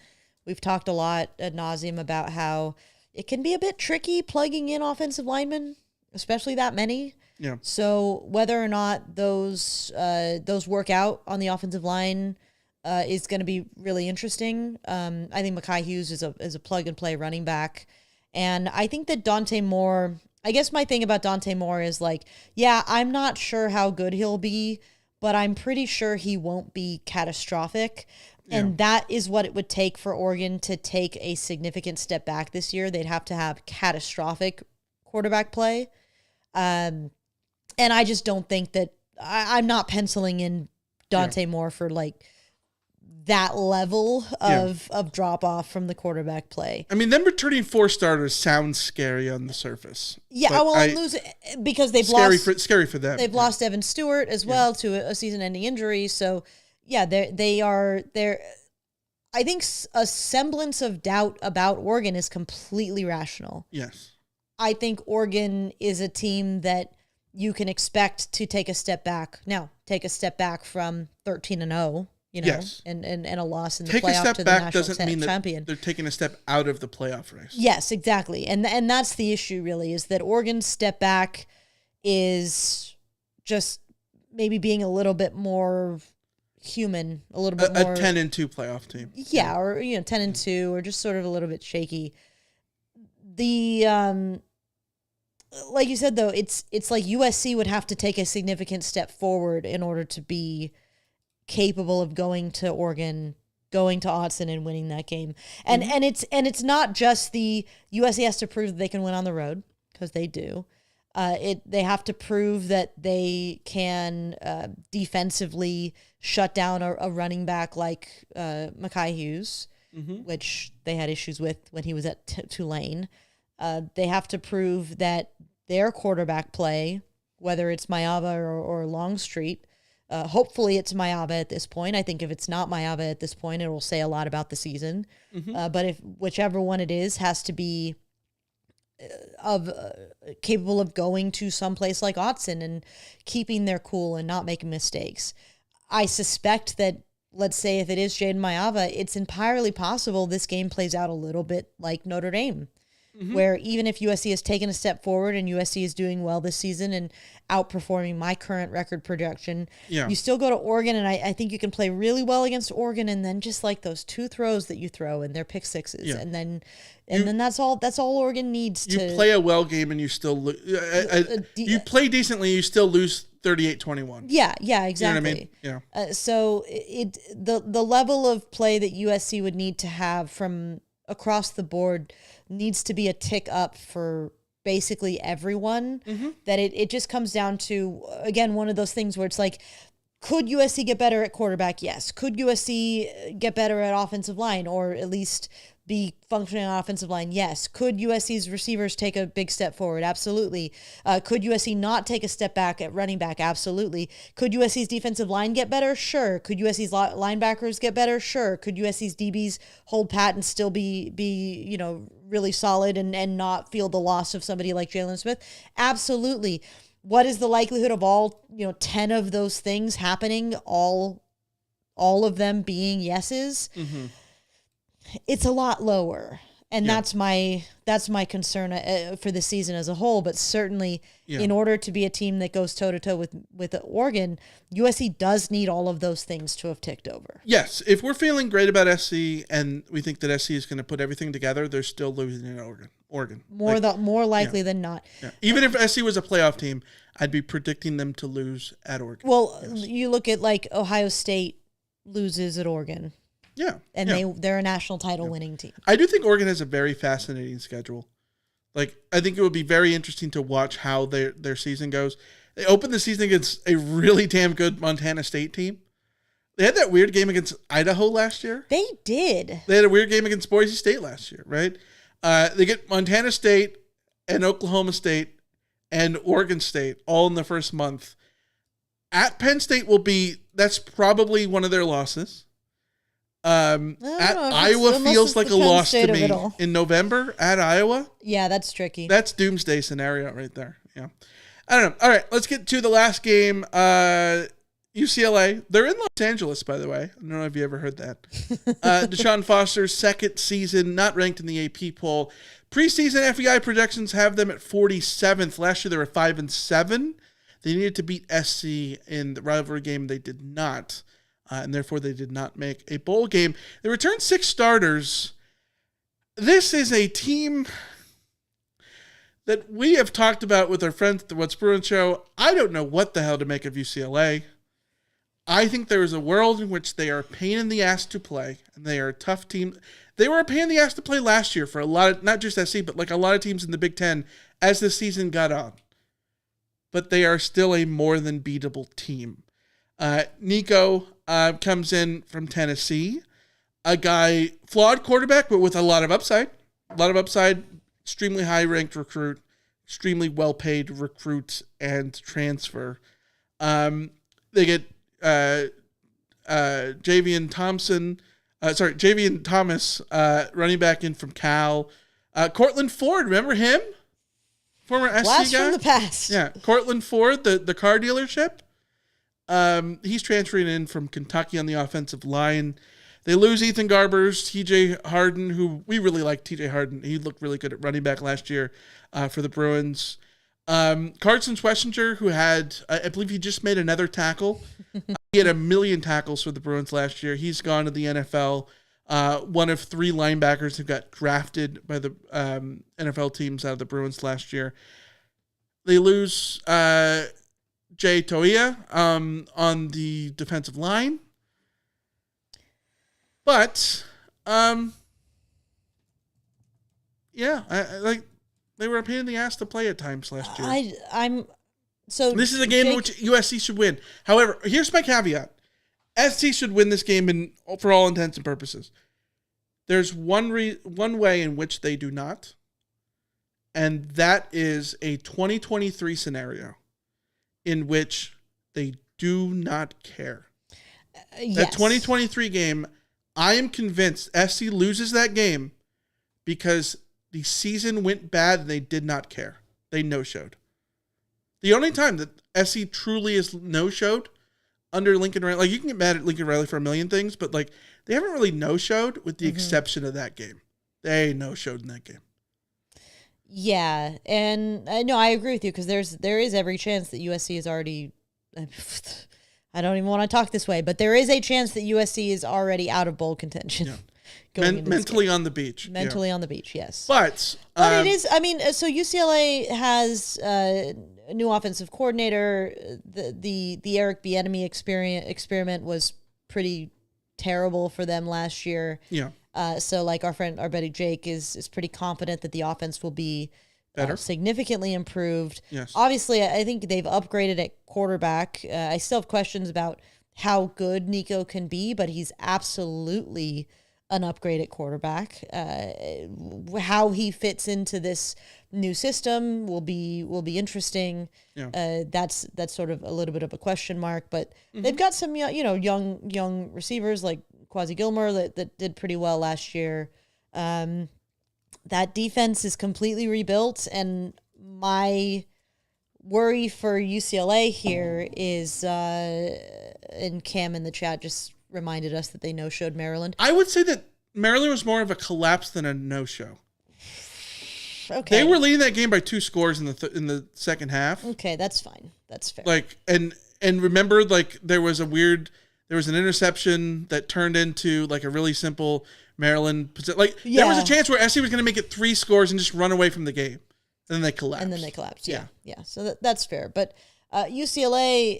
[SPEAKER 2] We've talked a lot ad nauseum about how it can be a bit tricky plugging in offensive linemen, especially that many.
[SPEAKER 1] Yeah.
[SPEAKER 2] So whether or not those work out on the offensive line is going to be really interesting. I think Mekhi Hughes is a plug and play running back. And I think that Dante Moore, I guess my thing about Dante Moore is like, yeah, I'm not sure how good he'll be, but I'm pretty sure he won't be catastrophic. And that is what it would take for Oregon to take a significant step back this year. They'd have to have catastrophic quarterback play. And I just don't think that I'm not penciling in Dante Moore for like that level of drop off from the quarterback play.
[SPEAKER 1] I mean, them returning 4 starters sounds scary on the surface.
[SPEAKER 2] Yeah, well, I'm losing because they've
[SPEAKER 1] scary for them.
[SPEAKER 2] They've lost Evan Stewart as well to a season-ending injury. So, yeah, they're. I think a semblance of doubt about Oregon is completely rational.
[SPEAKER 1] Yes,
[SPEAKER 2] I think Oregon is a team that you can expect to take a step back. Now, take a step back from 13-0. You know, and a loss in the playoff to the national
[SPEAKER 1] doesn't mean
[SPEAKER 2] champion.
[SPEAKER 1] That they're taking a step out of the playoff race.
[SPEAKER 2] Yes, exactly. And that's the issue really, is that Oregon's step back is just maybe being a little bit more human, a little bit more.
[SPEAKER 1] A 10-2 playoff team.
[SPEAKER 2] Yeah, or 10-2, or just sort of a little bit shaky. The like you said though, it's like USC would have to take a significant step forward in order to be capable of going to Oregon, going to Autzen and winning that game. And it's not just the USC has to prove that they can win on the road, because they do. They have to prove that they can defensively shut down a running back like Mekhi Hughes, which they had issues with when he was at Tulane. They have to prove that their quarterback play, whether it's Mayava or Longstreet, hopefully it's Mayava at this point. I think if it's not Mayava at this point, it will say a lot about the season. But if whichever one it is has to be capable of going to some place like Autzen and keeping their cool and not making mistakes. I suspect that, let's say if it is Jaden Mayava, it's entirely possible this game plays out a little bit like Notre Dame, where even if USC has taken a step forward and USC is doing well this season and outperforming my current record projection, you still go to Oregon, and I think you can play really well against Oregon, and then just like those 2 throws that you throw and they're pick sixes, and then that's all Oregon needs to.
[SPEAKER 1] You play a well game and you still you play decently, you still lose 38-21.
[SPEAKER 2] Yeah, exactly.
[SPEAKER 1] You know what I mean?
[SPEAKER 2] So the level of play that USC would need to have from across the board needs to be a tick up for basically everyone. That it just comes down to, again, one of those things where it's like, could USC get better at quarterback? Yes. Could USC get better at offensive line, or at least be functioning on offensive line? Yes. Could USC's receivers take a big step forward? Absolutely. Could USC not take a step back at running back? Absolutely. Could USC's defensive line get better? Sure. Could USC's linebackers get better? Sure. Could USC's DBs hold pat and still be really solid and not feel the loss of somebody like Jalen Smith? Absolutely. What is the likelihood of all 10 of those things happening, all of them being yeses? It's a lot lower, and that's my concern for the season as a whole. But certainly, in order to be a team that goes toe to toe with Oregon, USC does need all of those things to have ticked over.
[SPEAKER 1] Yes, if we're feeling great about SC and we think that SC is going to put everything together, they're still losing in Oregon.
[SPEAKER 2] More likely than not.
[SPEAKER 1] Yeah. Even if SC was a playoff team, I'd be predicting them to lose at Oregon.
[SPEAKER 2] Well, you look at like Ohio State loses at Oregon.
[SPEAKER 1] Yeah.
[SPEAKER 2] And they're a national title winning team.
[SPEAKER 1] I do think Oregon has a very fascinating schedule. Like, I think it would be very interesting to watch how their season goes. They opened the season against a really damn good Montana State team. They had that weird game against Idaho last year.
[SPEAKER 2] They did.
[SPEAKER 1] They had a weird game against Boise State last year, right? They get Montana State and Oklahoma State and Oregon State all in the first month. At Penn State that's probably one of their losses. At Iowa feels like a loss to me in November at Iowa.
[SPEAKER 2] Yeah, that's tricky.
[SPEAKER 1] That's doomsday scenario right there. Yeah. I don't know. All right, let's get to the last game. UCLA. They're in Los Angeles, by the way. I don't know if you ever heard that. Deshaun Foster's second season, not ranked in the AP poll. Preseason FEI projections have them at 47th. Last year they were 5-7. They needed to beat SC in the rivalry game. They did not. and therefore they did not make a bowl game. They returned 6 starters. This is a team that we have talked about with our friends at the What's Brewing Show. I don't know what the hell to make of UCLA. I think there is a world in which they are a pain in the ass to play, and they are a tough team. They were a pain in the ass to play last year for a lot of, not just SC, but like a lot of teams in the Big Ten as the season got on. But they are still a more than beatable team. Nico comes in from Tennessee, a guy, flawed quarterback, but with a lot of upside. A lot of upside, extremely high-ranked recruit, extremely well-paid recruit and transfer. They get Javian Thomas, running back in from Cal. Cortland Ford, remember him? Former SC
[SPEAKER 2] Blast
[SPEAKER 1] guy?
[SPEAKER 2] from the past.
[SPEAKER 1] Yeah, Cortland Ford, the car dealership. He's transferring in from Kentucky on the offensive line. They lose Ethan Garbers, TJ Harden, who we really like TJ Harden. He looked really good at running back last year for the Bruins. Carson Schlesinger, who had, I believe he just made another tackle. He had 1 million tackles for the Bruins last year. He's gone to the NFL. One of 3 linebackers who got drafted by the NFL teams out of the Bruins last year. They lose Jay Toia on the defensive line. But, yeah, I like they were a pain in the ass to play at times last year.
[SPEAKER 2] So
[SPEAKER 1] this is a game in which USC should win. However, here's my caveat: SC should win this game for all intents and purposes. There's one way in which they do not, and that is a 2023 scenario in which they do not care.
[SPEAKER 2] Yes.
[SPEAKER 1] That 2023 game, I am convinced SC loses that game because the season went bad and they did not care. They no-showed. The only time that SC truly is no-showed under Lincoln Riley, like you can get mad at Lincoln Riley for a million things, but like they haven't really no-showed with the exception of that game. They no-showed in that game.
[SPEAKER 2] Yeah, and no, I agree with you because there is every chance that USC is already. I don't even want to talk this way, but there is a chance that USC is already out of bowl contention.
[SPEAKER 1] Yeah.
[SPEAKER 2] Mentally
[SPEAKER 1] on the beach.
[SPEAKER 2] Mentally on the beach, yes.
[SPEAKER 1] But
[SPEAKER 2] it is. I mean, so UCLA has a new offensive coordinator. The Eric Bieniemy experiment was pretty terrible for them last year.
[SPEAKER 1] Yeah.
[SPEAKER 2] So like our buddy Jake is pretty confident that the offense will be
[SPEAKER 1] better,
[SPEAKER 2] significantly improved.
[SPEAKER 1] Yes.
[SPEAKER 2] Obviously, I think they've upgraded at quarterback. I still have questions about how good Nico can be, but he's absolutely an upgrade at quarterback. How he fits into this new system will be interesting.
[SPEAKER 1] Yeah.
[SPEAKER 2] That's sort of a little bit of a question mark, but they've got some young receivers like Quasi Gilmore that did pretty well last year. That defense is completely rebuilt, and my worry for UCLA here is, and Cam in the chat just reminded us that they no-showed Maryland.
[SPEAKER 1] I would say that Maryland was more of a collapse than a no-show.
[SPEAKER 2] Okay.
[SPEAKER 1] They were leading that game by 2 scores in the second half.
[SPEAKER 2] Okay, that's fine. That's fair.
[SPEAKER 1] Like and remember, like there was an interception that turned into like a really simple Maryland. Like there was a chance where SC was going to make it 3 scores and just run away from the game, and then they collapsed.
[SPEAKER 2] Yeah. So that's fair. But UCLA,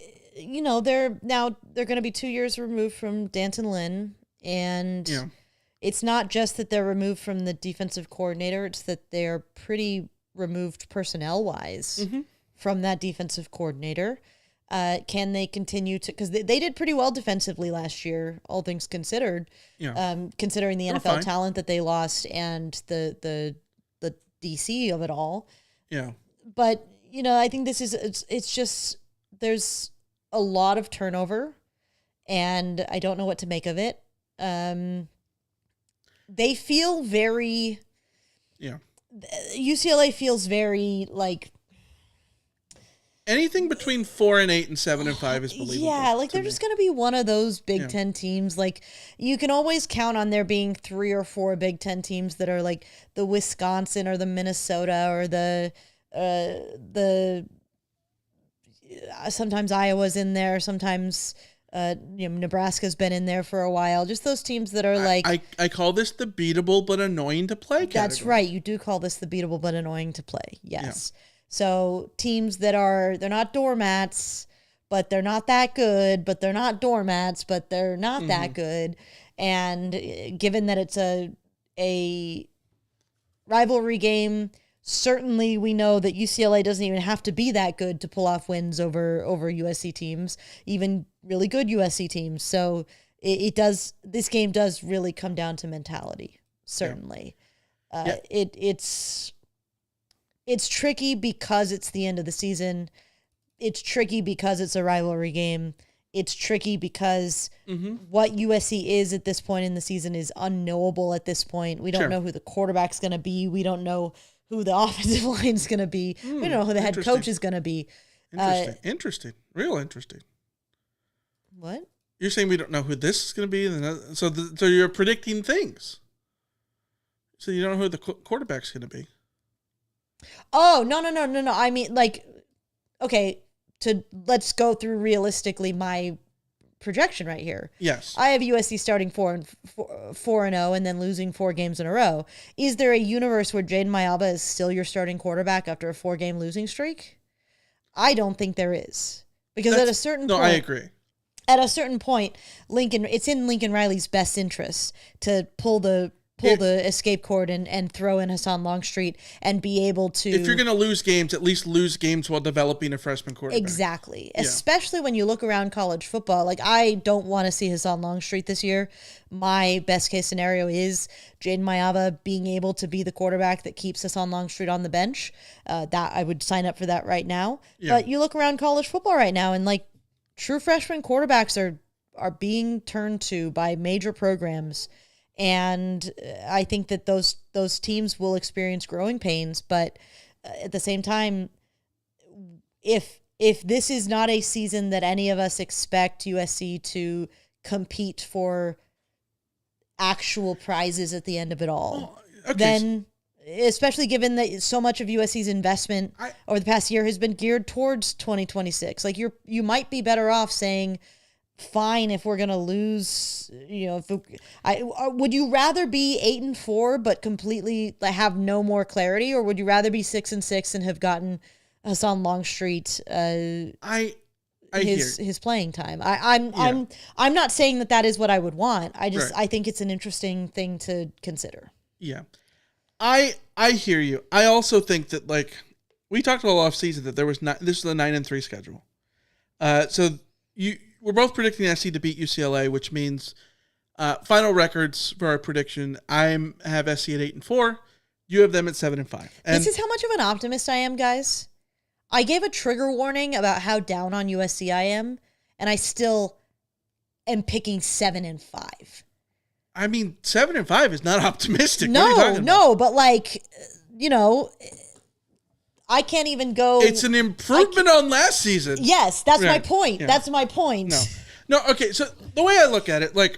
[SPEAKER 2] they're going to be 2 years removed from Danton Lynn, and it's not just that they're removed from the defensive coordinator; it's that they're pretty removed personnel-wise from that defensive coordinator. Can they continue to? Because they did pretty well defensively last year, all things considered.
[SPEAKER 1] Yeah.
[SPEAKER 2] Considering the NFL talent that they lost and the DC of it all.
[SPEAKER 1] Yeah.
[SPEAKER 2] But I think this is it's just there's a lot of turnover, and I don't know what to make of it. They feel very.
[SPEAKER 1] Yeah.
[SPEAKER 2] UCLA feels very like.
[SPEAKER 1] Anything between 4-8 and 7-5 is believable.
[SPEAKER 2] Yeah, like they're just going to be one of those Big Ten teams. Like you can always count on there being 3 or 4 Big Ten teams that are like the Wisconsin or the Minnesota or the sometimes Iowa's in there, sometimes Nebraska's been in there for a while. Just those teams that are like...
[SPEAKER 1] I call this the beatable but annoying to play category.
[SPEAKER 2] That's right. You do call this the beatable but annoying to play. Yes. Yeah. So teams that they're not doormats, but they're not that good, but they're not doormats, but they're not that good. And given that it's a rivalry game, certainly we know that UCLA doesn't even have to be that good to pull off wins over USC teams, even really good USC teams. So this game does really come down to mentality, certainly. Yeah. It's tricky because it's the end of the season. It's tricky because it's a rivalry game. It's tricky because what USC is at this point in the season is unknowable at this point. We don't know who the quarterback's going to be. We don't know who the offensive line is going to be. We don't know who the head coach is going to be.
[SPEAKER 1] Interesting. Real interesting.
[SPEAKER 2] What?
[SPEAKER 1] You're saying we don't know who this is going to be? So you're predicting things. So you don't know who the quarterback's going to be.
[SPEAKER 2] Oh, no. I mean, like, okay, let's go through realistically my projection right here.
[SPEAKER 1] Yes.
[SPEAKER 2] I have USC starting 4-0 and then losing 4 games in a row. Is there a universe where Jaden Mayaba is still your starting quarterback after a 4-game losing streak? I don't think there is. Because at a certain point...
[SPEAKER 1] No, I agree.
[SPEAKER 2] At a certain point, it's in Lincoln Riley's best interest to pull the escape cord and throw in Hassan Longstreet and be able to...
[SPEAKER 1] If you're going to lose games, at least lose games while developing a freshman quarterback.
[SPEAKER 2] Exactly. Yeah. Especially when you look around college football. Like, I don't want to see Hassan Longstreet this year. My best case scenario is Jaden Mayaba being able to be the quarterback that keeps Hassan Longstreet on the bench. That I would sign up for that right now. Yeah. But you look around college football right now and, like, true freshman quarterbacks are being turned to by major programs. And I think that those teams will experience growing pains, but at the same time, if this is not a season that any of us expect USC to compete for actual prizes at the end of it all, then especially given that so much of USC's investment over the past year has been geared towards 2026, like you might be better off saying, fine, if we're gonna lose, would you rather be 8-4 but completely have no more clarity, or would you rather be 6-6 and have gotten Hassan Longstreet his playing time? I'm not saying that is what I would want. I think it's an interesting thing to consider.
[SPEAKER 1] Yeah, I hear you. I also think that, like, we talked all off season that this is a 9-3 schedule. We're both predicting SC to beat UCLA, which means final records for our prediction. I have SC at 8-4. You have them at 7-5. And
[SPEAKER 2] this is how much of an optimist I am, guys. I gave a trigger warning about how down on USC I am, and I still am picking 7-5.
[SPEAKER 1] I mean, 7-5 is not optimistic.
[SPEAKER 2] No, but I can't even go...
[SPEAKER 1] It's an improvement on last season.
[SPEAKER 2] Yes, that's my point. Yeah. That's my point.
[SPEAKER 1] No, okay, so the way I look at it, like,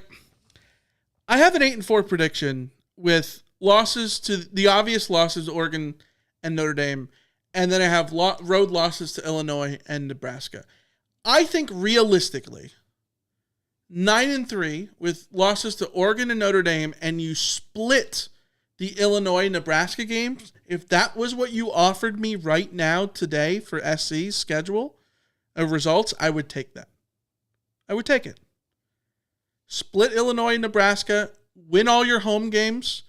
[SPEAKER 1] I have an 8-4 prediction with losses to the obvious losses, Oregon and Notre Dame, and then I have road losses to Illinois and Nebraska. I think realistically, 9-3 with losses to Oregon and Notre Dame, and you split the Illinois-Nebraska games, if that was what you offered me right now today for SC's schedule of results, I would take that. I would take it. Split Illinois and Nebraska, win all your home games,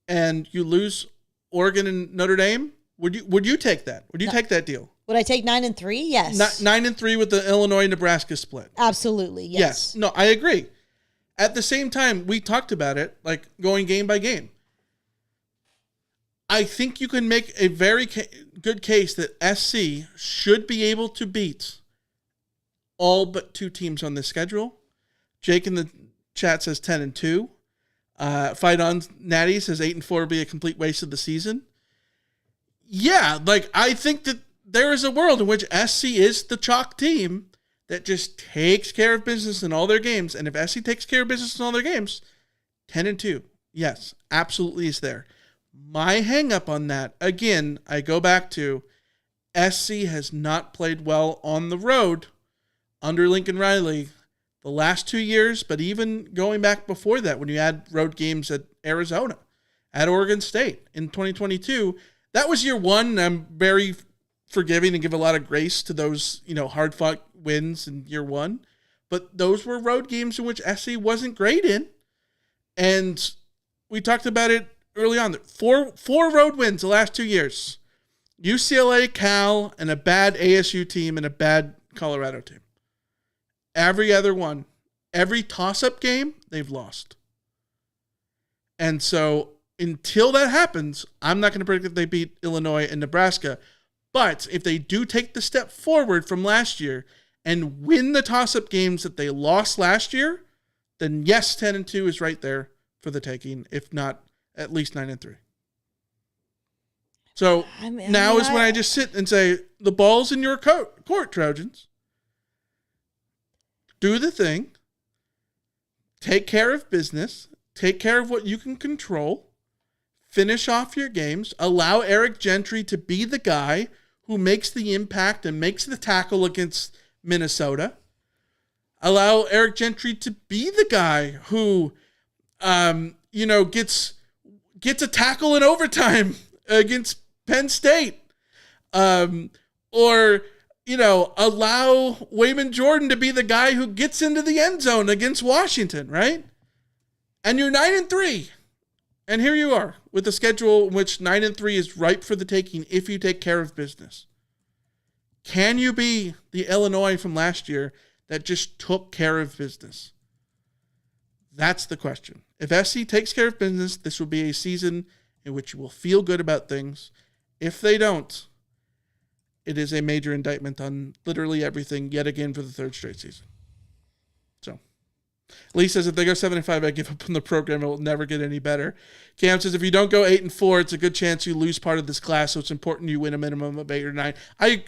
[SPEAKER 1] and you lose Oregon and Notre Dame. Would you take that? Would you take that deal?
[SPEAKER 2] Would I take 9-3? Yes.
[SPEAKER 1] 9-3 with the Illinois-Nebraska split.
[SPEAKER 2] Absolutely, yes.
[SPEAKER 1] No, I agree. At the same time, we talked about it, like going game by game. I think you can make a very good case that SC should be able to beat all but 2 teams on this schedule. Jake in the chat says 10-2. Fight on Natty says 8-4 would be a complete waste of the season. Yeah, like, I think that there is a world in which SC is the chalk team that just takes care of business in all their games. And if SC takes care of business in all their games, 10-2. Yes, absolutely is there. My hang up on that, again, I go back to SC has not played well on the road under Lincoln Riley the last 2 years, but even going back before that, when you had road games at Arizona, at Oregon State in 2022, that was year one. And I'm very forgiving and give a lot of grace to those, hard fought wins in year one. But those were road games in which SC wasn't great in. And we talked about it early on. Four road wins the last 2 years. UCLA, Cal, and a bad ASU team and a bad Colorado team. Every other one, every toss-up game, they've lost. And so until that happens, I'm not going to predict that they beat Illinois and Nebraska. But if they do take the step forward from last year and win the toss-up games that they lost last year, then yes, 10-2 is right there for the taking, if not at least 9-3. So now is when I just sit and say, the ball's in your court, Trojans. Do the thing. Take care of business. Take care of what you can control. Finish off your games. Allow Eric Gentry to be the guy who makes the impact and makes the tackle against Minnesota. Allow Eric Gentry to be the guy who, gets a tackle in overtime against Penn State. Allow Wayman Jordan to be the guy who gets into the end zone against Washington, right? And you're 9-3. And here you are with a schedule in which 9-3 is ripe for the taking if you take care of business. Can you be the Illinois from last year that just took care of business? That's the question. If SC takes care of business, this will be a season in which you will feel good about things. If they don't, it is a major indictment on literally everything yet again for the third straight season. So, Lee says if they go 7-5, I give up on the program. It will never get any better. Cam says if you don't go 8-4, it's a good chance you lose part of this class. So it's important you win a minimum of 8 or 9. I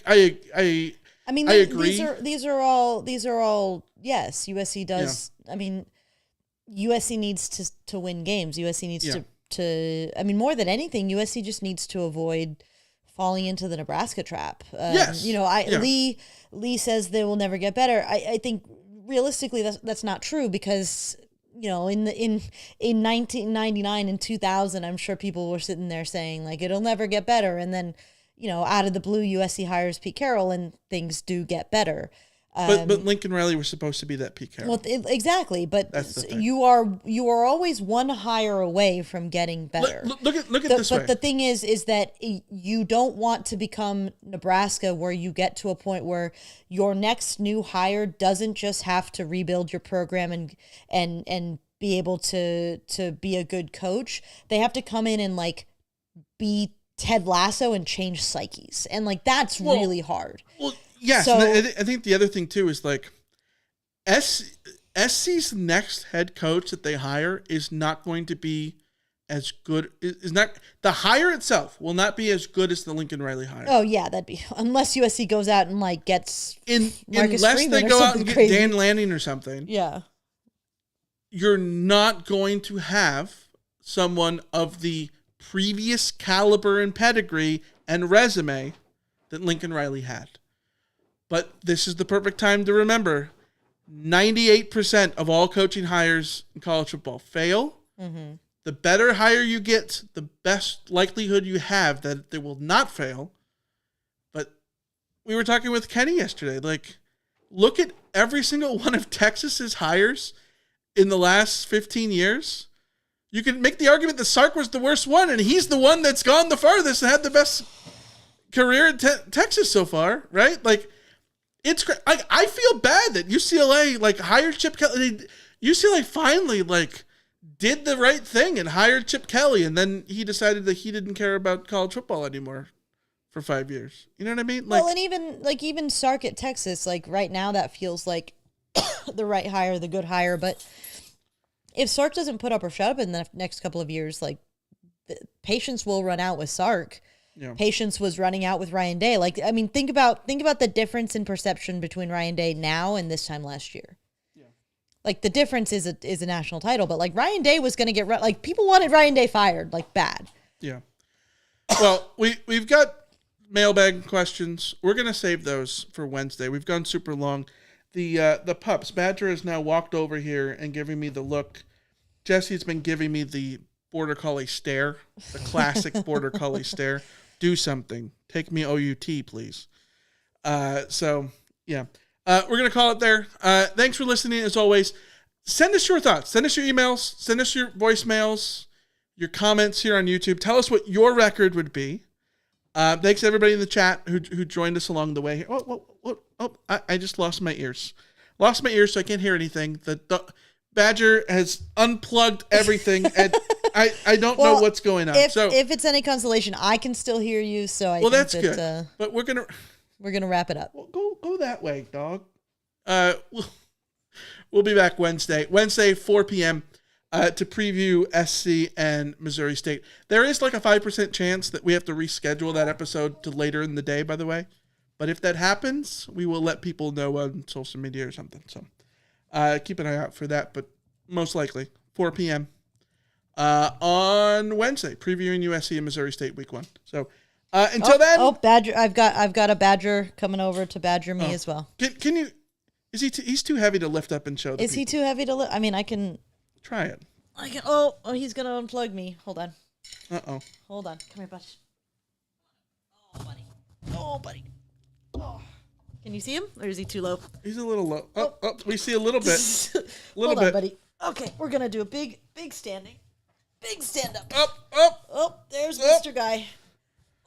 [SPEAKER 1] agree.
[SPEAKER 2] These are all yes. USC does. Yeah. I mean, USC needs to win games. USC needs to. I mean, more than anything, USC just needs to avoid falling into the Nebraska trap.
[SPEAKER 1] Yes.
[SPEAKER 2] Lee says they will never get better. I think realistically that's not true because in 1999 and 2000, I'm sure people were sitting there saying like it'll never get better, and then out of the blue USC hires Pete Carroll and things do get better.
[SPEAKER 1] But Lincoln Riley was supposed to be that Pete Carroll.
[SPEAKER 2] Well, exactly. But you are always one hire away from getting better.
[SPEAKER 1] Look at this way.
[SPEAKER 2] But the thing is that you don't want to become Nebraska, where you get to a point where your next new hire doesn't just have to rebuild your program and be able to be a good coach. They have to come in and like be Ted Lasso and change psyches, and like that's really hard.
[SPEAKER 1] Well, yes, so, and I think the other thing too is like SC's next head coach that they hire is not going to be as good. Is not the hire itself will not be as good as the Lincoln Riley hire.
[SPEAKER 2] Oh yeah, that'd be unless USC goes out and like gets
[SPEAKER 1] unless
[SPEAKER 2] Freeman
[SPEAKER 1] they go out and get
[SPEAKER 2] crazy.
[SPEAKER 1] Dan Lanning or something.
[SPEAKER 2] Yeah,
[SPEAKER 1] you're not going to have someone of the previous caliber and pedigree and resume that Lincoln Riley had. But this is the perfect time to remember 98% of all coaching hires in college football fail. Mm-hmm. The better hire you get, the best likelihood you have that they will not fail. But we were talking with Kenny yesterday. Like, look at every single one of Texas's hires in the last 15 years. You can make the argument that Sark was the worst one, and he's the one that's gone the farthest and had the best career in Texas so far, right? Like, it's great. Like, I feel bad that UCLA hired Chip Kelly. UCLA finally did the right thing and hired Chip Kelly, and then he decided that he didn't care about college football anymore for 5 years. You know what I mean?
[SPEAKER 2] And even Sark at Texas, right now that feels like the right hire, the good hire, but if Sark doesn't put up or shut up in the next couple of years, patience will run out with Sark. Yeah. Patience was running out with Ryan Day. Think about the difference in perception between Ryan Day now and this time last year. Yeah. The difference is a national title, but Ryan Day was going to get people wanted Ryan Day fired bad.
[SPEAKER 1] Yeah. Well, we've got mailbag questions. We're going to save those for Wednesday. We've gone super long. the pups. Badger has now walked over here and giving me the look. Jesse's been giving me the border collie stare, the classic border collie stare. Do something. Take me OUT, please. So yeah, we're gonna call it there. Thanks for listening as always. Send us your thoughts. Send us your emails. Send us your voicemails, your comments here on YouTube. Tell us what your record would be. Thanks to everybody in the chat who joined us along the way here. I just lost my ears. Lost my ears, so I can't hear anything. The Badger has unplugged everything, and I don't know what's going on.
[SPEAKER 2] If it's any consolation, I can still hear you. So I think
[SPEAKER 1] that's good. But we're gonna
[SPEAKER 2] wrap it up.
[SPEAKER 1] Well, go that way, dog. We'll be back Wednesday, 4 p.m. To preview SC and Missouri State. There is like a 5% chance that we have to reschedule that episode to later in the day, by the way. But if that happens, we will let people know on social media or something. So keep an eye out for that. But most likely, 4 p.m. On Wednesday, previewing USC and Missouri State week 1. So until then.
[SPEAKER 2] Badger! I've got a Badger coming over to badger me as well.
[SPEAKER 1] Can you? Is he? He's too heavy to lift up and show.
[SPEAKER 2] Is he too heavy to lift? I mean, I can.
[SPEAKER 1] Try it.
[SPEAKER 2] I can. Oh, he's gonna unplug me. Hold on. Hold on. Come here, buddy. Oh, buddy. Oh. Can you see him, or is he too low?
[SPEAKER 1] He's a little low. Oh, we see a little bit.
[SPEAKER 2] Hold on, buddy. Okay, we're gonna do a big standing. Big stand up.
[SPEAKER 1] Oh,
[SPEAKER 2] there's Mr. Guy.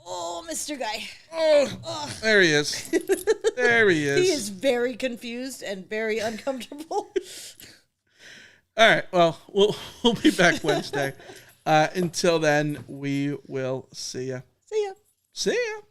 [SPEAKER 2] Oh, Mr. Guy.
[SPEAKER 1] Oh, there he is. There he is.
[SPEAKER 2] He is very confused and very uncomfortable.
[SPEAKER 1] All right. Well, we'll be back Wednesday. Until then, we will see ya.
[SPEAKER 2] See ya.
[SPEAKER 1] See ya.